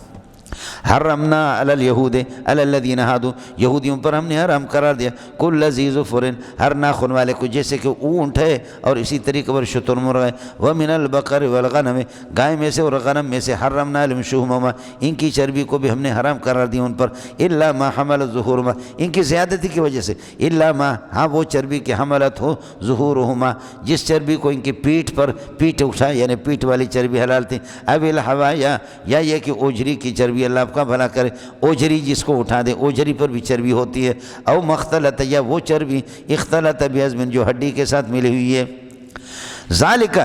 Speaker 1: حرمنا علی الیہود علی الذین ہادوا، یہودیوں پر ہم نے حرام قرار دیا کل ذی ظفر ہر ناخن والے کو، جیسے کہ اونٹ ہے اور اسی طریقے پر شتر مرغ ہے، ومن البقر والغنم گائے میں سے اور غنم میں سے، حرمنا علیہم شحومہما ان کی چربی کو بھی ہم نے حرام قرار دیا ان پر، الا ما حملت ظہورہما ان کی زیادتی کی وجہ سے، الا ما ہاں وہ چربی کہ حملت ہو ظہورہما جس چربی کو ان کی پیٹھ پر پیٹھ اٹھا، یعنی پیٹھ والی چربی حلال تھی، اب الحوایا یا یہ کہ اوجری کی چربی، اللہ آپ کا بھلا کرے، اوجری جس کو اٹھا دے، اوجری پر بھی چربی ہوتی ہے، او مختلط یا وہ چربی اختلط بعظم جو ہڈی کے ساتھ ملی ہوئی ہے، ذالک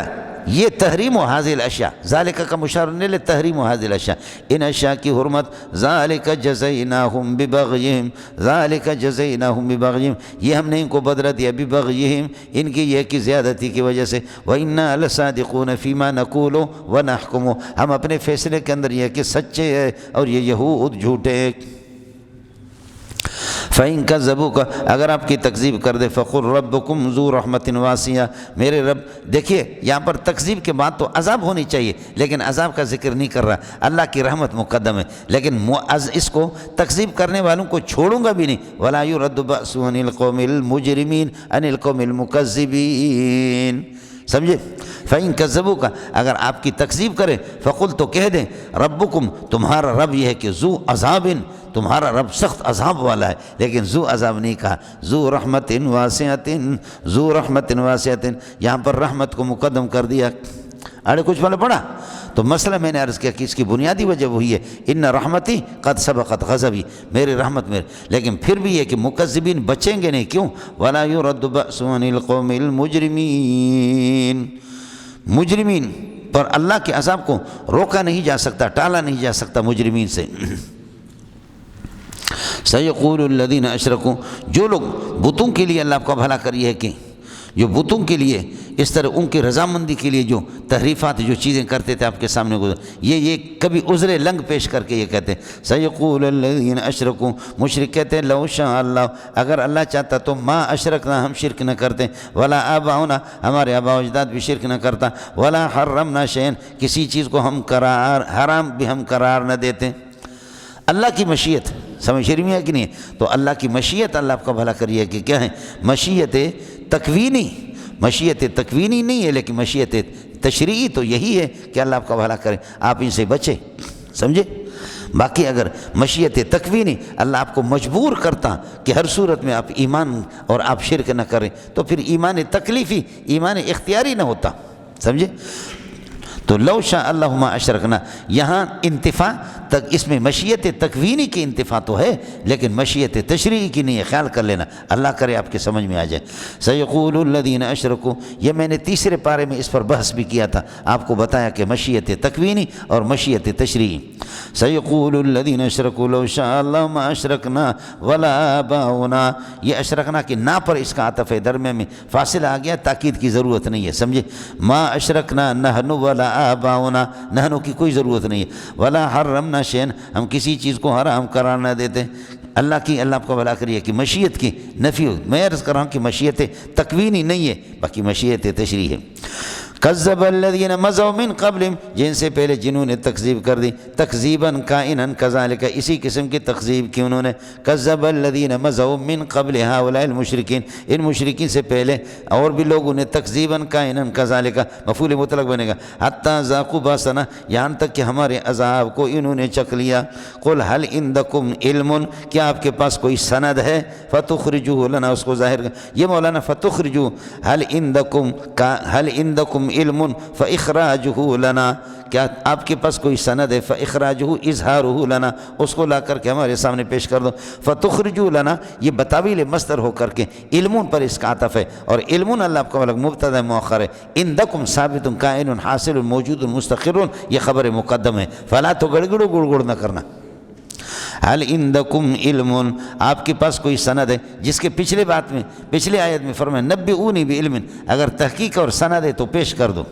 Speaker 1: یہ تحریم و حاضر الاشیاء، ذالک کا مشار نے تحریم و حاضر الاشیاء ان اشیاء کی حرمت، ذالک جزیناہم ببغیہم، ذالک جزیناہم ببغیہم یہ ہم نے ان کو بدلہ دیا، ببغیہم ان کی یہ کی زیادتی کی وجہ سے، وَإِنَّا لَصَادِقُونَ فِيمَا نَقُولُ وَنَحْكُمُ ہم اپنے فیصلے کے اندر یہ کہ سچے ہیں اور یہ یہود جھوٹے ہیں۔ فَإِن كَذَّبُوكَ اگر آپ کی تکذیب کر دے، فَقُلْ رَبُّكُمْ ذُو رَحْمَةٍ وَاسِعَةٍ میرے رب، دیکھیے یہاں پر تکذیب کے بعد تو عذاب ہونی چاہیے، لیکن عذاب کا ذکر نہیں کر رہا، اللہ کی رحمت مقدم ہے، لیکن اس کو تکذیب کرنے والوں کو چھوڑوں گا بھی نہیں، وَلَا يُرَدُّ بَأْسُهُ عَنِ الْقَوْمِ الْمُجْرِمِينَ عَنِ الْقَوْمِ الْمُكَذِّبِينَ سمجھے؟ فَإِن كَذَّبُوكَ اگر آپ کی تکذیب کرے، فقل تو کہہ دیں ربکم تمہارا رب یہ ہے کہ ذو عذاب تمہارا رب سخت عذاب والا ہے، لیکن ذو عذاب نہیں کہا، ذو رحمت واسعۃ، ذو رحمت واسعۃ یہاں پر رحمت کو مقدم کر دیا۔ اڑے کچھ والا پڑھا تو مسئلہ میں نے عرض کیا کہ اس کی بنیادی وجہ وہی ہے، ان رحمتی قد سبقت غضبی میری رحمت میرے، لیکن پھر بھی یہ کہ مکذبین بچیں گے نہیں، کیوں؟ ولا يرد بأس عن القوم المجرمین مجرمین پر اللہ کے عذاب کو روکا نہیں جا سکتا، ٹالا نہیں جا سکتا مجرمین سے۔ سیقول الذین اشرکوا جو لوگ بتوں کے لیے اللہ کا بھلا کریے ہے کہ جو بتوں کے لیے اس طرح ان کی رضامندی کے لیے جو تحریفات جو چیزیں کرتے تھے آپ کے سامنے گزر، یہ کبھی عذر لنگ پیش کر کے یہ کہتے ہیں سیقول الذین اشرکوا مشرک کہتے ہیں لو شاء اللہ اگر اللہ چاہتا تو ما اشرکنا ہم شرک نہ کرتے، ولا آباؤنا ہمارے آباء و اجداد بھی شرک نہ کرتا، ولا حرمنا شیئا کسی چیز کو ہم حرام بھی ہم قرار نہ دیتے۔ اللہ کی مشیت سمجھ رہی ہے کہ نہیں؟ تو اللہ کی مشیت اللہ آپ کا بھلا کریے کہ کیا ہے؟ مشیت تکوینی، مشیت تکوینی نہیں ہے لیکن مشیت تشریعی تو یہی ہے کہ اللہ آپ کا بھلا کرے، آپ ان سے بچیں، سمجھے؟ باقی اگر مشیت تکوینی اللہ آپ کو مجبور کرتا کہ ہر صورت میں آپ ایمان اور آپ شرک نہ کریں تو پھر ایمان تکلیفی ایمان اختیاری نہ ہوتا، سمجھے؟ تو لو شاء اللہ ما اشرکنا یہاں انتفاع تک اس میں مشیت تکوینی کی انتفاع تو ہے لیکن مشیت تشریعی کی نہیں ہے، خیال کر لینا، اللہ کرے آپ کے سمجھ میں آ جائے۔ سیقول الذین اشرکوا یہ میں نے تیسرے پارے میں اس پر بحث بھی کیا تھا، آپ کو بتایا کہ مشیت تکوینی اور مشیت تشریعی۔ سیقول الذین اشرکوا لو شاء اللہ ما اشرکنا ولا آباؤنا یہ اشرکنا کے نا پر اس کا عطف ہے، درمیان میں فاصلہ آ گیا، تاکید کی ضرورت نہیں ہے، سمجھے؟ ما اشرکنا نحن ولا آباؤنا نحنو کی کوئی ضرورت نہیں ہے، ولا حرمنا شیئا ہم کسی چیز کو حرام قرار نہ دیتے۔ اللہ کی اللہ آپ کو بھلا کریے کہ مشیت کی نفی ہو، میں عرض کر رہا ہوں کہ مشیت تکوینی نہیں ہے باقی مشیت تشریعی ہے۔ کذب الذین مضوا من قبلہم جن سے پہلے جنہوں نے تکذیب کر دی، تکذیباً کائنا کذالک اسی قسم کی تکذیب کی انہوں نے، کذب الذین مضوا من قبل ہؤلاء المشرکین ان مشرکین سے پہلے اور بھی لوگوں نے تکذیباً کائنا کذالک مفعول مطلق بنے گا، حتی ذاقوا باسنا یہاں تک کہ ہمارے عذاب کو انہوں نے چکھ لیا۔ قل هل عندکم علم کیا آپ کے پاس کوئی سند ہے؟ فتخرجوه لنا اس کو ظاہر یہ مولانا فتخرجو هل عندکم علم فاخراجہ لنا کیا آپ کے پاس کوئی سند ہے؟ فاخراجہ اظہارہ لنا اس کو لا کر کے ہمارے سامنے پیش کر دو۔ فتخرجو لنا یہ بتاویل مصدر ہو کر کے علمون پر اس کا عطف ہے اور علمون اللہ آپ کا مبتدا مؤخر ہے، عندکم ثابت کائن حاصل موجود مستقر یہ خبر مقدم ہے، فلا تو گڑگڑو گڑگڑ نہ کرنا۔ هل عندکم علم آپ کے پاس کوئی سند ہے، جس کے پچھلے بات میں پچھلے آیت میں فرمایا نبئونی بعلم اگر تحقیق اور سند ہے تو پیش کر دو،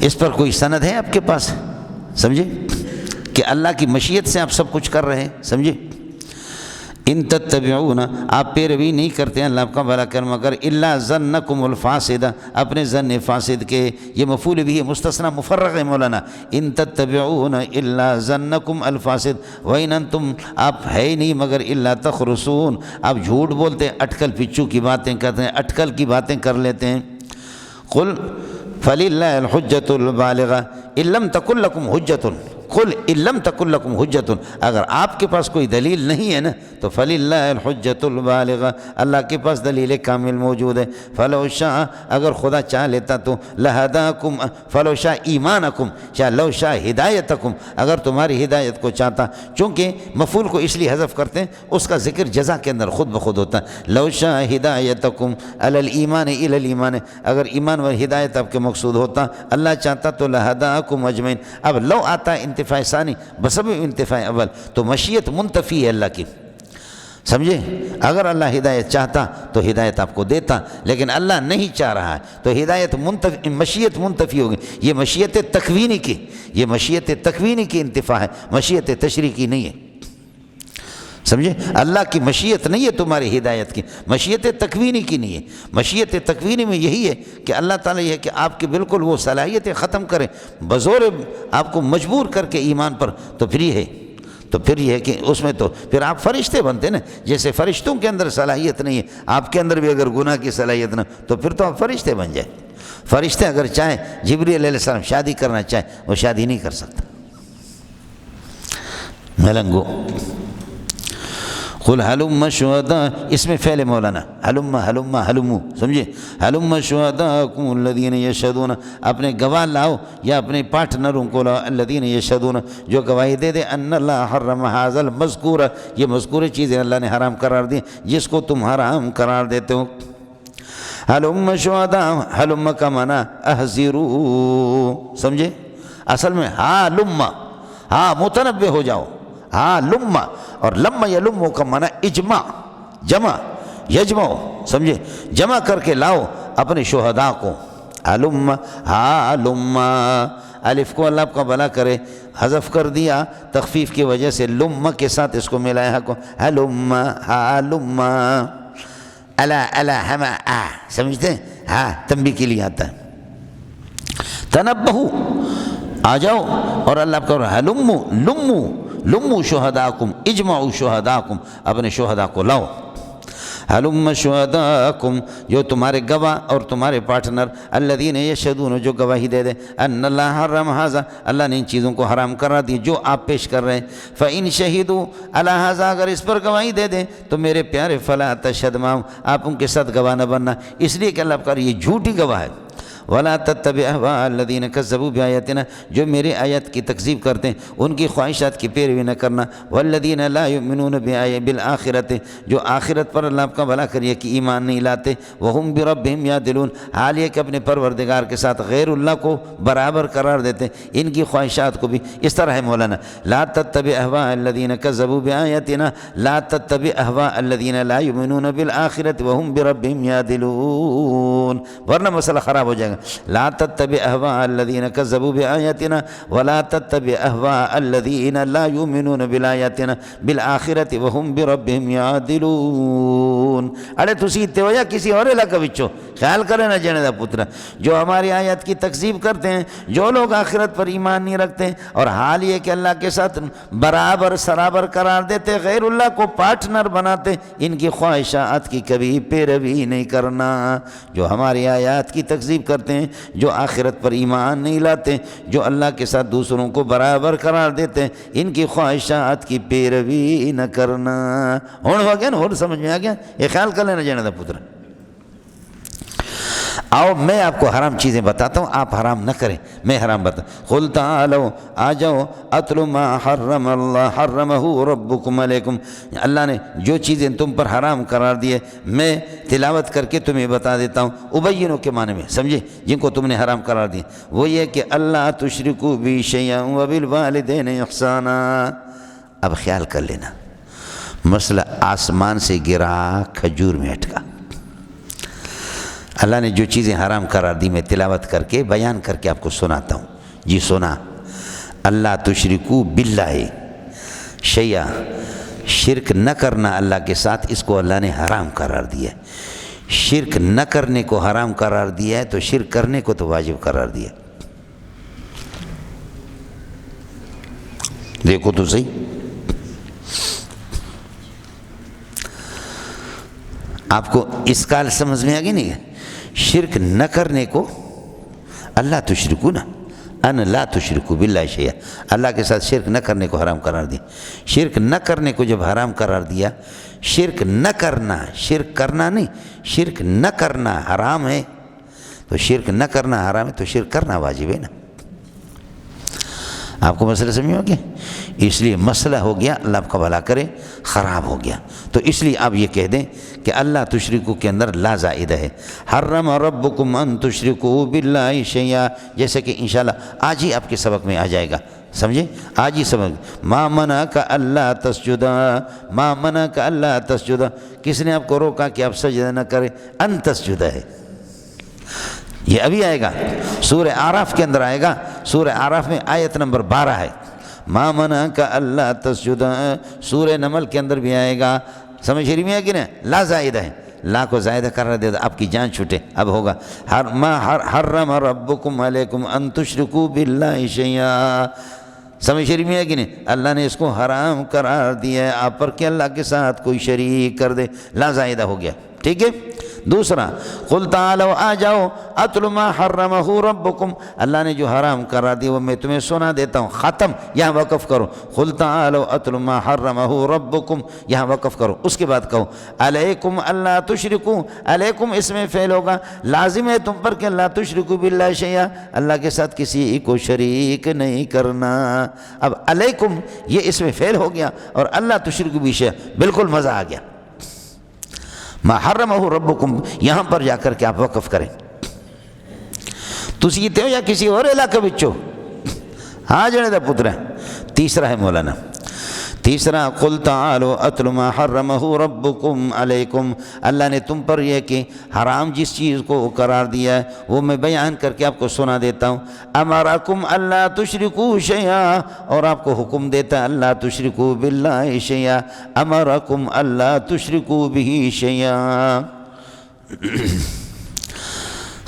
Speaker 1: اس پر کوئی سند ہے آپ کے پاس، سمجھے؟ کہ اللہ کی مشیت سے آپ سب کچھ کر رہے ہیں، سمجھے؟ ان تتبعون، آپ پیروی نہیں کرتے ہیں اللہ آپ کا بھلا کرم مگر الا ظنکم الفاسد، اپنے ظن فاسد کے، یہ مفعول بھی ہے مستثنی مفرغ ہے مولانا، ان تتبعون الا ظنکم الفاسد وان انتم، آپ ہے ہی نہیں مگر الا تخرصون، آپ جھوٹ بولتے ہیں، اٹکل پچو کی باتیں کرتے ہیں، اٹکل کی باتیں کر لیتے ہیں۔ قل فللہ الحجۃ البالغہ ان لم تکن لکم حجۃ، قل ان لم تکن لکم حجۃ، اگر آپ کے پاس کوئی دلیل نہیں ہے نا تو فللہ الحجۃ البالغہ، اللہ کے پاس دلیل کامل موجود ہے۔ فلو شاء، اگر خدا چاہ لیتا تو لہداکم، فلو شاء ایمانکم، شاء لو شاء ہدایتکم، اگر تمہاری ہدایت کو چاہتا، چونکہ مفعول کو اس لیے حذف کرتے ہیں اس کا ذکر جزا کے اندر خود بخود ہوتا ہے۔ لو شاء ہدایتکم علی الایمان الی الایمان، اگر ایمان و ہدایت آپ کے مقصود ہوتا، اللہ چاہتا تو لہداکم اجمعین۔ اب لو آتا ہے انتفاع ثانی بسبب انتفاع اول، تو مشیت منتفی ہے اللہ کی، سمجھے؟ اگر اللہ ہدایت چاہتا تو ہدایت آپ کو دیتا، لیکن اللہ نہیں چاہ رہا ہے تو ہدایت مشیت منتفی ہوگی۔ یہ مشیت تکوینی کی، یہ مشیت تکوینی کی انتفاع ہے، مشیت تشریعی نہیں ہے، سمجھے؟ اللہ کی مشیت نہیں ہے تمہاری ہدایت کی، مشیت تکوینی کی نہیں ہے۔ مشیت تکوینی میں یہی ہے کہ اللہ تعالیٰ یہ ہے کہ آپ کی بالکل وہ صلاحیتیں ختم کریں، بزور آپ کو مجبور کر کے ایمان پر، تو پھر یہ ہے، تو پھر یہ ہے کہ اس میں تو پھر آپ فرشتے بنتے نا، جیسے فرشتوں کے اندر صلاحیت نہیں ہے، آپ کے اندر بھی اگر گناہ کی صلاحیت نہ، تو پھر تو آپ فرشتے بن جائیں۔ فرشتے اگر چاہیں، جبریل علیہ السلام شادی کرنا چاہیں، وہ شادی نہیں کر سکتا، ملنگو۔ قل حلم شہداء، اس میں فعل مولانا، حلمو، سمجھے؟ حلم شہداءکم الذین یشہدون، اپنے گواہ لاؤ یا اپنے پارٹنروں کو لاؤ، الذین یشہدون، جو گواہی دے دے ان اللہ حرم ھذا المذکور، یہ مذکور چیزیں اللہ نے حرام قرار دی جس کو تم حرام قرار دیتے ہو۔ حلم شہداء، حلم کا معنی احذروا، سمجھے؟ اصل میں ہاں متنبہ ہو جاؤ، ہاں لما، اور لما یلمو کا معنی اجماع، جمع، یجمع، سمجھے؟ جمع کر کے لاؤ اپنے شہداء کو۔ علم، ہاں لما، الف کو اللہ کا بھلا کرے حذف کر دیا تخفیف کی وجہ سے، لما کے ساتھ اس کو ملایا کو، علم، ہاں لما، الا ہما، سمجھتے ہیں؟ ہاں تنبیہ کے لیے آتا ہے، تنبہو، آ جاؤ، اور اللہ کا لمو شہداکم، اجمعوا شہداکم، اپنے شہداء کو لاؤ۔ حلم شہداکم، جو تمہارے گواہ اور تمہارے پارٹنر، الذین یشہدون، جو گواہی دے دے، ان اللہ حرم ھذا، اللہ نے ان چیزوں کو حرام کرا دی جو آپ پیش کر رہے ہیں۔ فإن شہدوا علی ھذا، اگر اس پر گواہی دے دیں تو میرے پیارے فلا تشہد معہم، آپ ان کے ساتھ گواہ نہ بننا، اس لیے کہ اللہ کا یہ جھوٹی گواہ ہے۔ ولا تتبع اهواء الذين كذبوا بآياتنا، جو میرے آیت کی تکذیب کرتے ہیں ان کی خواہشات کی پیروی نہ کرنا۔ والذین لا یؤمنون بالآخرۃ، جو آخرت پر اللہ کا بھلا کریے کہ ایمان نہیں لاتے، وہم بربہم یعدلون، حال یہ کہ اپنے پروردگار کے ساتھ غیر اللہ کو برابر قرار دیتے ہیں، ان کی خواہشات کو بھی اس طرح ہے مولانا۔ لا تتبع اهواء الذين كذبوا بآياتنا، لا تتبع اهواء الذين لا يؤمنون بالآخرۃ وهم بربہم یعدلون، ورنہ مسئلہ خراب ہو جائے گا۔ لا تتبع اهواء الذين كذبوا بآياتنا ولا تتبع اهواء الذين لا يؤمنون بآياتنا بالآخرة وهم بربهم يعدلون۔ ارے تسی اتوجہ کسی اور علاقہ بچو خیال کرے نہ جنے دا پترا، جو ہماری آیت کی تکذیب کرتے ہیں، جو لوگ آخرت پر ایمان نہیں رکھتے اور حال یہ کہ اللہ کے ساتھ برابر سرابر قرار دیتے، غیر اللہ کو پارٹنر بناتے، ان کی خواہشات کی کبھی پیروی نہیں کرنا۔ جو ہماری آیات کی تکذیب کرتے ہیں، جو آخرت پر ایمان نہیں لاتے، جو اللہ کے ساتھ دوسروں کو برابر قرار دیتے ہیں، ان کی خواہشات کی پیروی نہ کرنا۔ ہون ہو گیا نا، ہون سمجھ میں آ گیا؟ یہ خیال کر لینا جانا تھا پتر۔ آؤ میں آپ کو حرام چیزیں بتاتا ہوں، آپ حرام نہ کریں، میں حرام بتاتا ہوں۔ قل تعالوا، آ جاؤ، اتل ما حرم اللہ حرمہ ربکم علیکم، اللہ نے جو چیزیں تم پر حرام قرار دیے میں تلاوت کر کے تمہیں بتا دیتا ہوں، ابینوں کے معنی میں، سمجھے؟ جن کو تم نے حرام قرار دیے وہ یہ کہ اللہ تشرکوا بی شیئا وبالوالدین احسانا۔ اب خیال کر لینا، مسئلہ آسمان سے گرا، کھجور میں اٹکا۔ اللہ نے جو چیزیں حرام قرار دی میں تلاوت کر کے بیان کر کے آپ کو سناتا ہوں۔ جی سنا، اللہ تشرکو باللہ شیئا، شرک نہ کرنا اللہ کے ساتھ، اس کو اللہ نے حرام قرار دیا ہے۔ شرک نہ کرنے کو حرام قرار دیا ہے تو شرک کرنے کو تو واجب قرار دیا۔ دیکھو تو صحیح، آپ کو اس کال سمجھ میں آگے نہیں ہے؟ شرک نہ کرنے کو اللہ تشرکو نا ان لا تشرکو باللہ شیئا، اللہ کے ساتھ شرک نہ کرنے کو حرام قرار دیا۔ شرک نہ کرنے کو جب حرام قرار دیا، شرک نہ کرنا، شرک کرنا نہیں، شرک نہ کرنا حرام ہے، تو شرک نہ کرنا حرام ہے تو شرک کرنا واجب ہے نا۔ آپ کو مسئلہ سمجھ ہو گیا؟ اس لیے مسئلہ ہو گیا، اللہ آپ کا بھلا کرے، خراب ہو گیا، تو اس لیے آپ یہ کہہ دیں کہ اللہ تشرکو کے اندر لا زائدہ ہے۔ حرم ربکم ان تشرکو باللہ شیئا، جیسے کہ انشاءاللہ آج ہی آپ کے سبق میں آ جائے گا، سمجھے؟ آج ہی سبق، ما منعک اللہ تسجدا، ما منعک اللہ تسجدا، کس نے آپ کو روکا کہ آپ سجدہ نہ کریں؟ ان تسجدا ہے، یہ ابھی آئے گا، سورہ اعراف کے اندر آئے گا، سورہ اعراف میں آیت نمبر 12 ہے، ما منعک اللہ تسجدا، سورہ نمل کے اندر بھی آئے گا، سمجھ شریف میں ہے کہ نہیں؟ لا زائدہ ہے، لا کو زائدہ قرار دے دو، آپ کی جان چھوٹے، اب ہوگا حرم ربکم علیکم ان تشرکو باللہ شیئا، سمجھ شریف میں ہے کہ نہیں؟ اللہ نے اس کو حرام قرار دیا ہے آپ پر کہ اللہ کے ساتھ کوئی شریک کر دے، لا زائدہ ہو گیا، ٹھیک ہے؟ دوسرا، قل تعالوا آ جاؤ اتل ما حرمہ ربکم، اللہ نے جو حرام قرار دیا وہ میں تمہیں سنا دیتا ہوں، ختم، یہاں وقف کرو، قل تعالوا اتل ما حرمہ ربکم، یہاں وقف کرو، اس کے بعد کہو علیکم اللہ تشرکو، علیکم اس میں فعل ہوگا، لازم ہے تم پر کہ اللہ تشرکو باللہ شیئا، اللہ کے ساتھ کسی کو شریک نہیں کرنا۔ اب علیکم یہ اس میں فعل ہو گیا اور اللہ تشرکو بھی شیئا، بالکل مزہ آ گیا۔ ما حرمہ ربکم یہاں پر جا کر کے آپ وقف کریں، تسی تے ہو یا کسی اور علاقے بچو، ہاں جنے دا پتر ہے۔ تیسرا ہے مولانا، تیسرا، قل تعالوا اتل ما حرمہ ربکم علیکم، اللہ نے تم پر یہ کہ حرام جس چیز کو قرار دیا ہے وہ میں بیان کر کے آپ کو سنا دیتا ہوں۔ امرکم اللہ تشرکو شیئا، اور آپ کو حکم دیتا ہے اللہ تشرکو باللہ شیئا، امرکم اللہ تشرکو بہ شیئا،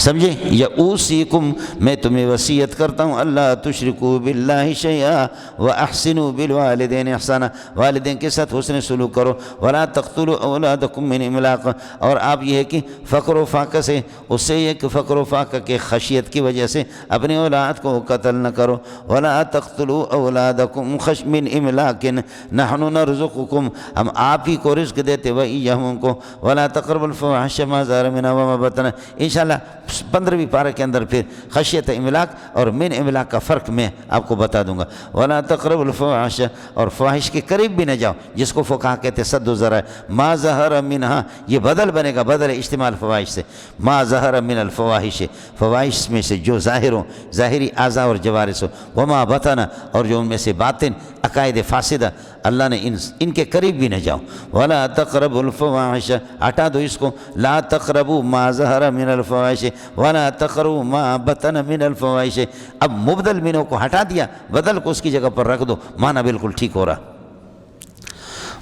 Speaker 1: سمجھے؟ یا اوصیکم میں تمہیں وصیت کرتا ہوں اللہ تشرکو باللہ شیئا واحسنوا بالوالدین احسانا، والدین کے ساتھ حسن سلوک کرو، ولا تقتلوا اولادکم من املاق، اور آپ یہ ہے کہ فقر و فاقہ سے، اس سے یہ کہ فقر و فاقہ کے خشیت کی وجہ سے اپنے اولاد کو قتل نہ کرو، ولا تقتلوا اولادکم من املاق نحن نرزقکم، ہم آپ ہی کو رزق دیتے وإیہم کو، ولا تقربوا الفواحش ما ظہر منها وما بطن، انشاءاللہ 15ویں پارے کے اندر پھر خشیت املاک اور من املاک کا فرق میں آپ کو بتا دوں گا۔ ولا تقربوا الفواحش، اور فواحش کے قریب بھی نہ جاؤ، جس کو فقہا کہتے ہیں سد و ذرائع، ما ظہر منہا یہ بدل بنے گا، بدل استعمال فواحش سے، ما ظہر من الفواحش، فواحش میں سے جو ظاہر ہوں، ظاہری اعضاء اور جوارح ہو، وما بطن اور جو ان میں سے باطن عقائد فاسدہ، اللہ نے ان کے قریب بھی نہ جاؤ۔ ولا تقربوا الفواحش، ہٹا دو اس کو، لا تقربوا ما ظہر من الفواحش ولا تقربوا ما بطن من الفواحش، اب مبدل منوں کو ہٹا دیا، بدل کو اس کی جگہ پر رکھ دو، معنی بالکل ٹھیک ہو رہا۔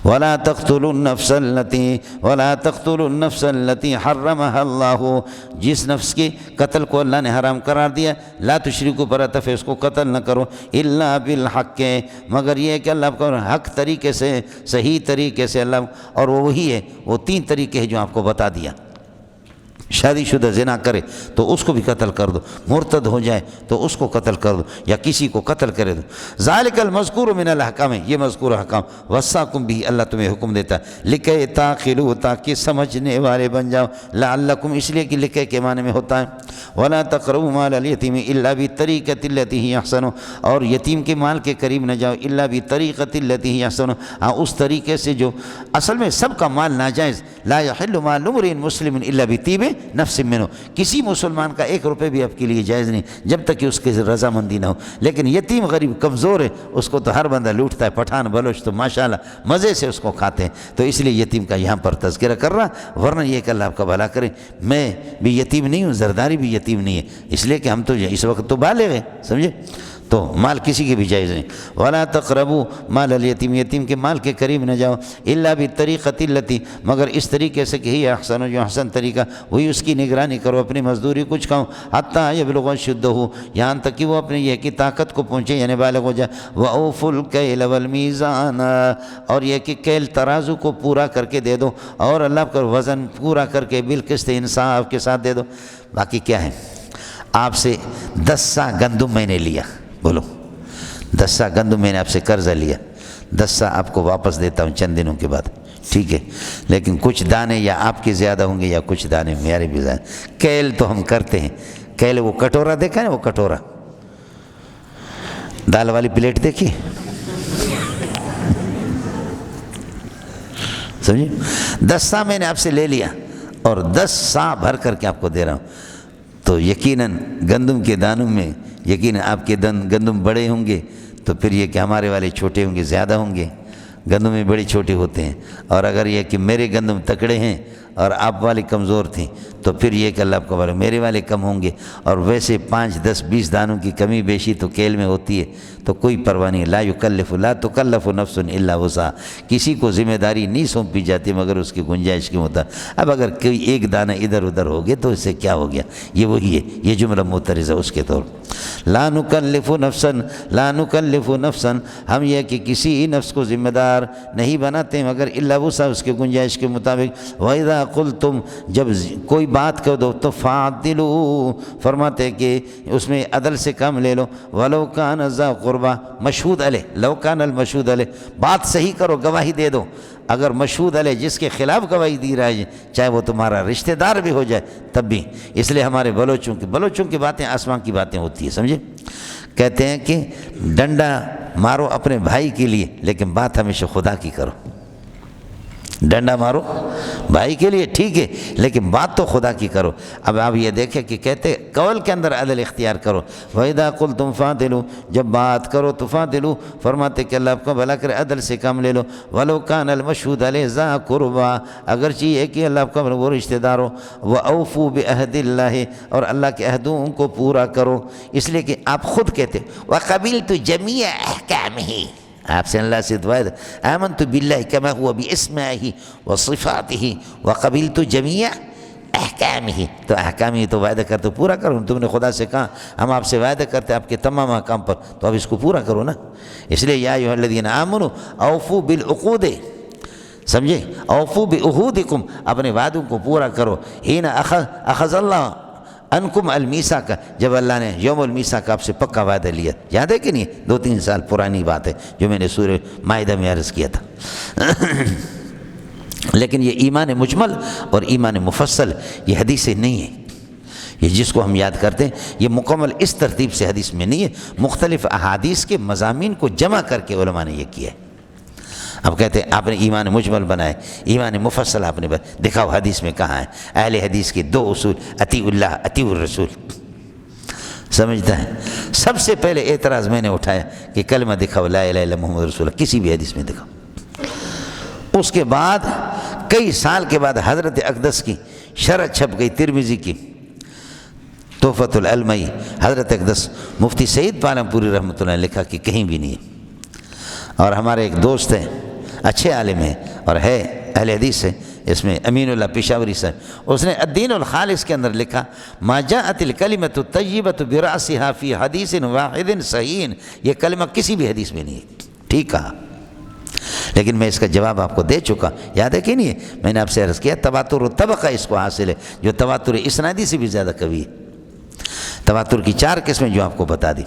Speaker 1: ولا تقتلوا النفس التي حرمها اللہ، جس نفس کے قتل کو اللہ نے حرام قرار دیا، لا تشرکو پر عطف ہے، اس کو قتل نہ کرو، الا بالحق، مگر یہ ہے کہ اللہ کو حق طریقے سے، صحیح طریقے سے، اللہ، اور وہ وہی ہے، وہ 3 طریقے ہیں جو آپ کو بتا دیا۔ شادی شدہ زنا کرے تو اس کو بھی قتل کر دو، مرتد ہو جائے تو اس کو قتل کر دو، یا کسی کو قتل کرے دو۔ ذالک المذکور من الاحکام، یہ مذکور احکام، وصاکم بھی اللہ تمہیں حکم دیتا ہے، لکے تعقلوا تاکہ سمجھنے والے بن جاؤ، لعلکم اس لیے کہ لکے کے معنی میں ہوتا ہے، ولا تقربوا مال الیتیم الا بالطریقۃ التی ہی احسن، اور یتیم کے مال کے قریب نہ جاؤ، الا بالطریقۃ التی ہی احسن، ہاں اس طریقے سے جو، اصل میں سب کا مال ناجائز، لا یحل مال امرئ مسلم الا بطیب نفس منہ، کسی مسلمان کا 1 روپے بھی آپ کے لیے جائز نہیں جب تک کہ اس کی رضامندی نہ ہو، لیکن یتیم غریب کمزور ہے، اس کو تو ہر بندہ لوٹتا ہے، پٹھان بلوچ تو ماشاءاللہ مزے سے اس کو کھاتے ہیں، تو اس لیے یتیم کا یہاں پر تذکرہ کر رہا، ورنہ یہ کہ اللہ آپ کا بھلا کرے، میں بھی یتیم نہیں ہوں، زرداری بھی یتیم نہیں ہے، اس لیے کہ ہم تو اس وقت تو بالغ ہیں، سمجھے؟ تو مال کسی کے بھی جائز نہیں۔ ولا تقربوا مال الیتیم، یتیم کے مال کے قریب نہ جاؤ، الا بالطریقۃ التی، مگر اس طریقے سے کہ ہی احسن، جو احسن طریقہ وہی اس کی نگرانی کرو، اپنی مزدوری کچھ کھاؤ، حتیٰ یبلغ اشدہ، یہاں تک کہ وہ اپنے یہ کی طاقت کو پہنچے، یعنی بالغ ہو جائے۔ واوفوا الکیل والمیزان، اور یہ کہ کیل ترازو کو پورا کر کے دے دو، اور اللہ کا وزن پورا کر کے بالقسط انصاف کے ساتھ دے دو۔ باقی کیا ہے، آپ سے 10 سا گندم میں نے لیا، بولو 10 سا گندم میں نے آپ سے قرضہ لیا، 10 سا آپ کو واپس دیتا ہوں چند دنوں کے بعد، ٹھیک ہے، لیکن کچھ دانے یا آپ کے زیادہ ہوں گے یا کچھ دانے میرے بھی زیادہ۔ کیل تو ہم کرتے ہیں، کیل وہ کٹورا دیکھا ہے، وہ کٹورا دال والی پلیٹ دیکھی، سمجھے، 10 سا میں نے آپ سے لے لیا اور 10 سا بھر کر کے آپ کو دے رہا ہوں، تو یقیناً گندم کے دانوں میں یقیناً آپ کے گندم بڑے ہوں گے، تو پھر یہ کہ ہمارے والے چھوٹے ہوں گے، زیادہ ہوں گے، گندم میں بڑے چھوٹے ہوتے ہیں، اور اگر یہ کہ میرے گندم تکڑے ہیں اور آپ والے کمزور تھیں تو پھر یہ کہ اللہ کو میرے والے کم ہوں گے، اور ویسے 5 10 20 دانوں کی کمی بیشی تو کیل میں ہوتی ہے، تو کوئی پرواہ نہیں۔ لا تکلف نفس الا وسعها، کسی کو ذمہ داری نہیں سونپی جاتی مگر اس کی گنجائش کے مطابق۔ اب اگر کوئی ایک دانہ ادھر ادھر ہو گیا تو اس سے کیا ہو گیا، یہ وہی ہے، یہ جملہ معترض ہے اس کے طور۔ لا نکلف نفسا، ہم یہ کہ کسی نفس کو ذمہ دار نہیں بناتے مگر الا وسعها، اس کے گنجائش کے مطابق۔ وَإِذَا قُلْتُمْ، جب کوئی بات کہو دو تو فَعْدِلُوا، فرماتے کہ اس میں عدل سے کم لے لو۔ وَلَوْ كَانَ ذَا قُرْبَى، مشہود علیہ، لو کان المشہود علیہ، بات صحیح کرو، گواہی دے دو۔ اگر مشہود علیہ جس کے خلاف گواہی دی رہا ہے، چاہے وہ تمہارا رشتہ دار بھی ہو جائے تب بھی، اس لیے ہمارے بلوچوں کی باتیں آسمان کی باتیں ہوتی ہیں، سمجھے۔ کہتے ہیں کہ ڈنڈا مارو اپنے بھائی کے لیے لیکن بات ہمیشہ خدا کی کرو، ڈنڈا مارو بھائی کے لیے ٹھیک ہے لیکن بات تو خدا کی کرو۔ اب آپ یہ دیکھیں کہ کہتے قول کے اندر عدل اختیار کرو۔ وَإِذَا قُلْتُمْ فَعْدِلُوا، جب بات کرو تو فَعْدِلُوا، فرماتے کہ اللہ آپ کو بھلا کرے، عدل سے کم لے لو۔ وَلَوْ كَانَ الْمَشْهُودُ عَلَيْهِ ذَا قُرْبَىٰ، اگرچہ یہ کہ اللہ آپ کا وہ رشتہ دار ہو۔ وَأَوْفُوا بِعَهْدِ اللَّهِ، اور اللہ کے عہدوں کو پورا کرو، اس لیے کہ آپ خود کہتے وَقَبِلْتُ جَمِيعَ أَحْكَامِهِ، آپ سے اللہ سے دعا ہے آمنت باللہ کما ہوا باسمائہ وصفاتہ وقبلت جمیع احکامہ، تو احکامہ تو وعدہ کرتے پورا کرو، تم نے خدا سے کہا ہم آپ سے وعدہ کرتے آپ کے تمام احکام پر، تو اب اس کو پورا کرو نا۔ اس لیے یا ایھا الذین آمنوا اوفوا بالعقود، سمجھے، اوفوا بعہودکم، اپنے وعدوں کو پورا کرو۔ حین اخذ اللہ انکم المیثاق، جب اللہ نے یوم المیثاق آپ سے پکا وعدہ لیا، یاد ہے کہ نہیں، 2-3 سال پرانی بات ہے جو میں نے سورہ مائدہ میں عرض کیا تھا۔ لیکن یہ ایمان مجمل اور ایمان مفصل یہ حدیث نہیں ہے، یہ جس کو ہم یاد کرتے ہیں یہ مکمل اس ترتیب سے حدیث میں نہیں ہے، مختلف احادیث کے مضامین کو جمع کر کے علماء نے یہ کیا ہے۔ اب کہتے ہیں آپ نے ایمان مجمل بنائے، ایمان مفصل آپ نے دکھاؤ حدیث میں کہاں ہے۔ اہل حدیث کے 2 اصول، اطیع اللہ اطیع الرسول، سمجھتا ہے۔ سب سے پہلے اعتراض میں نے اٹھایا کہ کلمہ دکھاؤ لا الہ الا محمد رسول اللہ، کسی بھی حدیث میں دکھاؤ۔ اس کے بعد کئی سال کے بعد حضرت اقدس کی شرح چھپ گئی، ترمذی کی تحفۃ العلمی، حضرت اقدس مفتی سعید پالم پوری رحمۃ اللہ نے لکھا کہ کہیں بھی نہیں ہے۔ اور ہمارے ایک دوست ہیں، اچھے عالم ہیں اور ہے اہل حدیث ہے، اس میں امین اللہ پشاوری صاحب، اس نے الدین الخالص کے اندر لکھا ما جاءت الکلمۃ الطیبۃ برأسها فی حدیث واحد صحیح، یہ کلمہ کسی بھی حدیث میں نہیں ہے، ٹھیک کہا۔ لیکن میں اس کا جواب آپ کو دے چکا، یاد ہے کہ نہیں ہے، میں نے آپ سے عرض کیا تواتر الطبقہ اس کو حاصل ہے، جو تواتر اسنادی سے بھی زیادہ قوی ہے۔ تواتر کی 4 قسمیں جو آپ کو بتا دی،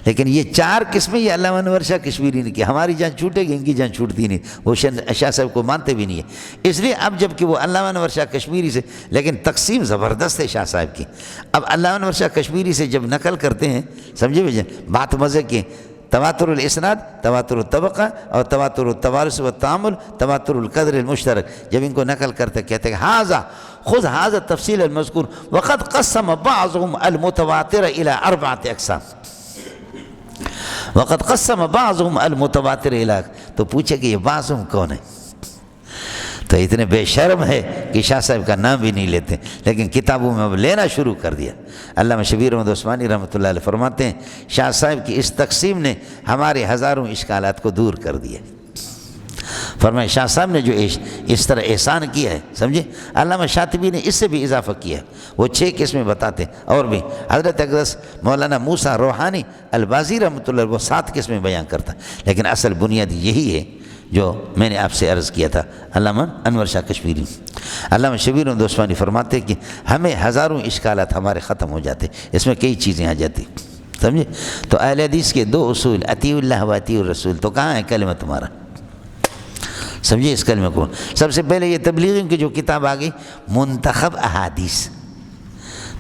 Speaker 1: لیکن یہ 4 قسمیں یہ علامہ انور شاہ کشمیری نے کی، ہماری جان چھوٹے گی، ان کی جان چھوٹتی نہیں، وہ شاہ صاحب کو مانتے بھی نہیں ہے۔ اس لیے اب جب کہ وہ علامہ انور شاہ کشمیری سے، لیکن تقسیم زبردست ہے شاہ صاحب کی۔ اب علامہ انور شاہ کشمیری سے جب نقل کرتے ہیں، سمجھے بھائی، بات مزے کی، تواتر الاسناد، تواتر الطبقہ اور تواتر التوارث والتعامل، تواتر القدر المشترک، جب ان کو نقل کرتے کہتے ہیں ھذا خذ ھذا التفصیل المذکور وقد قسم بعضهم المتواتر الى 4 اقسام، وقد قسم بعضهم المتواتر الى، تو پوچھے کہ یہ بعضهم کون ہے؟ تو اتنے بے شرم ہے کہ شاہ صاحب کا نام بھی نہیں لیتے، لیکن کتابوں میں اب لینا شروع کر دیا۔ علامہ شبیر احمد عثمانی رحمۃ اللہ علیہ فرماتے ہیں شاہ صاحب کی اس تقسیم نے ہمارے ہزاروں اشکالات کو دور کر دیا۔ فرمایا شاہ صاحب نے جو اس طرح احسان کیا ہے، سمجھے۔ علامہ شاطبی نے اس سے بھی اضافہ کیا، وہ 6 قسمیں بتاتے ہیں، اور بھی حضرت اقدس مولانا موسیٰ روحانی البازی رحمۃ اللہ وہ 7 قسمیں بیان کرتا، لیکن اصل بنیاد یہی ہے جو میں نے آپ سے عرض کیا تھا۔ علامہ انور شاہ کشمیری، علامہ شبیر احمد عثمانی فرماتے کہ ہمیں ہزاروں اشکالات ہمارے ختم ہو جاتے، اس میں کئی چیزیں آ جاتی، سمجھے۔ تو اہل حدیث کے 2 اصول، اطیع اللہ و اطیع الرسول، تو کہاں ہے کلمہ تمہارا؟ سمجھے اس کلمہ کو۔ سب سے پہلے یہ تبلیغیوں کی جو کتاب آ گئی منتخب احادیث،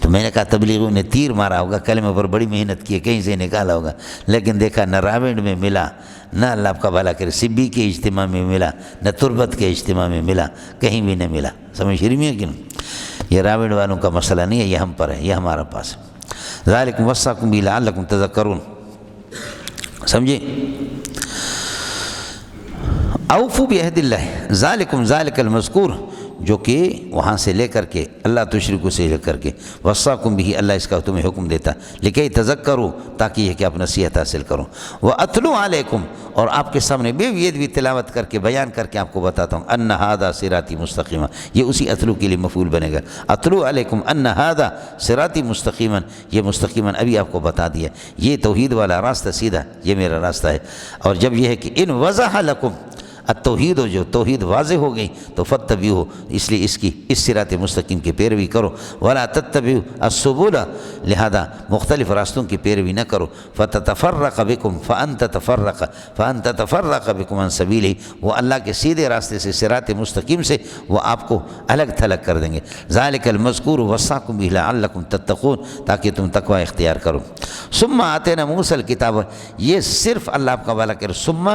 Speaker 1: تو میں نے کہا تبلیغیوں نے تیر مارا ہوگا، کلمہ پر بڑی محنت کی ہے، کہیں سے نکالا ہوگا، لیکن دیکھا نہ راوند میں ملا، نہ اللہ آپ کا بھلا کرے سبی کے اجتماع میں ملا، نہ تربت کے اجتماع میں ملا، کہیں بھی نہ ملا۔ سمجھ رہی ہے کیوں؟ یہ راوند والوں کا مسئلہ نہیں ہے، یہ ہم پر ہے، یہ ہمارا پاس ہے۔ ذالکم وصاکم بہ لعلکم تذکرون، سمجھے۔ اوفوا بعہد اللہ، ذالکم ذالک المذکور، جو کہ وہاں سے لے کر کے اللہ تشرکو سے لے کر کے وصاکم بھی، اللہ اس کا تمہیں حکم دیتا لکھی تذکروا، تاکہ یہ کہ آپ نصیحت حاصل کرو۔ واتلو علیکم، اور آپ کے سامنے یہ بھی تلاوت کر کے بیان کر کے آپ کو بتاتا ہوں، ان ھذا صراطی مستقیما، یہ اسی اتلو کے لیے مفعول بنے گا۔ اتلو علیکم ان ھذا صراطی مستقیما، یہ مستقیما ابھی آپ کو بتا دیا، یہ توحید والا راستہ سیدھا، یہ میرا راستہ ہے۔ اور جب یہ ہے کہ ان وضح لکم التوحید، جو توحید واضح ہو گئی تو فتبعوا، اس لیے اس صراط مستقیم کی پیروی کرو، ولا تتبعوا السبل، لہذا مختلف راستوں کی پیروی نہ کرو، فتتفرق بکم فان تتفرق بکم عن سبیلہ، وہ اللہ کے سیدھے راستے سے صراط مستقیم سے وہ آپ کو الگ تھلگ کر دیں گے۔ ذالک المذکور وصاکم بہ لعلکم تتقون، تاکہ تم تقوی اختیار کرو۔ ثم آتینا موسیٰ الکتاب، یہ صرف اللہ آپ کا بھلا کرے، ثم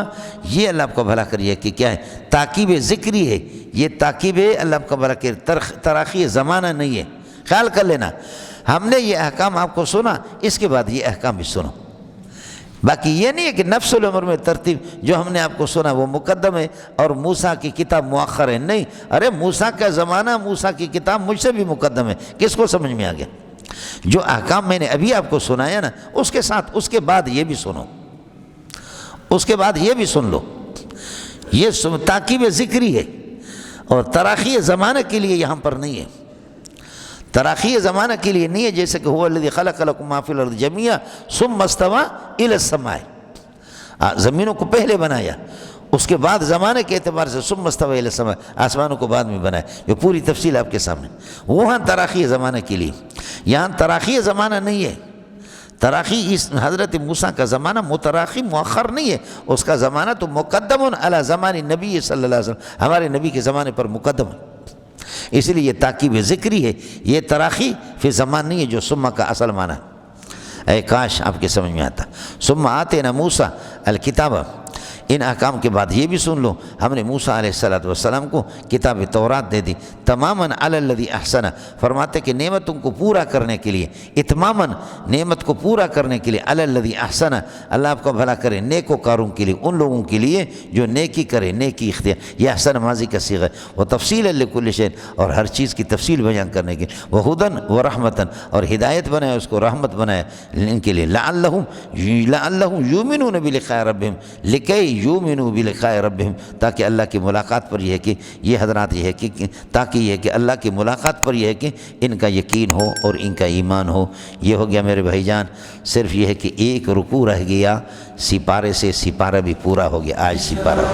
Speaker 1: یہ اللہ آپ کا بھلا کریے کہ کیا ہے، تاکیب ذکری ہے، یہ تاکیب اللہ آپ کا بھلا کرے، تراخی زمانہ نہیں ہے۔ خیال کر لینا، ہم نے یہ احکام آپ کو سنا، اس کے بعد یہ احکام بھی سنو، باقی یہ نہیں ہے کہ نفس الامر میں ترتیب جو ہم نے آپ کو سنا وہ مقدم ہے اور موسیٰ کی کتاب مؤخر ہے، نہیں، ارے موسیٰ کا زمانہ، موسیٰ کی کتاب مجھ سے بھی مقدم ہے۔ کس کو سمجھ میں آ گیا؟ جو احکام میں نے ابھی آپ کو سنایا نا، اس کے ساتھ اس کے بعد یہ بھی سنو، اس کے بعد یہ بھی سن لو، یہ تاکیب ذکری ہے، اور تراخی زمانہ کے لیے یہاں پر نہیں ہے، تراخی زمانہ کے لیے نہیں ہے، جیسے کہ هو الذی خلق لکم ما فی الارض جمیعا ثم استوی الی السماء، زمینوں کو پہلے بنایا، اس کے بعد زمانے کے اعتبار سے ثم استوی الی السماء، آسمانوں کو بعد میں بنایا، جو پوری تفصیل آپ کے سامنے، وہاں تراخی زمانہ کے لیے، یہاں تراخی زمانہ نہیں ہے۔ تراخی اس حضرت موسیٰ کا زمانہ متراخی مؤخر نہیں ہے، اس کا زمانہ تو مقدم علی زمان نبی صلی اللہ علیہ وسلم، ہمارے نبی کے زمانے پر مقدم ہے، اس لیے یہ تاکیب ذکری ہے، یہ تراخی فی زمان نہیں ہے جو ثم کا اصل معنی ہے۔ اے کاش آپ کے سمجھ میں آتا۔ ثم آتینا موسیٰ الکتاب، ان احکام کے بعد یہ بھی سن لو، ہم نے موسیٰ علیہ السلام کو کتاب تورات دے دی، تماماً علی الذی احسن، فرماتے کہ نعمتوں کو پورا کرنے کے لیے، اتماماً نعمت کو پورا کرنے کے لیے، علی الذی احسن، اللہ آپ کو بھلا کرے نیکوکاروں کے لیے، ان لوگوں کے لیے جو نیکی کرے، نیکی اختیار، یہ احسن ماضی کا صیغہ ہے، وہ تفصیل لکل شیء، اور ہر چیز کی تفصیل بیان کرنے کے لیے، وہ ہدن و رحمتن، اور ہدایت بنایا، اس کو رحمت بنایا ان کے لیے، لعلہم یؤمنون بلقاء ربہم، لکی یؤمنوا بلقاء ربہم، تاکہ اللہ کی ملاقات پر یہ ہے کہ یہ حضرات یہ ہے کہ تاکہ یہ ہے کہ اللہ کی ملاقات پر یہ ہے کہ ان کا یقین ہو اور ان کا ایمان ہو۔ یہ ہو گیا میرے بھائی جان، صرف یہ ہے کہ ایک رکوع رہ گیا، سپارے سے سپارہ بھی پورا ہو گیا، آج سپارہ